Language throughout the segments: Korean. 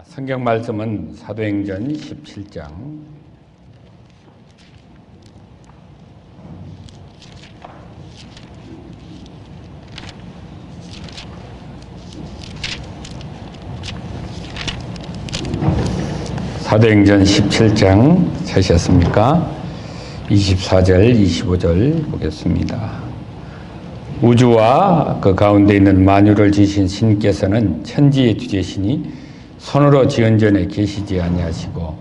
성경 말씀은 사도행전 17장 사도행전 17장 찾으셨습니까? 24절, 25절 보겠습니다. 우주와 그 가운데 있는 만유를 지으신 신께서는 천지의 주제시니 손으로 지은 전에 계시지 아니하시고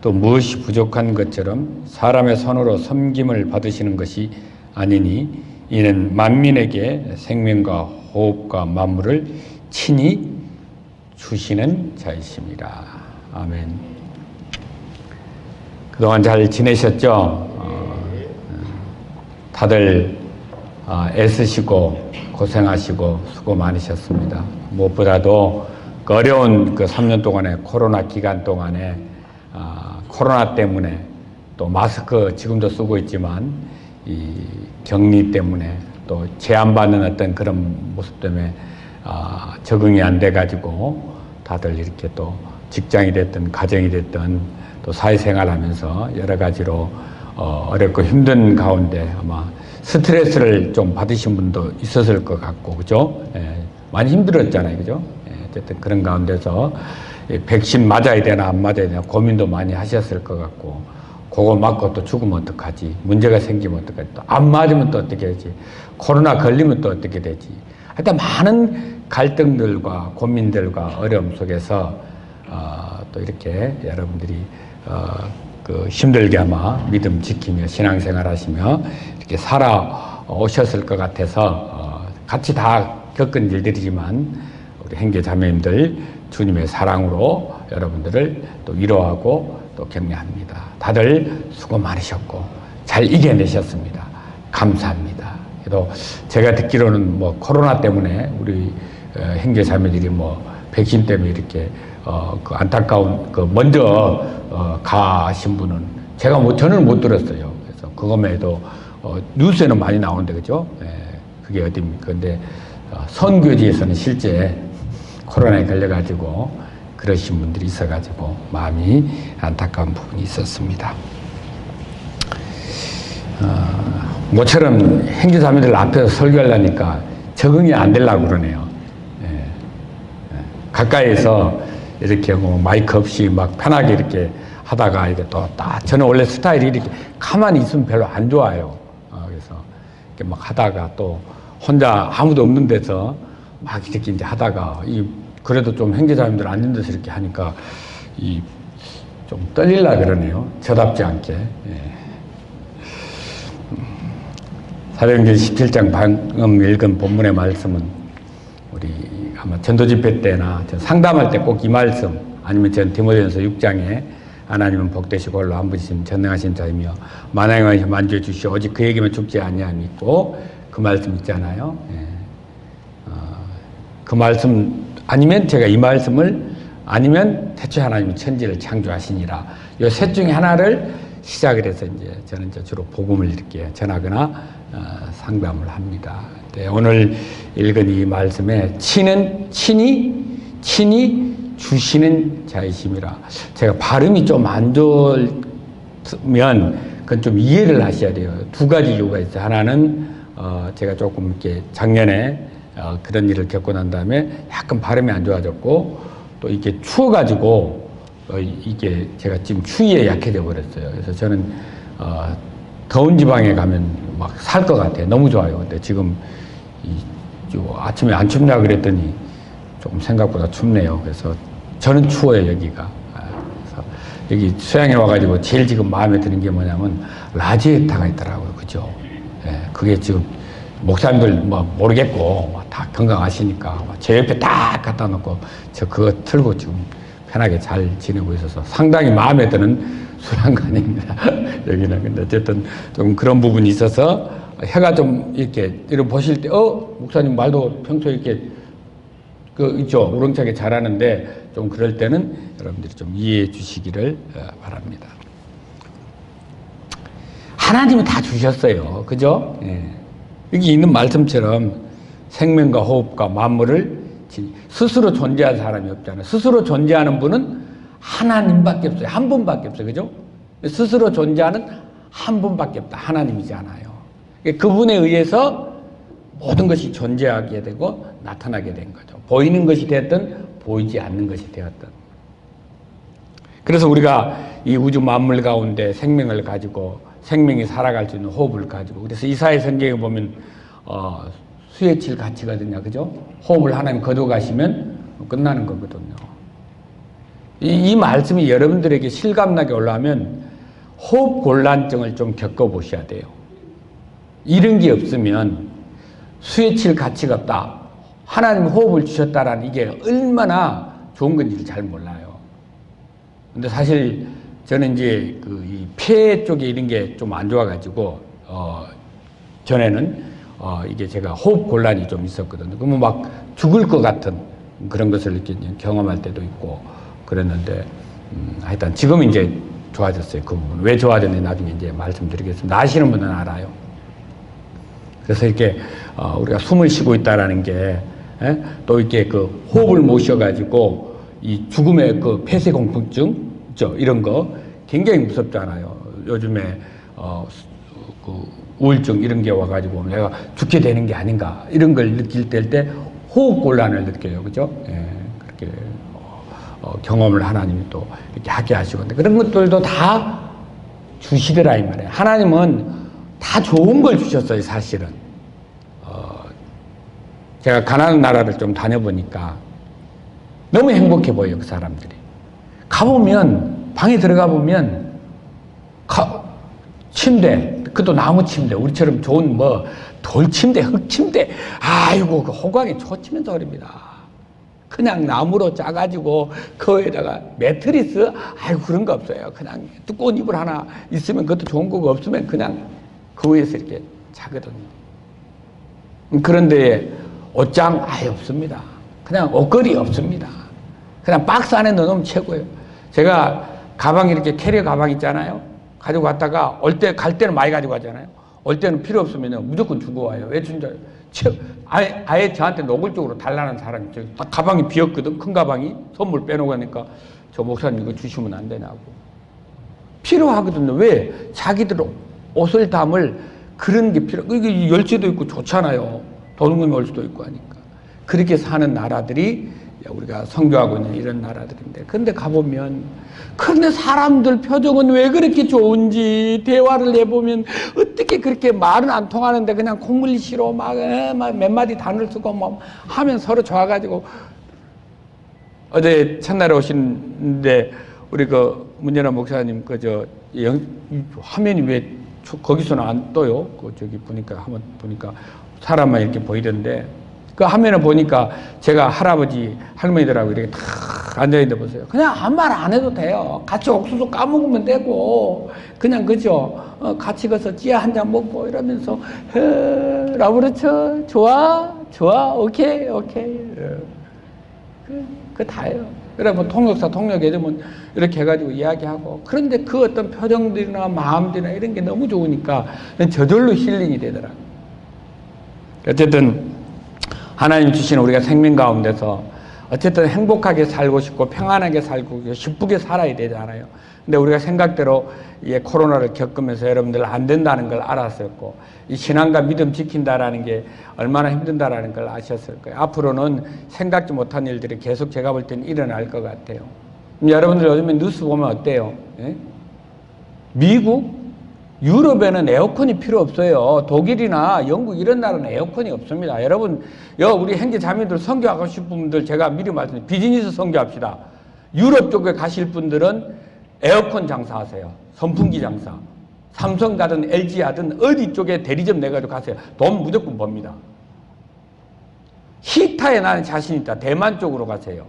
또 무엇이 부족한 것처럼 사람의 손으로 섬김을 받으시는 것이 아니니 이는 만민에게 생명과 호흡과 만물을 친히 주시는 자이십니다. 아멘. 그동안 잘 지내셨죠? 다들 애쓰시고 고생하시고 수고 많으셨습니다. 무엇보다도 그 어려운 그 3년 동안의 코로나 기간 동안에 코로나 때문에 또 마스크 지금도 쓰고 있지만 이 격리 때문에 또 제한받는 어떤 그런 모습 때문에 적응이 안 돼 가지고 다들 이렇게 또 직장이 됐든 가정이 됐든 또 사회생활하면서 여러 가지로 어렵고 힘든 가운데 아마 스트레스를 좀 받으신 분도 있었을 것 같고, 그죠? 예, 많이 힘들었잖아요, 그죠? 예, 어쨌든 그런 가운데서 백신 맞아야 되나 안 맞아야 되나 고민도 많이 하셨을 것 같고, 그거 맞고 또 죽으면 어떡하지? 문제가 생기면 어떡하지? 또 안 맞으면 또 어떻게 되지? 코로나 걸리면 또 어떻게 되지? 하여튼 많은 갈등들과 고민들과 어려움 속에서 또 이렇게 여러분들이 그 힘들게 아마 믿음 지키며 신앙생활 하시며 이렇게 살아오셨을 것 같아서 같이 다 겪은 일들이지만 우리 형제 자매님들 주님의 사랑으로 여러분들을 또 위로하고 또 격려합니다. 다들 수고 많으셨고 잘 이겨내셨습니다. 감사합니다. 그래도 제가 듣기로는 뭐 코로나 때문에 우리 형제 자매들이 뭐 백신 때문에 이렇게 그 안타까운 그 먼저 가신 분은 저는 못 들었어요. 그래서 그것에도 뉴스에는 많이 나오는데 그죠? 예, 그게 어디입니까? 근데 선교지에서는 실제 코로나에 걸려가지고 그러신 분들이 있어가지고 마음이 안타까운 부분이 있었습니다. 모처럼 형제자매들 앞에서 설교하려니까 적응이 안 되려고 그러네요. 예, 가까이서 이렇게 뭐 마이크 없이 막 편하게 이렇게 하다가 이게 또 딱 저는 원래 스타일이 이렇게 가만히 있으면 별로 안 좋아요. 그래서 이렇게 막 하다가 또 혼자 아무도 없는 데서 막 이렇게 이제 하다가 그래도 좀 형제자매들 앉은 데서 이렇게 하니까 좀 떨릴라 그러네요. 저답지 않게. 예. 사도행전 17장 방금 읽은 본문의 말씀은 우리 아마 전도집회 때나 상담할 때 꼭 이 말씀 아니면 전 디모데전서 6장에 하나님은 복되시고 홀로 한 분이신 전능하신 자이며 만왕의 만주해 주시오 오직 그에게만 죽지 아니함이 있고 그 말씀 있잖아요. 예. 그 말씀 아니면 제가 이 말씀을 아니면 태초에 하나님은 천지를 창조하시니라 이 셋 중에 하나를 시작을 해서 이제 저는 주로 복음을 이렇게 전하거나 상담을 합니다. 네, 오늘 읽은 이 말씀에 친히 주시는 자이심이라. 제가 발음이 좀 안 좋으면 그건 좀 이해를 하셔야 돼요. 두 가지 이유가 있어요. 하나는 제가 조금 이렇게 작년에 그런 일을 겪고 난 다음에 약간 발음이 안 좋아졌고 또 이게 추워가지고 이게 제가 지금 추위에 약해져 버렸어요. 그래서 저는 더운 지방에 가면 막 살 것 같아요. 너무 좋아요. 근데 지금 아침에 안 춥냐 그랬더니 조금 생각보다 춥네요. 그래서 저는 추워요, 여기가. 그래서 여기 수양에 와가지고 제일 지금 마음에 드는 게 뭐냐면 라지에타가 있더라고요. 그죠? 예, 그게 지금 목사님들 뭐 모르겠고 다 건강하시니까 제 옆에 딱 갖다 놓고 저 그거 틀고 지금 편하게 잘 지내고 있어서 상당히 마음에 드는 수양관입니다. 여기는. 근데 어쨌든 좀 그런 부분이 있어서 해가 좀 이렇게 보실 때 목사님 말도 평소에 이렇게 있죠. 우렁차게 잘하는데 좀 그럴 때는 여러분들이 좀 이해해 주시기를 바랍니다. 하나님은 다 주셨어요. 그죠? 예. 여기 있는 말씀처럼 생명과 호흡과 만물을 스스로 존재할 사람이 없잖아요. 스스로 존재하는 분은 하나님밖에 없어요. 한 분밖에 없어요. 그죠? 스스로 존재하는 한 분밖에 없다. 하나님이잖아요. 그분에 의해서 모든 것이 존재하게 되고 나타나게 된 거죠. 보이는 것이 되었든 보이지 않는 것이 되었든. 그래서 우리가 이 우주 만물 가운데 생명을 가지고 생명이 살아갈 수 있는 호흡을 가지고, 그래서 이사야 성경에 보면 수혜칠 가치거든요. 그죠? 호흡을 하나님 거둬가시면 끝나는 거거든요. 이 말씀이 여러분들에게 실감나게 올라오면 호흡 곤란증을 좀 겪어보셔야 돼요. 이런 게 없으면 수혜칠 가치가 없다. 하나님 호흡을 주셨다라는 이게 얼마나 좋은 건지를 잘 몰라요. 근데 사실 저는 이제 이 폐 쪽에 이런 게 좀 안 좋아가지고, 전에는, 이게 제가 호흡 곤란이 좀 있었거든요. 그러면 막 죽을 것 같은 그런 것을 경험할 때도 있고 그랬는데, 하여튼 지금 이제 좋아졌어요. 그 부분. 왜 좋아졌는지 나중에 이제 말씀드리겠습니다. 아시는 분은 알아요. 그래서 이렇게, 우리가 숨을 쉬고 있다라는 게, 또 이렇게 그 호흡을 못 쉬어가지고 이 죽음의 그 폐쇄공포증, 이런 거 굉장히 무섭잖아요. 요즘에, 그 우울증 이런 게 와가지고 내가 죽게 되는 게 아닌가 이런 걸 느낄 때 호흡 곤란을 느껴요. 그죠? 예, 그렇게 경험을 하나님이 또 이렇게 하게 하시고, 그런 것들도 다 주시더라 이 말이에요. 하나님은 다 좋은 걸 주셨어요. 사실은 제가 가나안 나라를 좀 다녀보니까 너무 행복해 보여요. 그 사람들이 가보면 방에 들어가 보면 침대, 그것도 나무 침대, 우리처럼 좋은 뭐 돌침대, 흙침대, 아이고 그 호강이 초치면 소리입니다. 그냥 나무로 짜가지고 그에다가 매트리스, 아이고 그런 거 없어요. 그냥 두꺼운 이불 하나 있으면 그것도 좋은 거고, 없으면 그냥 그 위에서 이렇게 자거든요. 그런데 옷장 아예 없습니다. 그냥 옷걸이 없습니다. 그냥 박스 안에 넣어놓으면 최고예요. 제가 가방, 이렇게 캐리어 가방 있잖아요. 가지고 갔다가 갈 때는 많이 가지고 가잖아요. 올 때는 필요 없으면 무조건 주고 와요. 왜 준지 알아요? 아예 저한테 노골적으로 달라는 사람이 딱 가방이 비었거든. 큰 가방이. 선물 빼놓고 가니까 저 목사님 이거 주시면 안 되냐고. 필요하거든요. 왜? 자기들 옷을 담을 그런 게 이게 열쇠도 있고 좋잖아요. 도둑놈이 올 수도 있고 하니까. 그렇게 사는 나라들이 우리가 선교하고 있는 이런 나라들인데, 근데 가보면, 그런데 사람들 표정은 왜 그렇게 좋은지, 대화를 해보면 어떻게 그렇게 말은 안 통하는데 그냥 콧물리시로 막 몇 마디 단어를 쓰고 막 하면 서로 좋아가지고. 어제 첫날에 오시는데 우리 그 문연아 목사님 화면이 왜 거기서는 안 떠요? 저기 한번 보니까 사람만 이렇게 보이던데, 그 화면을 보니까 제가 할아버지, 할머니들하고 이렇게 탁 앉아있는데 보세요. 그냥 아무 말 안 해도 돼요. 같이 옥수수 까먹으면 되고, 그냥 그죠? 같이 가서 찌야 한 잔 먹고 이러면서, 라브르처, 좋아, 오케이. 그 다예요. 그래, 뭐 통역사, 통역 예전은 이렇게 해가지고 이야기하고. 그런데 그 어떤 표정들이나 마음들이나 이런 게 너무 좋으니까 저절로 힐링이 되더라고요. 어쨌든, 하나님 주신 우리가 생명 가운데서 어쨌든 행복하게 살고 싶고 평안하게 살고 기쁘게 살아야 되잖아요. 근데 우리가 생각대로 이 코로나를 겪으면서 여러분들 안 된다는 걸 알았었고, 이 신앙과 믿음 지킨다라는 게 얼마나 힘든다라는 걸 아셨을 거예요. 앞으로는 생각지 못한 일들이 계속 제가 볼 때는 일어날 것 같아요. 여러분들 요즘에 뉴스 보면 어때요? 예? 미국? 유럽에는 에어컨이 필요 없어요. 독일이나 영국 이런 나라는 에어컨이 없습니다. 여러분, 우리 형제 자매들 선교하고 싶은 분들 제가 미리 말씀드려요. 비즈니스 선교합시다. 유럽 쪽에 가실 분들은 에어컨 장사하세요. 선풍기 장사. 삼성 가든 LG 하든 어디 쪽에 대리점 내가지고 가세요. 돈 무조건 법니다. 히타에 나는 자신 있다. 대만 쪽으로 가세요.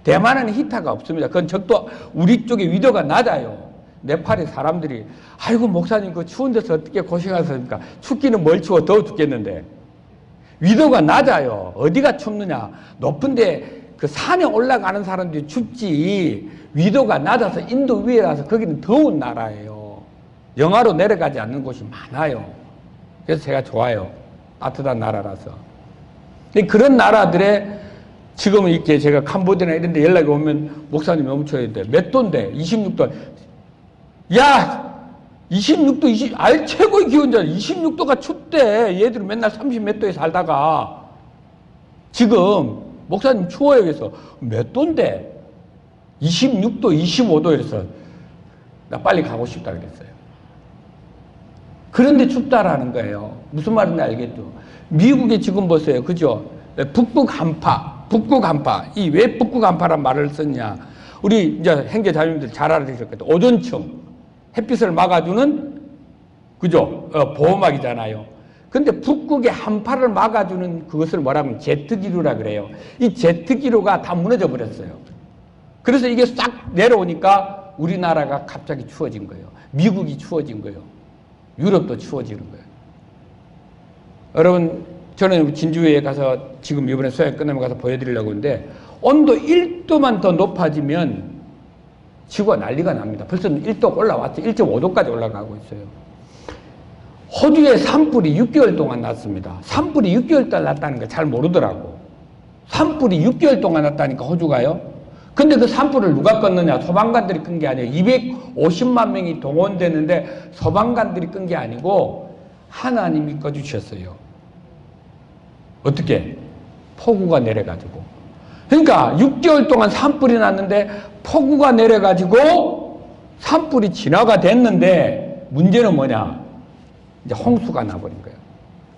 대만은 히타가 없습니다. 그건 적도 우리 쪽에 위도가 낮아요. 네팔의 사람들이, 아이고 목사님 그 추운 데서 어떻게 고생하셨습니까? 춥기는 뭘 추워, 더워 죽겠는데. 위도가 낮아요. 어디가 춥느냐? 높은데 그 산에 올라가는 사람들이 춥지, 위도가 낮아서 인도 위에라서 거기는 더운 나라예요. 영하로 내려가지 않는 곳이 많아요. 그래서 제가 좋아요. 따뜻한 나라라서. 그런 나라들의 지금은 이렇게 제가 캄보디아나 이런 데 연락이 오면 목사님 너무 쳐야 돼. 몇 도인데? 26도. 야! 26도, 최고의 기온자 26도가 춥대. 얘들은 맨날 30 몇 도에 살다가. 지금, 목사님 추워요. 그래서 몇 도인데? 26도, 25도 이래서 나 빨리 가고 싶다 그랬어요. 그런데 춥다라는 거예요. 무슨 말인지 알겠죠? 미국에 지금 보세요. 그죠? 북극 한파. 이 왜 북극 한파란 말을 썼냐? 우리 이제 행제 자녀님들 잘 알아들으실 거예요. 오존층. 햇빛을 막아주는, 그죠? 보호막이잖아요. 근데 북극의 한파를 막아주는 그것을 뭐라고 하면 제트기류라 그래요. 이 제트기류가 다 무너져 버렸어요. 그래서 이게 싹 내려오니까 우리나라가 갑자기 추워진 거예요. 미국이 추워진 거예요. 유럽도 추워지는 거예요. 여러분, 저는 진주에 가서 지금 이번에 수행 끝나면 가서 보여드리려고 하는데 온도 1도만 더 높아지면 지구가 난리가 납니다. 벌써 1도 올라왔죠. 1.5도까지 올라가고 있어요. 호주에 산불이 6개월 동안 났습니다. 산불이 6개월 동안 났다는 거 잘 모르더라고. 산불이 6개월 동안 났다니까, 호주가요. 근데 그 산불을 누가 껐느냐? 소방관들이 끈 게 아니에요. 250만 명이 동원됐는데 소방관들이 끈 게 아니고 하나님이 꺼주셨어요. 어떻게? 폭우가 내려가지고. 그러니까 6개월 동안 산불이 났는데 폭우가 내려가지고 산불이 진화가 됐는데 문제는 뭐냐? 이제 홍수가 나버린 거예요.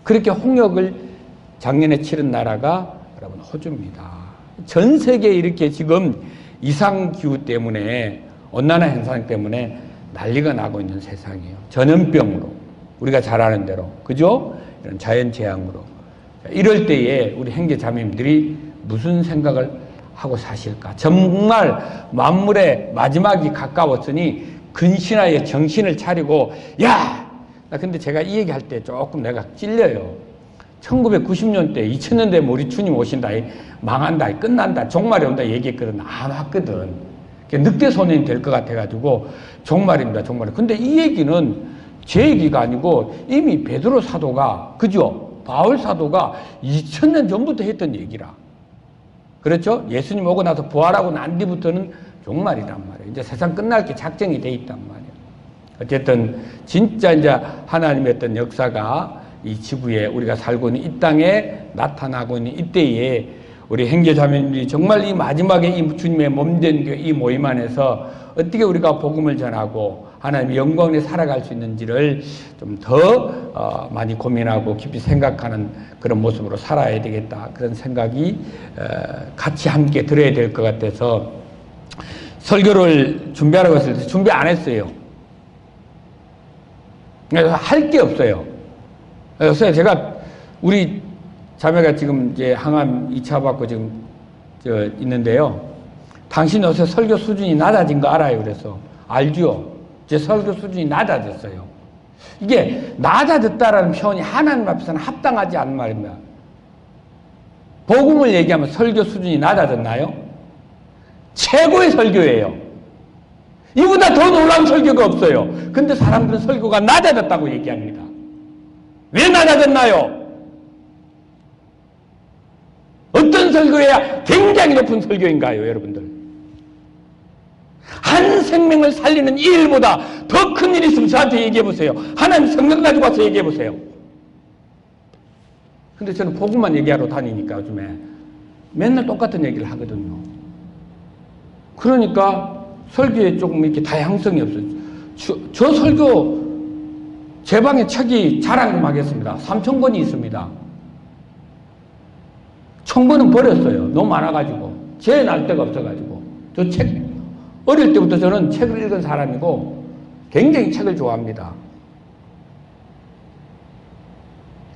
그렇게 홍역을 작년에 치른 나라가 여러분 호주입니다. 전 세계에 이렇게 지금 이상기후 때문에 온난화 현상 때문에 난리가 나고 있는 세상이에요. 전염병으로 우리가 잘 아는 대로, 그죠? 이런 자연재앙으로. 이럴 때에 우리 형제자매님들이 무슨 생각을 하고 사실까? 정말 만물의 마지막이 가까웠으니 근신하여 정신을 차리고, 야! 나 근데 제가 이 얘기할 때 조금 내가 찔려요. 1990년대, 2000년대 우리 주님 오신다, 망한다, 끝난다, 종말이 온다 얘기했거든. 안 왔거든. 늑대 소년이 될 것 같아가지고 종말입니다, 종말. 근데 이 얘기는 제 얘기가 아니고 이미 베드로 사도가, 그죠? 바울 사도가 2000년 전부터 했던 얘기라. 그렇죠? 예수님 오고 나서 부활하고 난 뒤부터는 종말이란 말이에요. 이제 세상 끝날 게 작정이 돼 있단 말이에요. 어쨌든 진짜 이제 하나님의 어떤 역사가 이 지구에 우리가 살고 있는 이 땅에 나타나고 있는 이때에 우리 형제자매님들이 정말 이 마지막에 이 주님의 몸된 교회 이 모임 안에서 어떻게 우리가 복음을 전하고 하나님의 영광에 살아갈 수 있는지를 좀 더 많이 고민하고 깊이 생각하는 그런 모습으로 살아야 되겠다. 그런 생각이 같이 함께 들어야 될 것 같아서 설교를 준비하라고 했을 때 준비 안 했어요. 그래서 할 게 없어요. 그래서 제가 우리 자매가 지금 이제 항암 2차 받고 지금 있는데요. 당신 요새 설교 수준이 낮아진 거 알아요? 그래서 알죠? 제 설교 수준이 낮아졌어요. 이게 낮아졌다라는 표현이 하나님 앞에서는 합당하지 않은 말입니다. 복음을 얘기하면 설교 수준이 낮아졌나요? 최고의 설교예요. 이보다 더 놀라운 설교가 없어요. 근데 사람들은 설교가 낮아졌다고 얘기합니다. 왜 낮아졌나요? 어떤 설교야 굉장히 높은 설교인가요, 여러분들? 한 생명을 살리는 이 일보다 더 큰 일이 있으면 저한테 얘기해 보세요. 하나님 성경 가지고 와서 얘기해 보세요. 근데 저는 복음만 얘기하러 다니니까 요즘에 맨날 똑같은 얘기를 하거든요. 그러니까 설교에 조금 이렇게 다양성이 없어요. 저 설교 제 방에 책이 자랑 좀 하겠습니다. 3,000권이 있습니다. 1,000권은 버렸어요. 너무 많아가지고. 제 날 데가 없어가지고. 저 책, 어릴 때부터 저는 책을 읽은 사람이고 굉장히 책을 좋아합니다.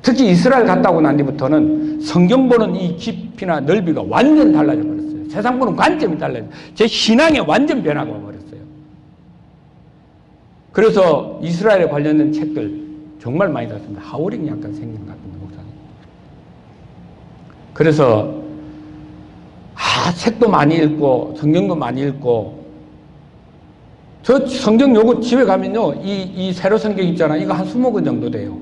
특히 이스라엘 갔다 오고 난 뒤부터는 성경 보는 이 깊이나 넓이가 완전 달라져 버렸어요. 세상 보는 관점이 달라져요. 제 신앙에 완전 변화가 와버렸어요. 그래서 이스라엘에 관련된 책들 정말 많이 샀습니다. 하우링이 약간 생긴 것 같은데, 목사님. 그래서 책도 많이 읽고 성경도 많이 읽고 저 성경 요거 집에 가면요 이 세로 성경 있잖아. 이거 한 20권 정도 돼요.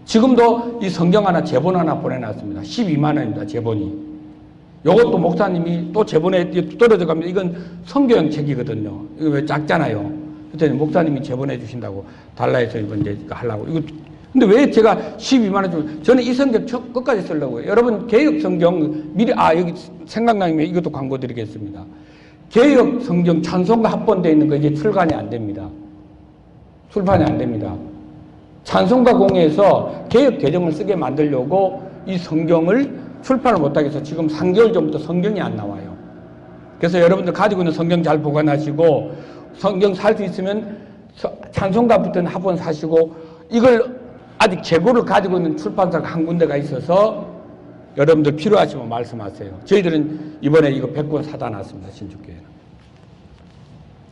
지금도 이 성경 하나 제본 하나 보내놨습니다. 12만 원입니다. 제본이. 요것도 목사님이 또 제본에 떨어져 갑니다. 이건 성교형 책이거든요. 이거 왜 작잖아요. 그랬더니 목사님이 제본해 주신다고 달라 해서 이번 이제 하려고. 이거 근데 왜 제가 12만 원 주면 저는 이 성경 끝까지 쓰려고요. 여러분 개역 성경 미리 여기 생각나면 이것도 광고 드리겠습니다. 개역 성경 찬송가 합본되어 있는 거 이제 출간이 안 됩니다. 출판이 안 됩니다. 찬송가 공회에서 개역 개정을 쓰게 만들려고 이 성경을 출판을 못하게 해서 지금 3개월 전부터 성경이 안 나와요. 그래서 여러분들 가지고 있는 성경 잘 보관하시고 성경 살 수 있으면 찬송가부터는 합본 사시고 이걸 아직 재고를 가지고 있는 출판사가 한 군데가 있어서 여러분들 필요하시면 말씀하세요. 저희들은 이번에 이거 100권 사다 놨습니다. 신축교회는.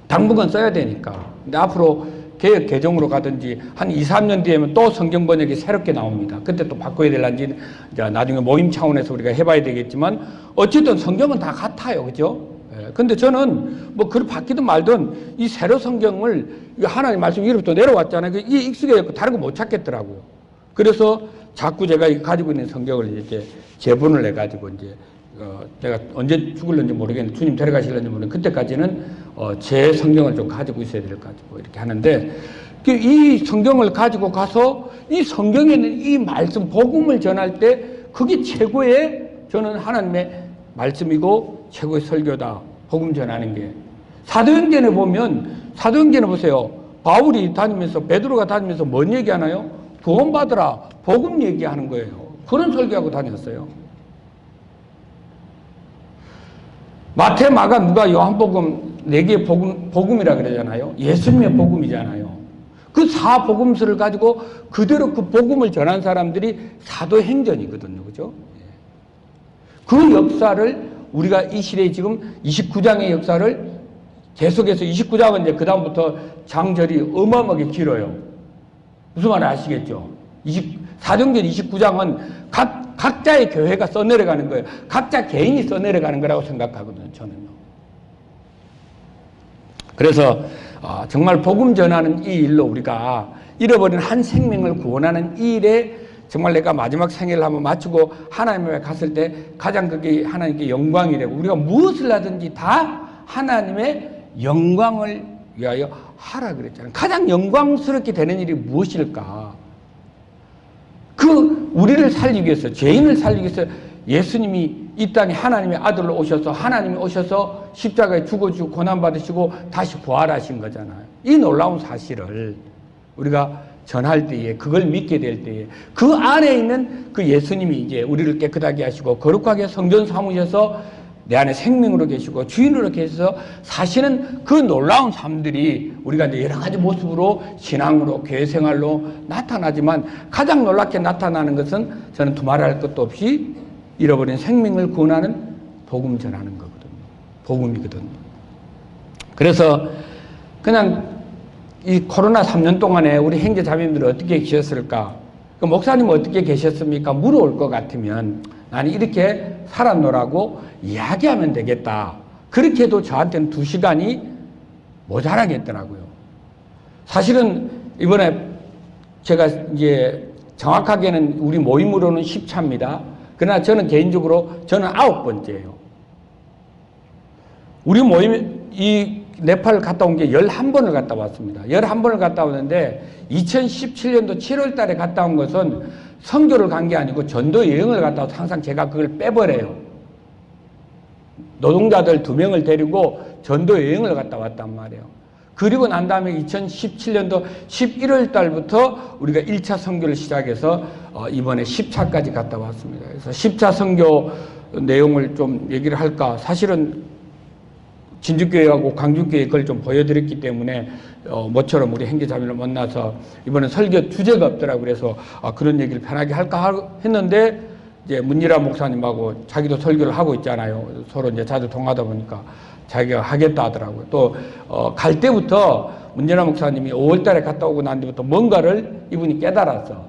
당분간 써야 되니까. 근데 앞으로 개역 개정으로 가든지 한 2, 3년 뒤에는 또 성경 번역이 새롭게 나옵니다. 그때 또 바꿔야 될런지 나중에 모임 차원에서 우리가 해봐야 되겠지만 어쨌든 성경은 다 같아요. 그죠? 근데 저는 뭐 그걸 바뀌든 말든 이 새로 성경을 하나님 말씀 위로부터 내려왔잖아요. 이게 익숙해졌고 다른 거 못 찾겠더라고요. 그래서 자꾸 제가 가지고 있는 성경을 이제 재본을 해가지고 이제 내가 언제 죽을는지 모르겠는데 주님 데려가실는지 모르겠는데 그때까지는 제 성경을 좀 가지고 있어야 될 것 같고 이렇게 하는데 이 성경을 가지고 가서 이 성경에는 이 말씀 복음을 전할 때 그게 최고의 저는 하나님의 말씀이고 최고의 설교다. 복음 전하는 게. 사도행전에 보면 사도행전에 보세요. 바울이 다니면서 베드로가 다니면서 뭔 얘기하나요? 구원받으라. 복음 얘기하는 거예요. 그런 설교하고 다녔어요. 마태, 마가, 누가, 요한복음 4개의 복음이라 그러잖아요. 예수님의 복음이잖아요. 그 4복음서를 가지고 그대로 그 복음을 전한 사람들이 사도행전이거든요. 그죠? 그 역사를 우리가 이 시대에 지금 29장의 역사를 계속해서 29장은 이제 그다음부터 장절이 어마어마하게 길어요. 무슨 말인지 아시겠죠? 사도행전 29장은 각자의 교회가 써내려가는 거예요. 각자 개인이 써내려가는 거라고 생각하거든요. 저는요. 그래서 정말 복음 전하는 이 일로 우리가 잃어버린 한 생명을 구원하는 이 일에 정말 내가 마지막 생애를 한번 마치고 하나님에 갔을 때 가장 그게 하나님께 영광이 되고 우리가 무엇을 하든지 다 하나님의 영광을 위하여 하라 그랬잖아요. 가장 영광스럽게 되는 일이 무엇일까? 우리를 살리기 위해서, 죄인을 살리기 위해서 예수님이 이 땅에 하나님의 아들로 오셔서 하나님이 오셔서 십자가에 죽어주고 고난받으시고 다시 부활하신 거잖아요. 이 놀라운 사실을 우리가 전할 때에 그걸 믿게 될 때에 그 안에 있는 그 예수님이 이제 우리를 깨끗하게 하시고 거룩하게 성전 삼으셔서 내 안에 생명으로 계시고 주인으로 계셔서 사시는 그 놀라운 삶들이 우리가 이제 여러 가지 모습으로 신앙으로 교회 생활로 나타나지만 가장 놀랍게 나타나는 것은 저는 두말할 것도 없이 잃어버린 생명을 구원하는 복음 전하는 거거든요. 복음이거든요. 그래서 그냥 이 코로나 3년 동안에 우리 형제자매님들은 어떻게 계셨을까? 그 목사님은 어떻게 계셨습니까? 물어올 것 같으면 나는 이렇게 살았노라고 이야기하면 되겠다. 그렇게 해도 저한테는 2시간이 모자라겠더라고요. 사실은 이번에 제가 이제 정확하게는 우리 모임으로는 10차입니다. 그러나 저는 개인적으로 저는 9번째예요. 우리 모임 이 네팔 갔다 온 게 11번을 갔다 왔습니다. 11번을 갔다 왔는데 2017년도 7월 달에 갔다 온 것은 선교를 간 게 아니고 전도 여행을 갔다 와서 항상 제가 그걸 빼버려요. 노동자들 2명을 데리고 전도 여행을 갔다 왔단 말이에요. 그리고 난 다음에 2017년도 11월 달부터 우리가 1차 선교를 시작해서 이번에 10차까지 갔다 왔습니다. 그래서 10차 선교 내용을 좀 얘기를 할까? 사실은 진주교회하고 광주교회 그걸 좀 보여드렸기 때문에 모처럼 우리 형제자매를 만나서 이번에 설교 주제가 없더라고요. 그래서 그런 얘기를 편하게 할까 했는데 이제 문일아 목사님하고 자기도 설교를 하고 있잖아요. 서로 이제 자주 통하다 보니까 자기가 하겠다 하더라고요. 또 갈 때부터 문일아 목사님이 5월 달에 갔다 오고 난 뒤부터 뭔가를 이분이 깨달았어.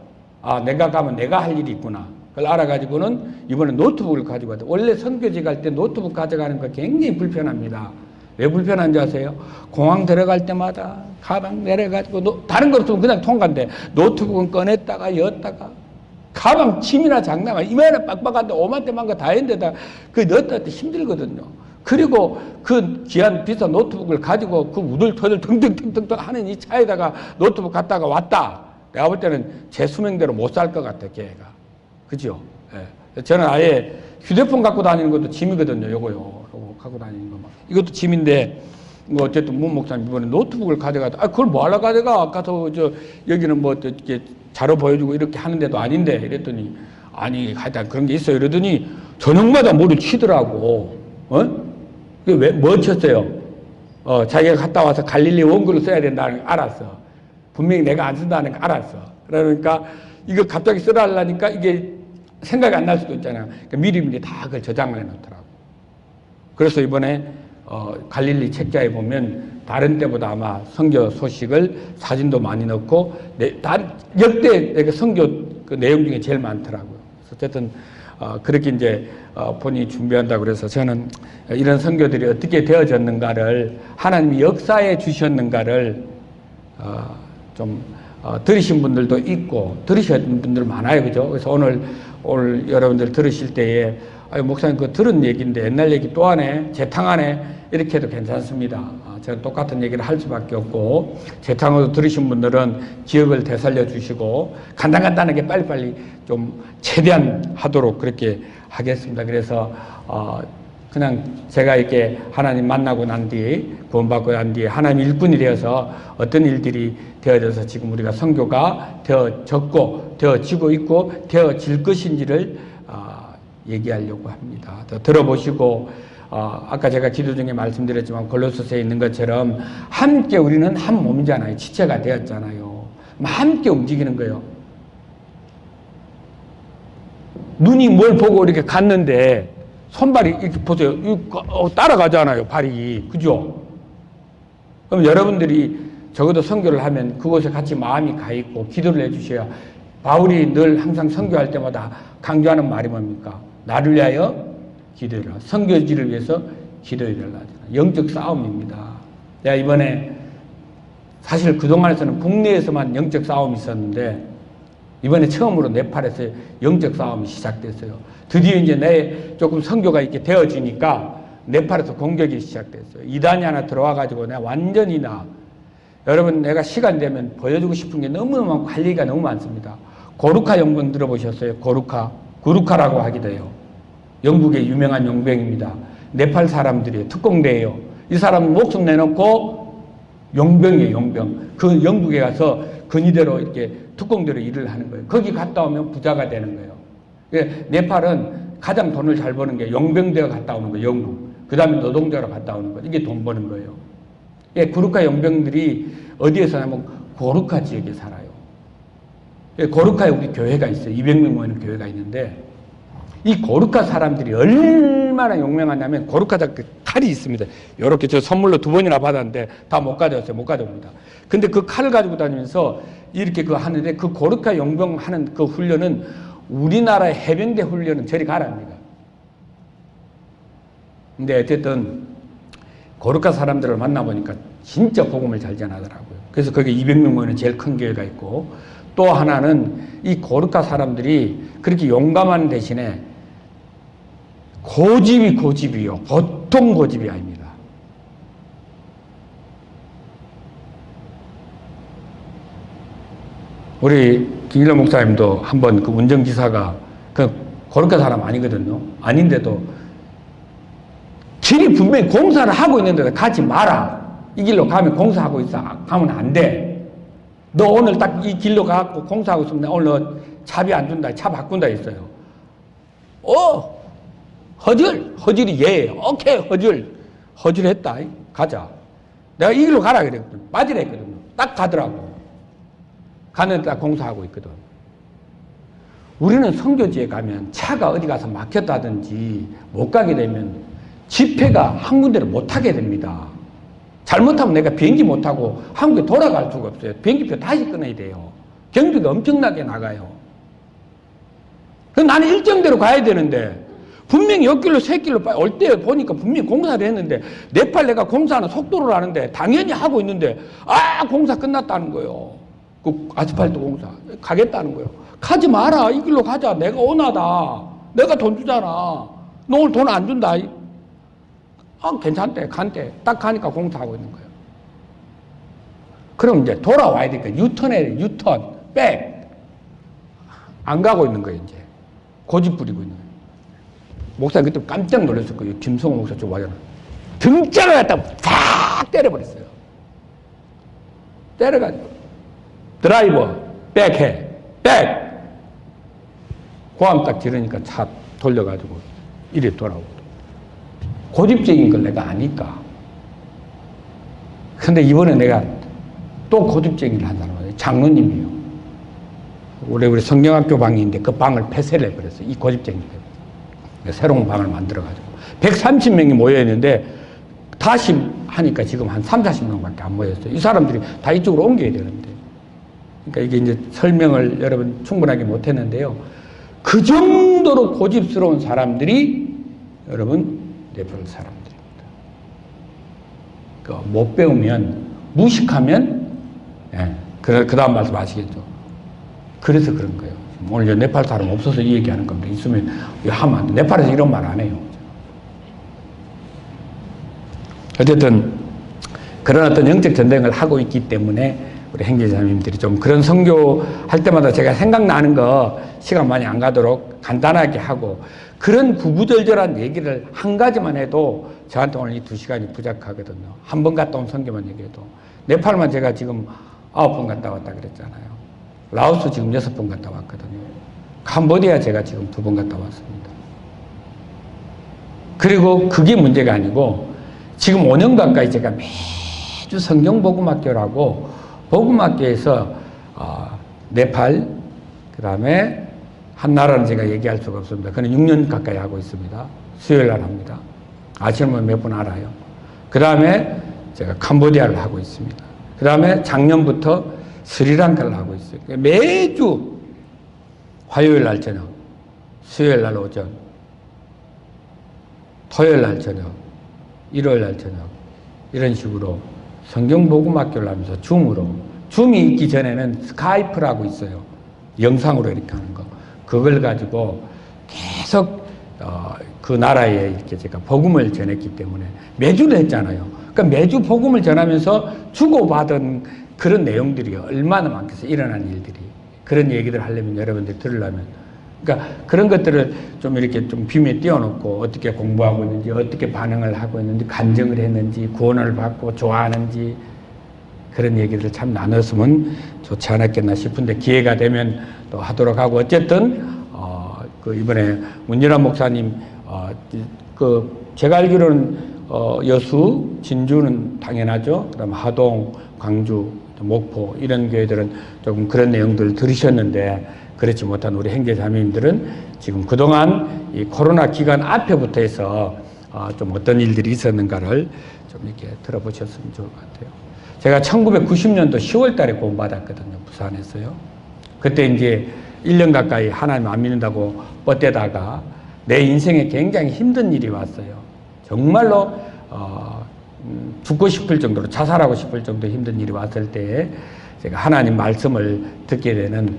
내가 가면 내가 할 일이 있구나. 그걸 알아가지고는 이번에 노트북을 가지고 왔다. 원래 선교지 갈 때 노트북 가져가는 거 굉장히 불편합니다. 왜 불편한지 아세요? 공항 들어갈 때마다 가방 내려가지고 다른 거 없으면 그냥 통과인데 노트북은 꺼냈다가 였다가 가방 짐이나 장난감 이만한 빡빡한데 5만 대만 거 다 했는데다 그 넣었다 때 힘들거든요. 그리고 그 귀한 비싼 노트북을 가지고 그 우들터들 등등등등 하는 이 차에다가 노트북 갖다가 왔다. 내가 볼 때는 제 수명대로 못 살 것 같아, 걔가. 그죠? 예. 저는 아예 휴대폰 갖고 다니는 것도 짐이거든요, 요거요. 요거 갖고 다니는 거. 이것도 짐인데, 뭐 어쨌든 문 목사님 이번에 노트북을 가져가다, 그걸 뭐 하려고 가져가? 가서 여기는 뭐 이렇게 자료 보여주고 이렇게 하는데도 아닌데, 이랬더니, 아니, 하여튼 그런 게 있어요. 이러더니 저녁마다 뭐를 치더라고. 왜, 뭐 쳤어요? 자기가 갔다 와서 갈릴리 원고를 써야 된다는 걸 알았어. 분명히 내가 안 쓴다는 걸 알았어. 그러니까 이거 갑자기 쓰라 하려니까 이게 생각이 안 날 수도 있잖아요. 그러니까 미리미리 다 그걸 저장을 해놓더라고. 그래서 이번에 갈릴리 책자에 보면 다른 때보다 아마 선교 소식을 사진도 많이 넣고 역대 내가 선교 그 내용 중에 제일 많더라고요. 어쨌든 그렇게 이제 본인이 준비한다고 그래서 저는 이런 선교들이 어떻게 되어졌는가를 하나님이 역사에 주셨는가를 좀 들으신 분들도 있고 들으신 분들 많아요, 그죠? 그래서 오늘 여러분들 들으실 때에 목사님 그거 들은 얘기인데 옛날 얘기 또 하네, 재탕하네 이렇게 해도 괜찮습니다. 제가 똑같은 얘기를 할 수밖에 없고 재탕으로 들으신 분들은 기억을 되살려 주시고 간단하게 빨리빨리 좀 최대한 하도록 그렇게 하겠습니다. 그래서 그냥 제가 이렇게 하나님 만나고 난 뒤에 구원받고 난 뒤에 하나님 일꾼이 되어서 어떤 일들이 되어져서 지금 우리가 선교가 되어졌고 되어지고 있고 되어질 것인지를 얘기하려고 합니다. 더 들어보시고 아까 제가 기도 중에 말씀드렸지만 골로새서에 있는 것처럼 함께 우리는 한 몸이잖아요. 지체가 되었잖아요. 함께 움직이는 거예요. 눈이 뭘 보고 이렇게 갔는데 손발이 이렇게 보세요. 따라가잖아요, 발이. 그죠? 그럼 여러분들이 적어도 선교를 하면 그곳에 같이 마음이 가 있고 기도를 해 주셔야. 바울이 늘 항상 선교할 때마다 강조하는 말이 뭡니까? 나를 위하여 기도해라. 선교지를 위해서 기도해달라. 영적 싸움입니다. 내가 이번에 사실 그동안에서는 국내에서만 영적 싸움이 있었는데 이번에 처음으로 네팔에서 영적 싸움이 시작됐어요. 드디어 이제 조금 선교가 이렇게 되어지니까 네팔에서 공격이 시작됐어요. 이단이 하나 들어와가지고 내가 완전히 여러분 내가 시간 되면 보여주고 싶은 게 너무너무 많고 할 얘기가 너무 많습니다. 고루카 용병 들어보셨어요? 구루카라고 하기도 해요. 영국의 유명한 용병입니다. 네팔 사람들이 특공대예요. 이 사람은 목숨 내놓고 용병이에요, 용병. 그 영국에 가서 근위대로 이렇게 특공대로 일을 하는 거예요. 거기 갔다 오면 부자가 되는 거예요. 네팔은 가장 돈을 잘 버는 게 용병대가 갔다 오는 거예요, 영국. 그 다음에 노동자로 갔다 오는 거예요. 이게 돈 버는 거예요. 고루카 용병들이 어디에 사냐면 고루카 지역에 살아요. 고루카에 우리 교회가 있어요. 200명 모이는 교회가 있는데 이 고루카 사람들이 얼마나 용맹하냐면 고루카 그 칼이 있습니다. 이렇게 저 선물로 2번이나 받았는데 다 못 가져왔어요. 못 가져옵니다. 근데 그 칼을 가지고 다니면서 이렇게 하는데 그 고루카 용병 하는 그 훈련은 우리나라 해병대 훈련은 저리 가랍니다. 근데 어쨌든 고루카 사람들을 만나보니까 진짜 복음을 잘 전하더라고요. 그래서 거기 200명 모이는 제일 큰 교회가 있고 또 하나는 이 고루카 사람들이 그렇게 용감한 대신에 고집이요. 보통 고집이 아닙니다. 우리 김일로 목사님도 한번 그 운전기사가 그 고루카 사람 아니거든요. 아닌데도 길이 분명히 공사를 하고 있는데 가지 마라. 이 길로 가면 공사하고 있어. 가면 안 돼. 너 오늘 딱 이 길로 가고 공사하고 있으면 오늘 너 차비 안 준다. 차 바꾼다 했어요. 허질이 예예요. 오케이, 허질했다. 가자. 내가 이 길로 가라 그랬거든. 빠지라 했거든요. 딱 가더라고. 가는데 딱 공사하고 있거든. 우리는 선교지에 가면 차가 어디 가서 막혔다든지 못 가게 되면 집회가 한 군데를 못 하게 됩니다. 잘못하면 내가 비행기 못 타고 한국에 돌아갈 수가 없어요. 비행기표 다시 끊어야 돼요. 경비가 엄청나게 나가요. 그래서 나는 일정대로 가야 되는데 분명히 옆길로 새길로 올 때 보니까 분명히 공사를 했는데 네팔 내가 공사하는 속도를 아는데 당연히 하고 있는데 공사 끝났다는 거예요. 그 아스팔트 공사 가겠다는 거예요. 가지 마라. 이 길로 가자. 내가 원하다. 내가 돈 주잖아. 너 오늘 돈 안 준다. 아, 괜찮대. 간대. 딱 가니까 공사하고 있는 거예요. 그럼 이제 돌아와야 되니까 유턴해. 유턴. 백. 안 가고 있는 거예요, 이제. 고집 부리고 있는 거예요. 목사님 그때 깜짝 놀랐을 거예요. 김성호 목사 좀 와잖아. 등짝을 갖다 탁 때려버렸어요. 때려가지고. 드라이버. 백해. 백. 고함 딱 지르니까 차 돌려가지고 이리 돌아오고. 고집적인 걸 내가 아니까. 근데 이번에 내가 또 고집적인 걸 한 사람은 장로님이에요. 우리 성경학교 방이 있는데 그 방을 폐쇄를 해버렸어요. 이 고집적인 거. 새로운 방을 만들어가지고. 130명이 모여있는데 다시 하니까 지금 한 3, 40명밖에 안 모였어요. 이 사람들이 다 이쪽으로 옮겨야 되는데. 그러니까 이게 이제 설명을 여러분 충분하게 못했는데요. 그 정도로 고집스러운 사람들이 여러분 네팔 사람들입니다. 못 배우면 무식하면 그 다음 말씀 아시겠죠? 그래서 그런 거예요. 오늘 네팔 사람 없어서 이 얘기하는 겁니다. 있으면 하면 안 돼. 네팔에서 이런 말 안 해요. 어쨌든 그런 어떤 영적 전쟁을 하고 있기 때문에 우리 행제자님들이 좀 그런 선교할 때마다 제가 생각나는 거 시간 많이 안 가도록 간단하게 하고 그런 구구절절한 얘기를 한 가지만 해도 저한테 오늘 이 2시간이 부족하거든요. 한 번 갔다 온 선교만 얘기해도. 네팔만 제가 지금 9번 갔다 왔다 그랬잖아요. 라오스 지금 6번 갔다 왔거든요. 캄보디아 제가 지금 2번 갔다 왔습니다. 그리고 그게 문제가 아니고 지금 5년 가까이 제가 매주 성경복음학교라고 복음학교에서 네팔 그 다음에 한 나라는 제가 얘기할 수가 없습니다. 그는 6년 가까이 하고 있습니다. 수요일 날 합니다. 아시는 분 몇 분 알아요. 그 다음에 제가 캄보디아를 하고 있습니다. 그 다음에 작년부터 스리랑카를 하고 있어요. 매주 화요일 날 저녁, 수요일 날 오전, 토요일 날 저녁, 일요일 날 저녁 이런 식으로 성경복음학교를 하면서 줌이 있기 전에는 스카이프라고 있어요. 영상으로 이렇게 하는 거. 그걸 가지고 계속 그 나라에 이렇게 제가 복음을 전했기 때문에 매주를 했잖아요. 그러니까 매주 복음을 전하면서 주고받은 그런 내용들이 얼마나 많겠어요. 일어난 일들이. 그런 얘기들 하려면 여러분들이 들으려면. 그러니까 그런 것들을 좀 이렇게 좀 빔에 띄워놓고 어떻게 공부하고 있는지, 어떻게 반응을 하고 있는지, 간증을 했는지, 구원을 받고 좋아하는지 그런 얘기들을 참 나눴으면 좋지 않았겠나 싶은데 기회가 되면 또 하도록 하고 어쨌든 그 이번에 문일환 목사님 제가 알기로는 여수, 진주는 당연하죠. 그다음 하동, 광주, 목포 이런 교회들은 조금 그런 내용들을 들으셨는데 그렇지 못한 우리 형제자매님들은 지금 그동안 이 코로나 기간 앞에부터 해서 좀 어떤 일들이 있었는가를 좀 이렇게 들어보셨으면 좋을 것 같아요. 제가 1990년도 10월 달에 구원받았거든요. 부산에서요. 그때 이제 1년 가까이 하나님 안 믿는다고 뻗대다가 내 인생에 굉장히 힘든 일이 왔어요. 정말로 죽고 싶을 정도로 자살하고 싶을 정도 힘든 일이 왔을 때에 제가 하나님 말씀을 듣게 되는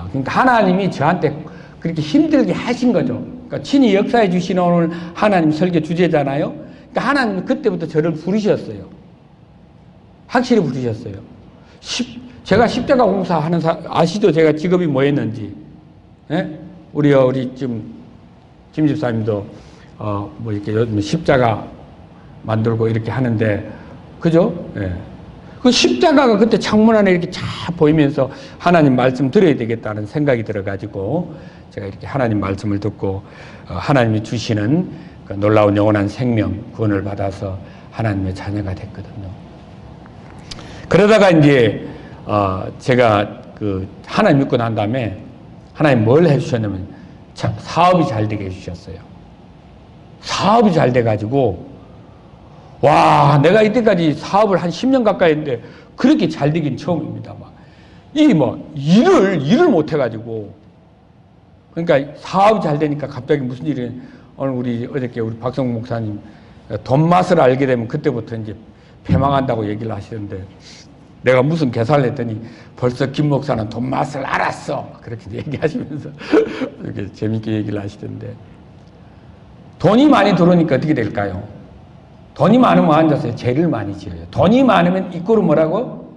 그러니까 하나님이 저한테 그렇게 힘들게 하신 거죠. 그러니까 친히 역사해 주시는 오늘 하나님 설교 주제잖아요. 그러니까 하나님이 그때부터 저를 부르셨어요. 확실히 부르셨어요. 제가 십자가 공사하는 아시죠? 제가 직업이 뭐였는지. 예? 우리 지금 김 집사님도 뭐 이렇게 요즘 십자가 만들고 이렇게 하는데 그죠? 예. 그 십자가가 그때 창문 안에 이렇게 쫙 보이면서 하나님 말씀 들어야 되겠다는 생각이 들어가지고 제가 이렇게 하나님 말씀을 듣고 하나님이 주시는 그 놀라운 영원한 생명 구원을 받아서 하나님의 자녀가 됐거든요. 그러다가 이제 제가 그 하나님 믿고 난 다음에 하나님 뭘 해주셨냐면 사업이 잘 되게 해주셨어요. 사업이 잘 돼가지고 와, 내가 이때까지 사업을 한 10년 가까이 했는데 그렇게 잘 되긴 처음입니다. 일을 못 해가지고. 그러니까 사업이 잘 되니까 갑자기 무슨 일이, 오늘 어저께 우리 박성국 목사님 돈 맛을 알게 되면 그때부터 이제 패망한다고 얘기를 하시는데 내가 무슨 계산을 했더니 벌써 김 목사는 돈 맛을 알았어. 그렇게 얘기하시면서 이렇게 재밌게 얘기를 하시던데. 돈이 많이 들어오니까 어떻게 될까요? 돈이 많으면 앉아서 죄를 많이 지어요. 돈이 많으면 이꼬르 뭐라고?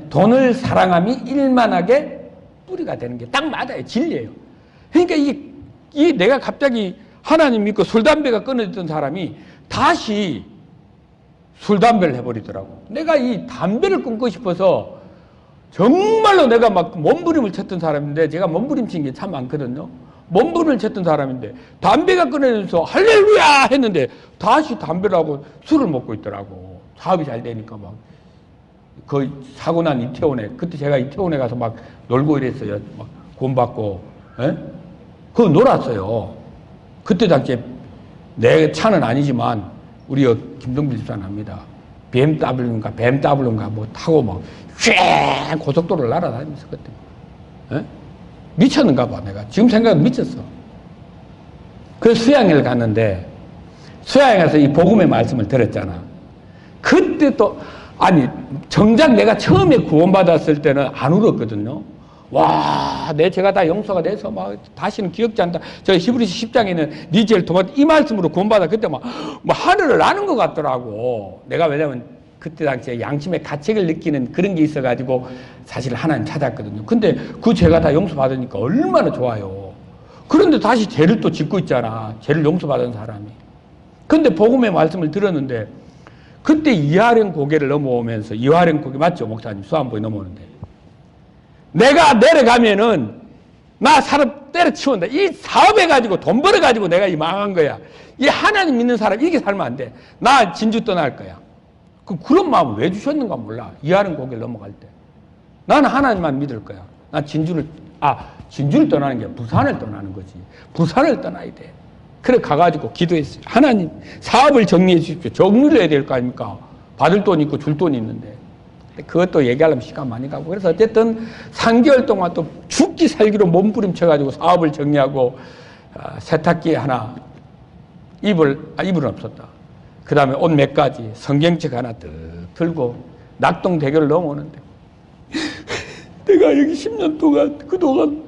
돈을 사랑함이 일만하게 뿌리가 되는 게 딱 맞아요. 진리예요. 그러니까 이 내가 갑자기 하나님 믿고 술, 담배가 끊어졌던 사람이 다시 술, 담배를 해버리더라고. 내가 이 담배를 끊고 싶어서 정말로 내가 막 몸부림을 쳤던 사람인데, 제가 몸부림친 게 참 많거든요. 몸부림을 쳤던 사람인데 담배가 끊어져서 할렐루야 했는데 다시 담배를 하고 술을 먹고 있더라고. 사업이 잘 되니까 막. 거의 사고 난 이태원에, 그때 제가 이태원에 가서 막 놀고 이랬어요. 막 구원받고, 그거 놀았어요. 그때 당시에 내 차는 아니지만 우리 김동bil 집사는 압니다. BMW인가 뭐 타고 막 쫙 고속도로를 날아다니면서 그때. 미쳤는가 봐, 내가. 지금 생각은 미쳤어. 그래서 수양회를 갔는데, 수양회에서 이 복음의 말씀을 들었잖아. 그때 또, 아니, 정작 내가 처음에 구원받았을 때는 안 울었거든요. 와, 제가 다 용서가 돼서 막 다시는 기억지 않다. 저 히브리서 10장에는 네 죄를 도받, 이 말씀으로 구원받아. 그때 막 하늘을 나는 것 같더라고. 내가 왜냐면 그때 당시에 양심의 가책을 느끼는 그런 게 있어가지고 사실 하나님 찾았거든요. 근데 그 죄가 다 용서받으니까 얼마나 좋아요. 그런데 다시 죄를 또 짓고 있잖아. 죄를 용서받은 사람이. 근데 복음의 말씀을 들었는데 그때 이하령 고개를 넘어오면서, 이하령 고개 맞죠? 목사님 수안보에 넘어오는데, 내가 내려가면은 나 사람 때려치운다. 이 사업해가지고 돈 벌어가지고 내가 이 망한 거야. 이 하나님 믿는 사람 이렇게 살면 안 돼. 나 진주 떠날 거야. 그런 마음을 왜 주셨는가 몰라. 이하령 고개를 넘어갈 때 나는 하나님만 믿을 거야. 난 진주를 떠나는 게 부산을 떠나는 거지. 부산을 떠나야 돼. 그래 가가지고 기도했어요. 하나님 사업을 정리해 주십시오. 정리를 해야 될 거 아닙니까? 받을 돈 있고 줄 돈이 있는데. 그것도 얘기하려면 시간 많이 가고. 그래서 어쨌든 3개월 동안 또 죽기 살기로 몸부림쳐가지고 사업을 정리하고, 세탁기 하나, 이불은 없었다. 그 다음에 옷 몇 가지, 성경책 하나 뜩 들고 낙동대교를 넘어오는데 내가 여기 10년 동안 그동안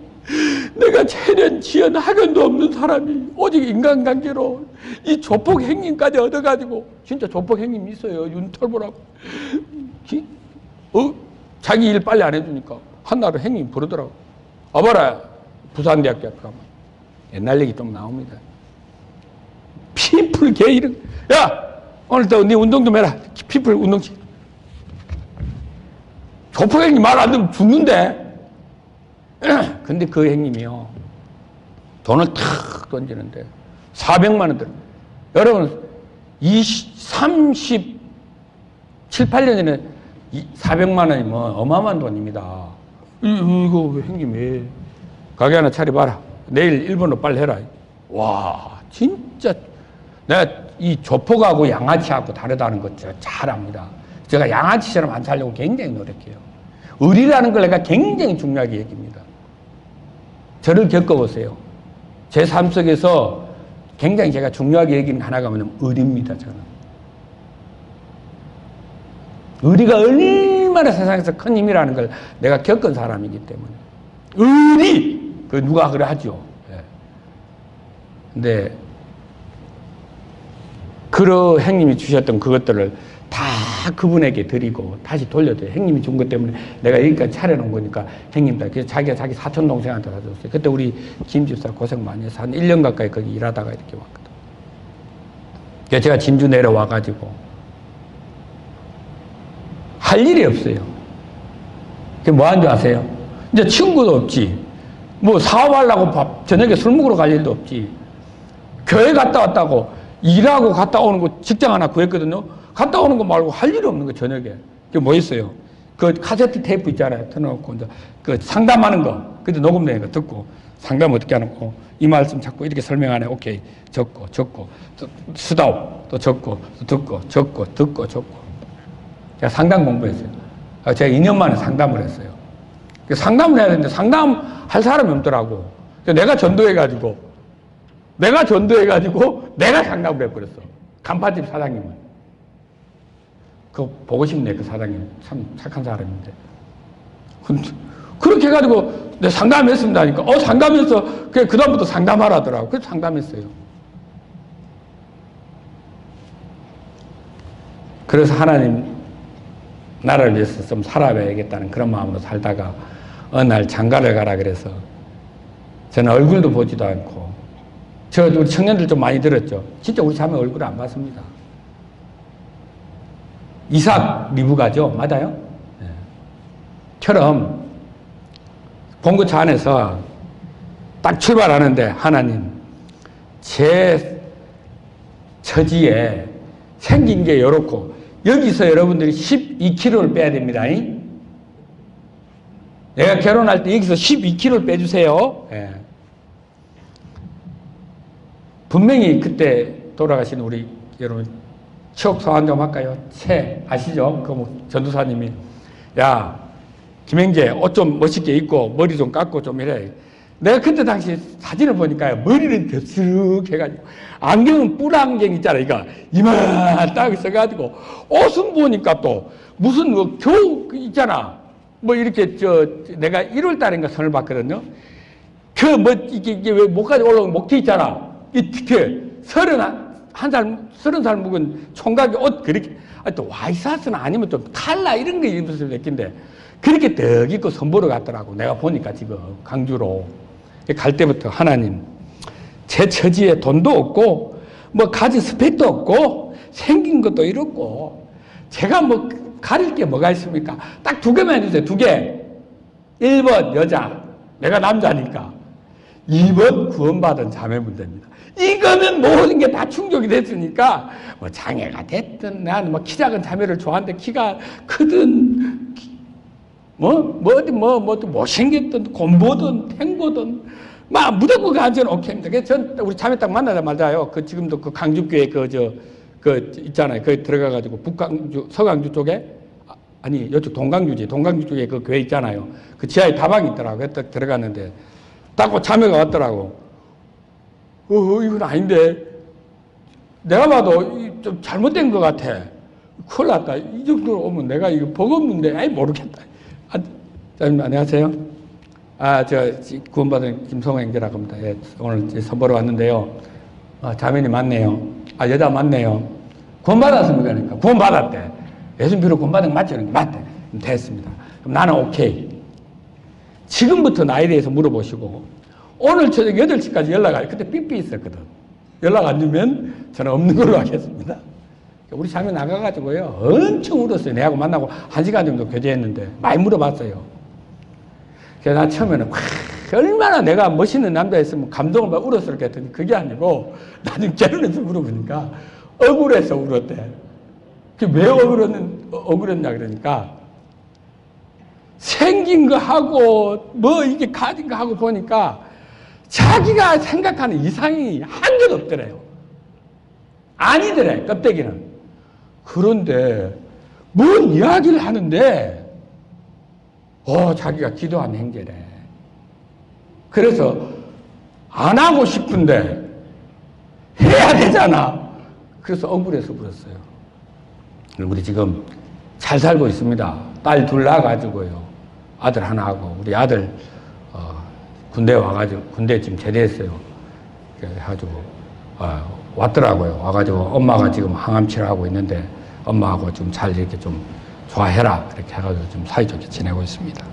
내가 체련, 지연, 학연도 없는 사람이 오직 인간관계로 이 조폭 행님까지 얻어가지고, 진짜 조폭 행님 있어요. 윤털보라고. 자기 일 빨리 안 해주니까 한나라 행님 부르더라고. 봐라, 부산대학교 앞에 가면 옛날 얘기 좀 나옵니다. 피플 개 이름, 야 오늘부터 네 운동 좀 해라. 피플 운동식. 조폭 행님 말 안 들으면 죽는데. 근데 그 행님이요, 돈을 탁 던지는데 400만 원 들. 여러분 37, 8년 전에 400만 원이면 어마어마한 돈입니다. 이거 왜 형님 왜 가게 하나 차려봐라. 내일 일본어 빨리 해라. 와, 진짜 내가 이 조폭하고 양아치하고 다르다는 것 잘 압니다. 제가 양아치처럼 안 살려고 굉장히 노력해요. 의리라는 걸 내가 굉장히 중요하게 얘기합니다. 저를 겪어보세요. 제 삶 속에서 굉장히 제가 중요하게 얘기하는 하나가 뭐냐면 의리입니다. 저는 의리가 얼마나 세상에서 큰 힘이라는 걸 내가 겪은 사람이기 때문에. 의리! 그 누가 그래 하죠. 예. 근데 그 형님이 주셨던 그것들을 다 그분에게 드리고 다시 돌려줘요. 형님이 준 것 때문에 내가 여기까지 차려놓은 거니까 형님들. 그래서 자기가 자기 사촌 동생한테 가져왔어요. 그때 우리 김 집사 고생 많이 해서 한 1년 가까이 거기 일하다가 이렇게 왔거든. 그래서 제가 진주 내려와가지고 할 일이 없어요. 그게 뭐 하는 줄 아세요? 이제 친구도 없지. 뭐 사업하려고 저녁에 술 먹으러 갈 일도 없지. 교회 갔다 왔다고 일하고 갔다 오는 거 직장 하나 구했거든요. 갔다 오는 거 말고 할 일이 없는 거 저녁에. 그게 뭐 있어요? 그 카세트 테이프 있잖아요. 틀어놓고 이제 그 상담하는 거. 그때 녹음되는 거 듣고 상담 어떻게 하는 거. 이 말씀 자꾸 이렇게 설명하네. 오케이. 적고 또 스톱 또 적고 또 듣고 적고. 제가 상담 공부했어요. 제가 2년 만에 상담을 했어요. 상담을 해야 되는데 상담할 사람이 없더라고. 내가 전도해가지고 내가 상담을 해버렸어. 간판집 사장님은. 그거 보고 싶네, 그 사장님. 참 착한 사람인데. 그렇게 해가지고, 내 상담했습니다 하니까, 상담해서, 그다음부터 상담하라더라고. 그래서 상담했어요. 그래서 하나님 나라를 위해서 좀 살아봐야겠다는 그런 마음으로 살다가, 어느 날 장가를 가라 그래서, 저는 얼굴도 보지도 않고, 우리 청년들 좀 많이 들었죠. 진짜 우리 자매 얼굴을 안 봤습니다. 이삭 리브가죠. 맞아요? 네. 처럼 봉고차 안에서 딱 출발하는데 하나님 제 처지에 생긴 게 이렇고 여기서 여러분들이 12kg를 빼야 됩니다. 내가 결혼할 때 여기서 12kg를 빼주세요. 네. 분명히 그때 돌아가신 우리 여러분 추억 소환 좀 할까요? 아시죠? 전도사님이 야 김행재 옷 좀 멋있게 입고 머리 좀 깎고 좀 이래. 내가 그때 당시 사진을 보니까요 머리는 덥석 해가지고 안경은 뿔 안경 있잖아. 이거 이만 딱 써가지고 옷은 보니까 또 무슨 겨우 있잖아. 이렇게 내가 1월 달인가 선을 봤거든요. 이게 왜 목까지 올라오는 목티 있잖아. 이게 30살 묵은 총각이 옷 그렇게, 또 와이사스나 아니면 좀 칼라 이런 거 입었을 느낀데, 그렇게 떡 입고 선보러 갔더라고. 내가 보니까 지금 강주로. 갈 때부터 하나님, 제 처지에 돈도 없고, 가진 스펙도 없고, 생긴 것도 이렇고, 제가 가릴 게 뭐가 있습니까? 딱 2개만 해주세요. 2개. 1번 여자. 내가 남자니까. 2번 구원받은 자매 문제입니다. 이거는 모든 게 다 충족이 됐으니까, 장애가 됐든, 나는 키 작은 자매를 좋아하는데 키가 크든, 못생겼든, 곰보든, 탱보든, 무조건 간전 오케이입니다. 그래서 우리 자매 딱 만나자마자요, 지금도 강주교회 있잖아요. 거기 들어가가지고 서강주 쪽에, 아니, 이쪽 동강주 쪽에 그 교회 있잖아요. 그 지하에 다방이 있더라고요. 딱 들어갔는데, 딱 자매가 왔더라고. 이건 아닌데. 내가 봐도 좀 잘못된 것 같아. 큰일 났다. 이 정도로 오면 내가 이거 버겁는데, 모르겠다. 안녕하세요. 구원받은 김성호 형제라고 합니다. 예, 오늘 선보러 왔는데요. 자매님 맞네요. 여자 맞네요. 구원받았습니까? 그러니까. 구원받았대. 예수님 비로 구원받은 거 맞죠? 그러니까 맞대. 됐습니다. 그럼 나는 오케이. 지금부터 나에 대해서 물어보시고, 오늘 저녁 8시까지 연락할, 그때 삐삐 있었거든. 연락 안 주면 저는 없는 걸로 하겠습니다. 우리 자매 나가가지고요, 엄청 울었어요. 내하고 만나고 1시간 정도 교제했는데, 많이 물어봤어요. 그래서 나 처음에는, 얼마나 내가 멋있는 남자였으면 감동을 막 울었을 것 같더니, 그게 아니고, 나중에 결혼해서 물어보니까, 억울해서 울었대. 왜 억울했냐 그러니까, 생긴 거 하고, 이게 가진 거 하고 보니까, 자기가 생각하는 이상이 한 개도 없더래요. 아니더래, 껍데기는. 그런데, 뭔 이야기를 하는데, 자기가 기도한 행제래. 그래서, 안 하고 싶은데, 해야 되잖아. 그래서 억울해서 울었어요. 우리 지금 잘 살고 있습니다. 딸 2 낳아가지고요. 아들 하나 하고, 우리 아들, 군대 와가지고, 군대 지금 제대했어요. 그래가지고, 왔더라고요. 와가지고, 엄마가 지금 항암 치료하고 있는데, 엄마하고 좀 잘 이렇게 좀 좋아해라. 그렇게 해가지고 좀 사이좋게 지내고 있습니다.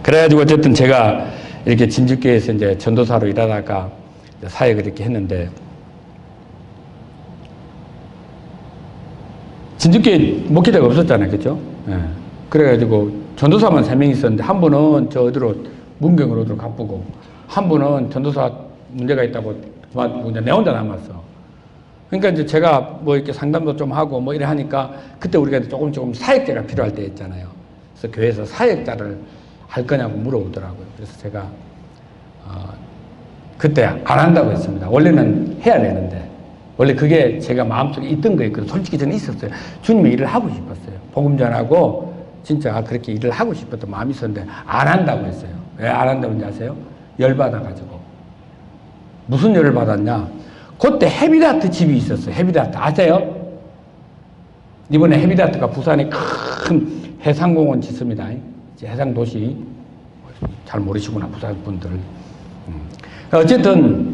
그래가지고, 어쨌든 제가 이렇게 진주교회에서 이제 전도사로 일하다가 사역을 이렇게 했는데, 진주교회 목회자가 없었잖아요. 그죠? 예. 그래가지고, 전도사만 3명 있었는데, 한 분은 문경으로 어디로 가쁘고, 한 분은 전도사 문제가 있다고 내 혼자 남았어. 그러니까 이제 제가 이렇게 상담도 좀 하고 이래 하니까, 그때 우리가 조금 사역자가 필요할 때 있잖아요. 그래서 교회에서 사역자를 할 거냐고 물어보더라고요. 그래서 제가, 그때 안 한다고 했습니다. 원래는 해야 되는데, 원래 그게 제가 마음속에 있던 거였거든요. 솔직히 저는 있었어요. 주님의 일을 하고 싶었어요. 복음 전하고, 진짜 그렇게 일을 하고 싶었던 마음이 있었는데, 안 한다고 했어요. 왜 안 한다고 아세요? 열받아가지고. 무슨 열을 받았냐? 그때 헤비다트 집이 있었어요. 헤비다트 아세요? 이번에 헤비다트가 부산에 큰 해상공원 짓습니다. 해상도시. 잘 모르시구나, 부산 분들. 어쨌든,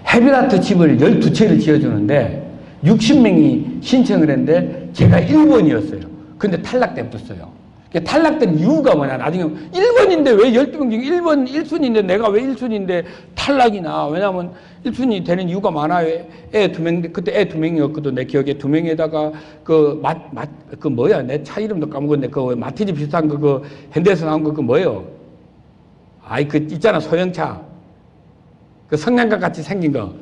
헤비다트 집을 12채를 지어주는데, 60명이 신청을 했는데, 제가 1번이었어요. 근데 탈락됐었어요. 탈락된 이유가 뭐냐, 나중에 1번인데 왜 12명 중에 1번 1순위인데 내가 왜 1순위인데 탈락이나. 왜냐면 1순위 되는 이유가 많아요. 애 2명, 그때 애 2명이었거든. 내 기억에 2명에다가 그 뭐야, 내 차 이름도 까먹었네. 그 마티즈 비슷한 그 현대에서 나온 거 그 뭐예요? 아이, 그 있잖아, 소형차. 그 성냥갑 같이 생긴 거.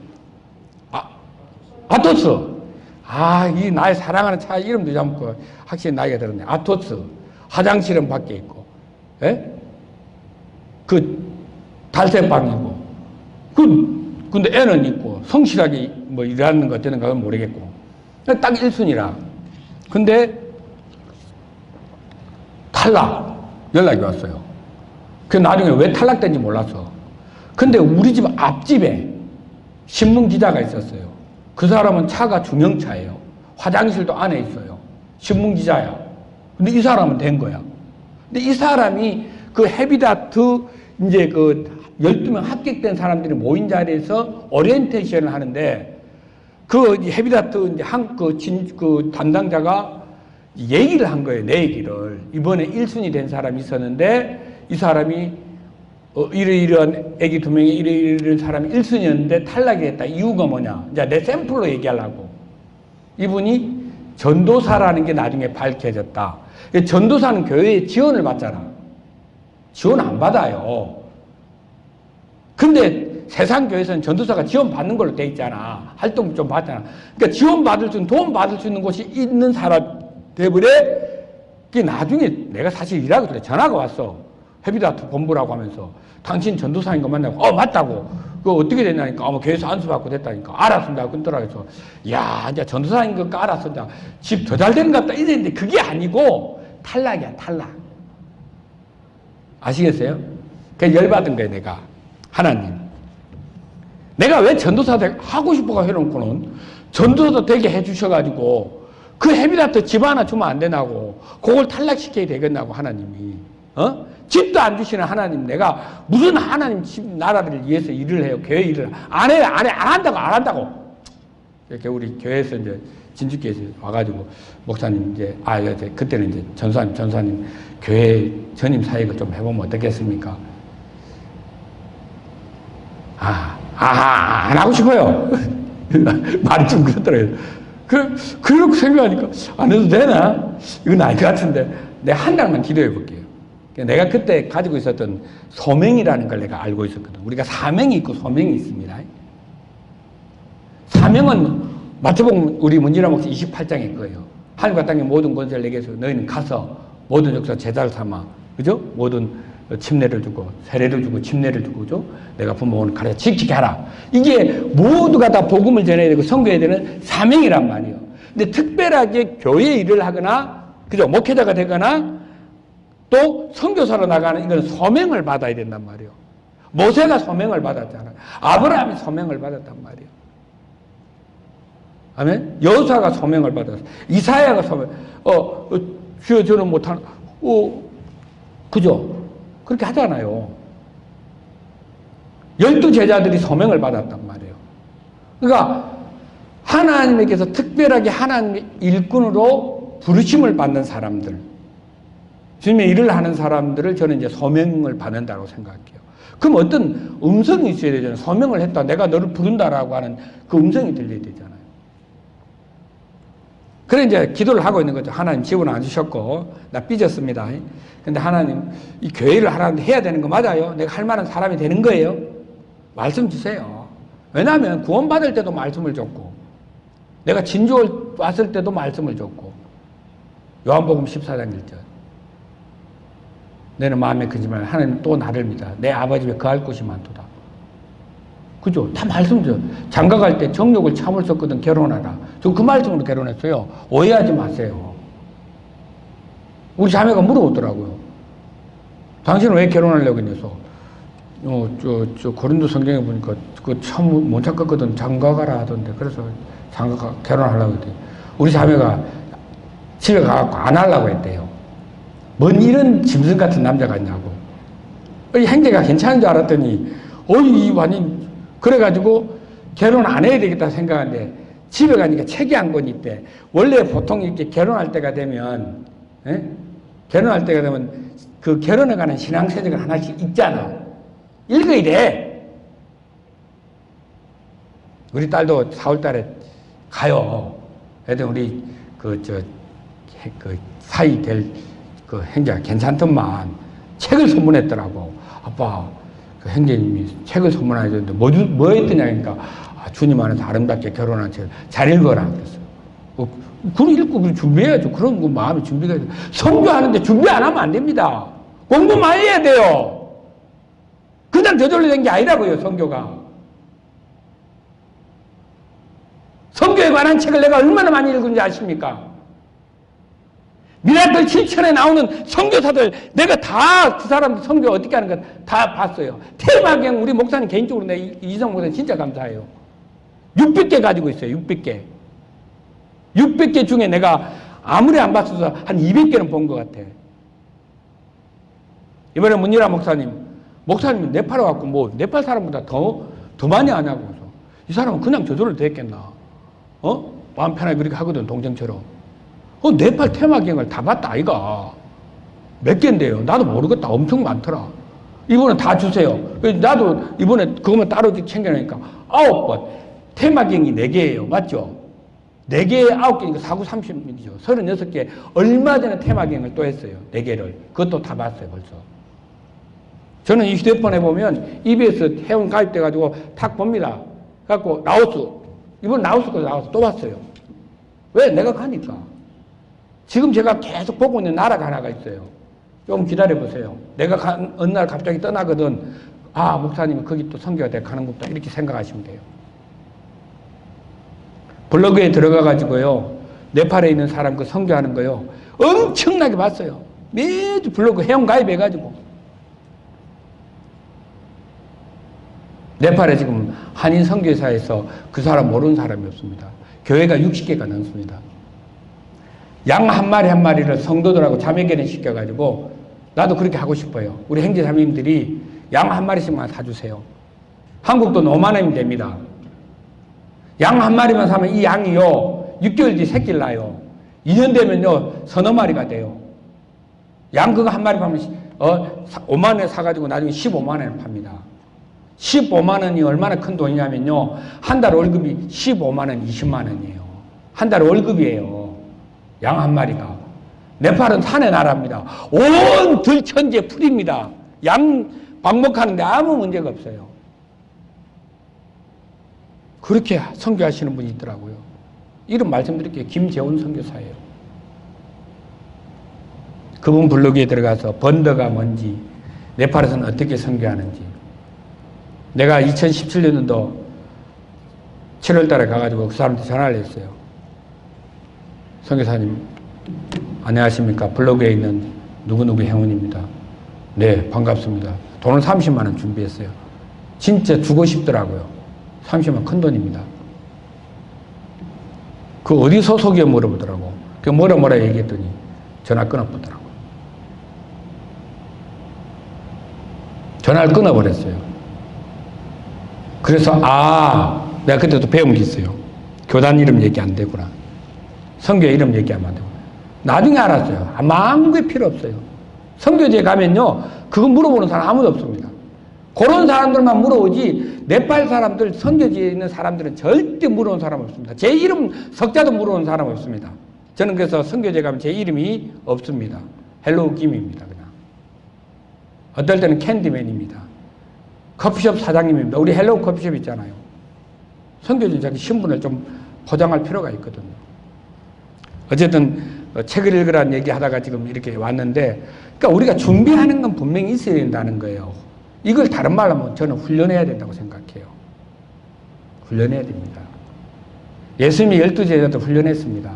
아토스. 이 나의 사랑하는 차 이름도 잠깐 확실히 나이가 들었네. 아토스. 화장실은 밖에 있고, 예? 그 달새방이고, 근데 애는 있고, 성실하게 뭐 일하는 것 되는 건 모르겠고, 딱 1순위라. 근데 탈락 연락이 왔어요. 그 나중에 왜 탈락된지 몰랐어. 근데 우리 집 앞집에 신문 기자가 있었어요. 그 사람은 차가 중형차예요. 화장실도 안에 있어요. 신문 기자야. 근데 이 사람은 된 거야. 근데 이 사람이 그 헤비다트 이제 그 12명 합격된 사람들이 모인 자리에서 오리엔테이션을 하는데 그 헤비다트 이제 그 담당자가 얘기를 한 거예요. 내 얘기를. 이번에 1순위 된 사람이 있었는데 이 사람이 이러이러한 애기 2명이 이러이러한 사람이 1순위였는데 탈락이 됐다. 이유가 뭐냐. 이제 내 샘플로 얘기하려고. 이분이 전도사라는 게 나중에 밝혀졌다. 전도사는 교회에 지원을 받잖아. 지원 안 받아요. 근데 세상 교회에서는 전도사가 지원 받는 걸로 돼 있잖아. 활동 좀 받잖아. 그러니까 지원 받을 수 있는, 도움 받을 수 있는 곳이 있는 사람 때문에 그게 나중에 내가 사실 일하고 있을 때 전화가 왔어. 헤비다트 본부라고 하면서 당신 전도사인 거 맞냐고. 맞다고. 그거 어떻게 됐냐니까. 교회에서 안수받고 됐다니까. 알았습니다. 끊더라고요. 야, 이제 전도사인 거 알았어. 집 더 잘 되는 것 같다. 이랬는데 그게 아니고 탈락이야, 탈락. 아시겠어요? 그래서 열받은 거예요, 내가. 하나님. 내가 왜 전도사 하고 싶어가 해놓고는 전도사도 되게 해주셔가지고 그 헤비다트 집 하나 주면 안 되나고 그걸 탈락시켜야 되겠나고 하나님이. 집도 안 주시는 하나님, 내가 무슨 하나님 집 나라를 위해서 일을 해요? 교회 일을 안 해요? 안 한다고. 이렇게 우리 교회에서 이제 진주교에서 와가지고 목사님 이제 그때는 이제 전사님 교회 전임 사역을 좀 해보면 어떻겠습니까? 안 하고 싶어요. 말이 좀 그렇더라고요. 그렇게 생각하니까 안 해도 되나? 이건 아닐 것 같은데 내가 한 달만 기도해 볼게요. 내가 그때 가지고 있었던 소명이라는 걸 내가 알고 있었거든. 우리가 사명이 있고 소명이 있습니다. 사명은 마태복음 우리 문진아 목사 28장에 거예요. 하늘과 땅의 모든 권세를 내게 해서 너희는 가서 모든 족속 제자를 삼아, 그죠? 모든 침례를 주고 세례를 주고 침례를 주고, 그죠? 내가 부모는 가르쳐 지키게 하라. 이게 모두가 다 복음을 전해야 되고 선교해야 되는 사명이란 말이에요. 근데 특별하게 교회 일을 하거나, 그죠? 목회자가 되거나 또 선교사로 나가는 이건 소명을 받아야 된단 말이에요. 모세가 소명을 받았잖아요. 아브라함이 소명을 받았단 말이에요. 아멘? 여호수아가 소명을 받았어요. 이사야가 소명. 주여 저는 못하는. 그죠? 그렇게 하잖아요. 12제자들이 소명을 받았단 말이에요. 그러니까 하나님에게서 특별하게 하나님의 일꾼으로 부르심을 받는 사람들, 주님의 일을 하는 사람들을 저는 이제 소명을 받는다고 생각해요. 그럼 어떤 음성이 있어야 되잖아요. 소명을 했다. 내가 너를 부른다라고 하는 그 음성이 들려야 되잖아요. 그래 이제 기도를 하고 있는 거죠. 하나님 지원 안 주셨고 나 삐졌습니다. 근데 하나님 이 교회를 하라는데 해야 되는 거 맞아요? 내가 할 만한 사람이 되는 거예요? 말씀 주세요. 왜냐하면 구원받을 때도 말씀을 줬고 내가 진주 왔을 때도 말씀을 줬고 요한복음 14장 1절 너는 마음에 크지 말라. 하나님 또 나를 믿어. 내 아버지 집에 거할 곳이 많도다. 그죠? 다 말씀죠. 장가갈 때 정욕을 참을 수 없거든 결혼하라. 저 그 말씀으로 결혼했어요. 오해하지 마세요. 우리 자매가 물어보더라고요. 당신은 왜 결혼하려고 했냐서 고린도 성경에 보니까 그 참 못 찾겠거든. 장가가라 하던데 그래서 결혼하려고 했더니 우리 자매가 집에 가갖고 안 하려고 했대요. 뭔 이런 짐승 같은 남자가 있냐고. 행제가 괜찮은 줄 알았더니, 이 완전, 그래가지고 결혼 안 해야 되겠다 생각하는데, 집에 가니까 책이 한 권 있대. 원래 보통 이렇게 결혼할 때가 되면, 결혼할 때가 되면, 그 결혼에 관한 신앙서적을 하나씩 읽잖아. 읽어야 돼. 우리 딸도 4월 달에 가요. 애들 우리, 사이 될 그 행자가 괜찮더만 책을 선물했더라고. 아빠, 그 행제님이 책을 선물하셨는데 뭐 했더냐 하니까 주님 안에서 아름답게 결혼한 책을 잘 읽어라 그랬어. 그걸 읽고 준비해야죠. 그런 거 마음의 준비가 해야 돼. 선교하는데 준비 안 하면 안 됩니다. 공부 많이 해야 돼요. 그냥 저절로 된 게 아니라고요, 선교가. 선교에 관한 책을 내가 얼마나 많이 읽은지 아십니까? 미라클 7천에 나오는 선교사들 내가 다 그 사람들 선교 어떻게 하는 거 다 봤어요. 테마경 우리 목사님 개인적으로 내 이성 목사님 진짜 감사해요. 600개 가지고 있어요. 600개. 600개 중에 내가 아무리 안 봤어도 한 200개는 본 것 같아. 이번에 문일아 목사님 네팔 와갖고 뭐 네팔 사람보다 더 많이 아냐고. 이 사람은 그냥 저절로 됐겠나? 마음 편하게 그렇게 하거든, 동정처럼. 네팔 테마경을 다 봤다, 아이가. 몇 개인데요? 나도 모르겠다. 엄청 많더라. 이번에 다 주세요. 나도 이번에 그것만 따로 챙겨놓으니까 9번. 테마경이 4개예요. 맞죠? 4개에 9개니까 4, 9, 30이죠. 36개. 얼마 전에 테마경을 또 했어요. 4개를. 그것도 다 봤어요, 벌써. 저는 이 휴대폰에 보면 EBS 회원 가입돼가지고 탁 봅니다. 그래갖고 이번 라오스 거 나와서 또 봤어요. 왜? 내가 가니까. 지금 제가 계속 보고 있는 나라가 하나가 있어요. 좀 기다려보세요. 내가 어느 날 갑자기 떠나거든. 목사님은 거기 또 선교가 돼 가는구나. 이렇게 생각하시면 돼요. 블로그에 들어가가지고요. 네팔에 있는 사람 그 선교하는 거요. 엄청나게 봤어요. 매주 블로그 회원 가입해가지고. 네팔에 지금 한인 선교사에서 그 사람 모르는 사람이 없습니다. 교회가 60개가 넘습니다. 양 한 마리 한 마리를 성도들하고 자매결연 시켜가지고 나도 그렇게 하고 싶어요. 우리 형제자매님들이 양 한 마리씩만 사주세요. 한국 돈 5만 원이면 됩니다. 양 한 마리만 사면 이 양이요 6개월 뒤에 새끼를 낳아요. 2년 되면요 서너 마리가 돼요. 양 그거 한 마리 파면 5만 원에 사가지고 나중에 15만 원에 팝니다. 15만 원이 얼마나 큰 돈이냐면요 한 달 월급이 15만 원, 20만 원이에요. 한 달 월급이에요. 양 한 마리가. 네팔은 산의 나라입니다. 온 들천지에 풀입니다. 양 방목하는데 아무 문제가 없어요. 그렇게 선교하시는 분이 있더라고요. 이름 말씀드릴게요. 김재훈 선교사예요. 그분 블로그에 들어가서 번더가 뭔지, 네팔에서는 어떻게 선교하는지. 내가 2017년도 7월 달에 가가지고 그 사람한테 전화를 했어요. 선교사님, 안녕하십니까. 블로그에 있는 누구누구 회원입니다. 네, 반갑습니다. 돈을 30만 원 준비했어요. 진짜 주고 싶더라고요. 30만 원 큰 돈입니다. 그 어디 소속이요? 물어보더라고. 그 뭐라 얘기했더니 전화 끊어보더라고요. 전화를 끊어버렸어요. 그래서 내가 그때도 배운 게 있어요. 교단 이름 얘기 안 되구나. 선교 이름 얘기하면 안 되구나. 나중에 알았어요. 아무게 필요 없어요. 선교지에 가면요 그거 물어보는 사람 아무도 없습니다. 그런 사람들만 물어오지 네팔 사람들 선교지에 있는 사람들은 절대 물어온 사람 없습니다. 제 이름 석자도 물어온 사람 없습니다. 저는 그래서 선교지에 가면 제 이름이 없습니다. 헬로우 김입니다. 그냥. 어떨 때는 캔디맨입니다. 커피숍 사장님입니다. 우리 헬로우 커피숍 있잖아요. 선교지 자기 신분을 좀 포장할 필요가 있거든요. 어쨌든 책을 읽으라는 얘기 하다가 지금 이렇게 왔는데, 그러니까 우리가 준비하는 건 분명히 있어야 된다는 거예요. 이걸 다른 말로 하면 저는 훈련해야 된다고 생각해요. 훈련해야 됩니다. 예수님이 12제자도 훈련했습니다.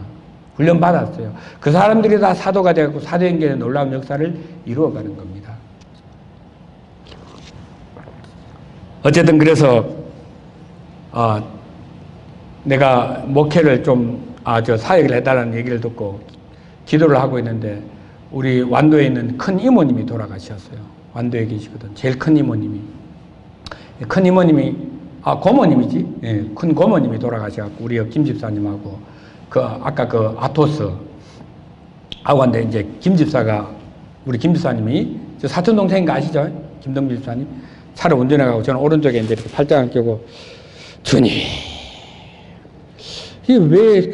훈련받았어요. 그 사람들이 다 사도가 되고 사도행전의 놀라운 역사를 이루어가는 겁니다. 어쨌든 그래서 내가 목회를 좀 사역을 해달라는 얘기를 듣고 기도를 하고 있는데 우리 완도에 있는 큰 이모님이 돌아가셨어요. 완도에 계시거든. 제일 큰 이모님이. 큰 이모님이, 고모님이지. 예, 큰 고모님이 돌아가셔갖고 우리 김 집사님하고 아까 그 아토스 하고 한데 이제 김 집사가 우리 김 집사님이 저 사촌 동생인 거 아시죠? 김동길 집사님. 차를 운전해가고 저는 오른쪽에 이제 이렇게 팔짱을 끼고 주님, 이게 왜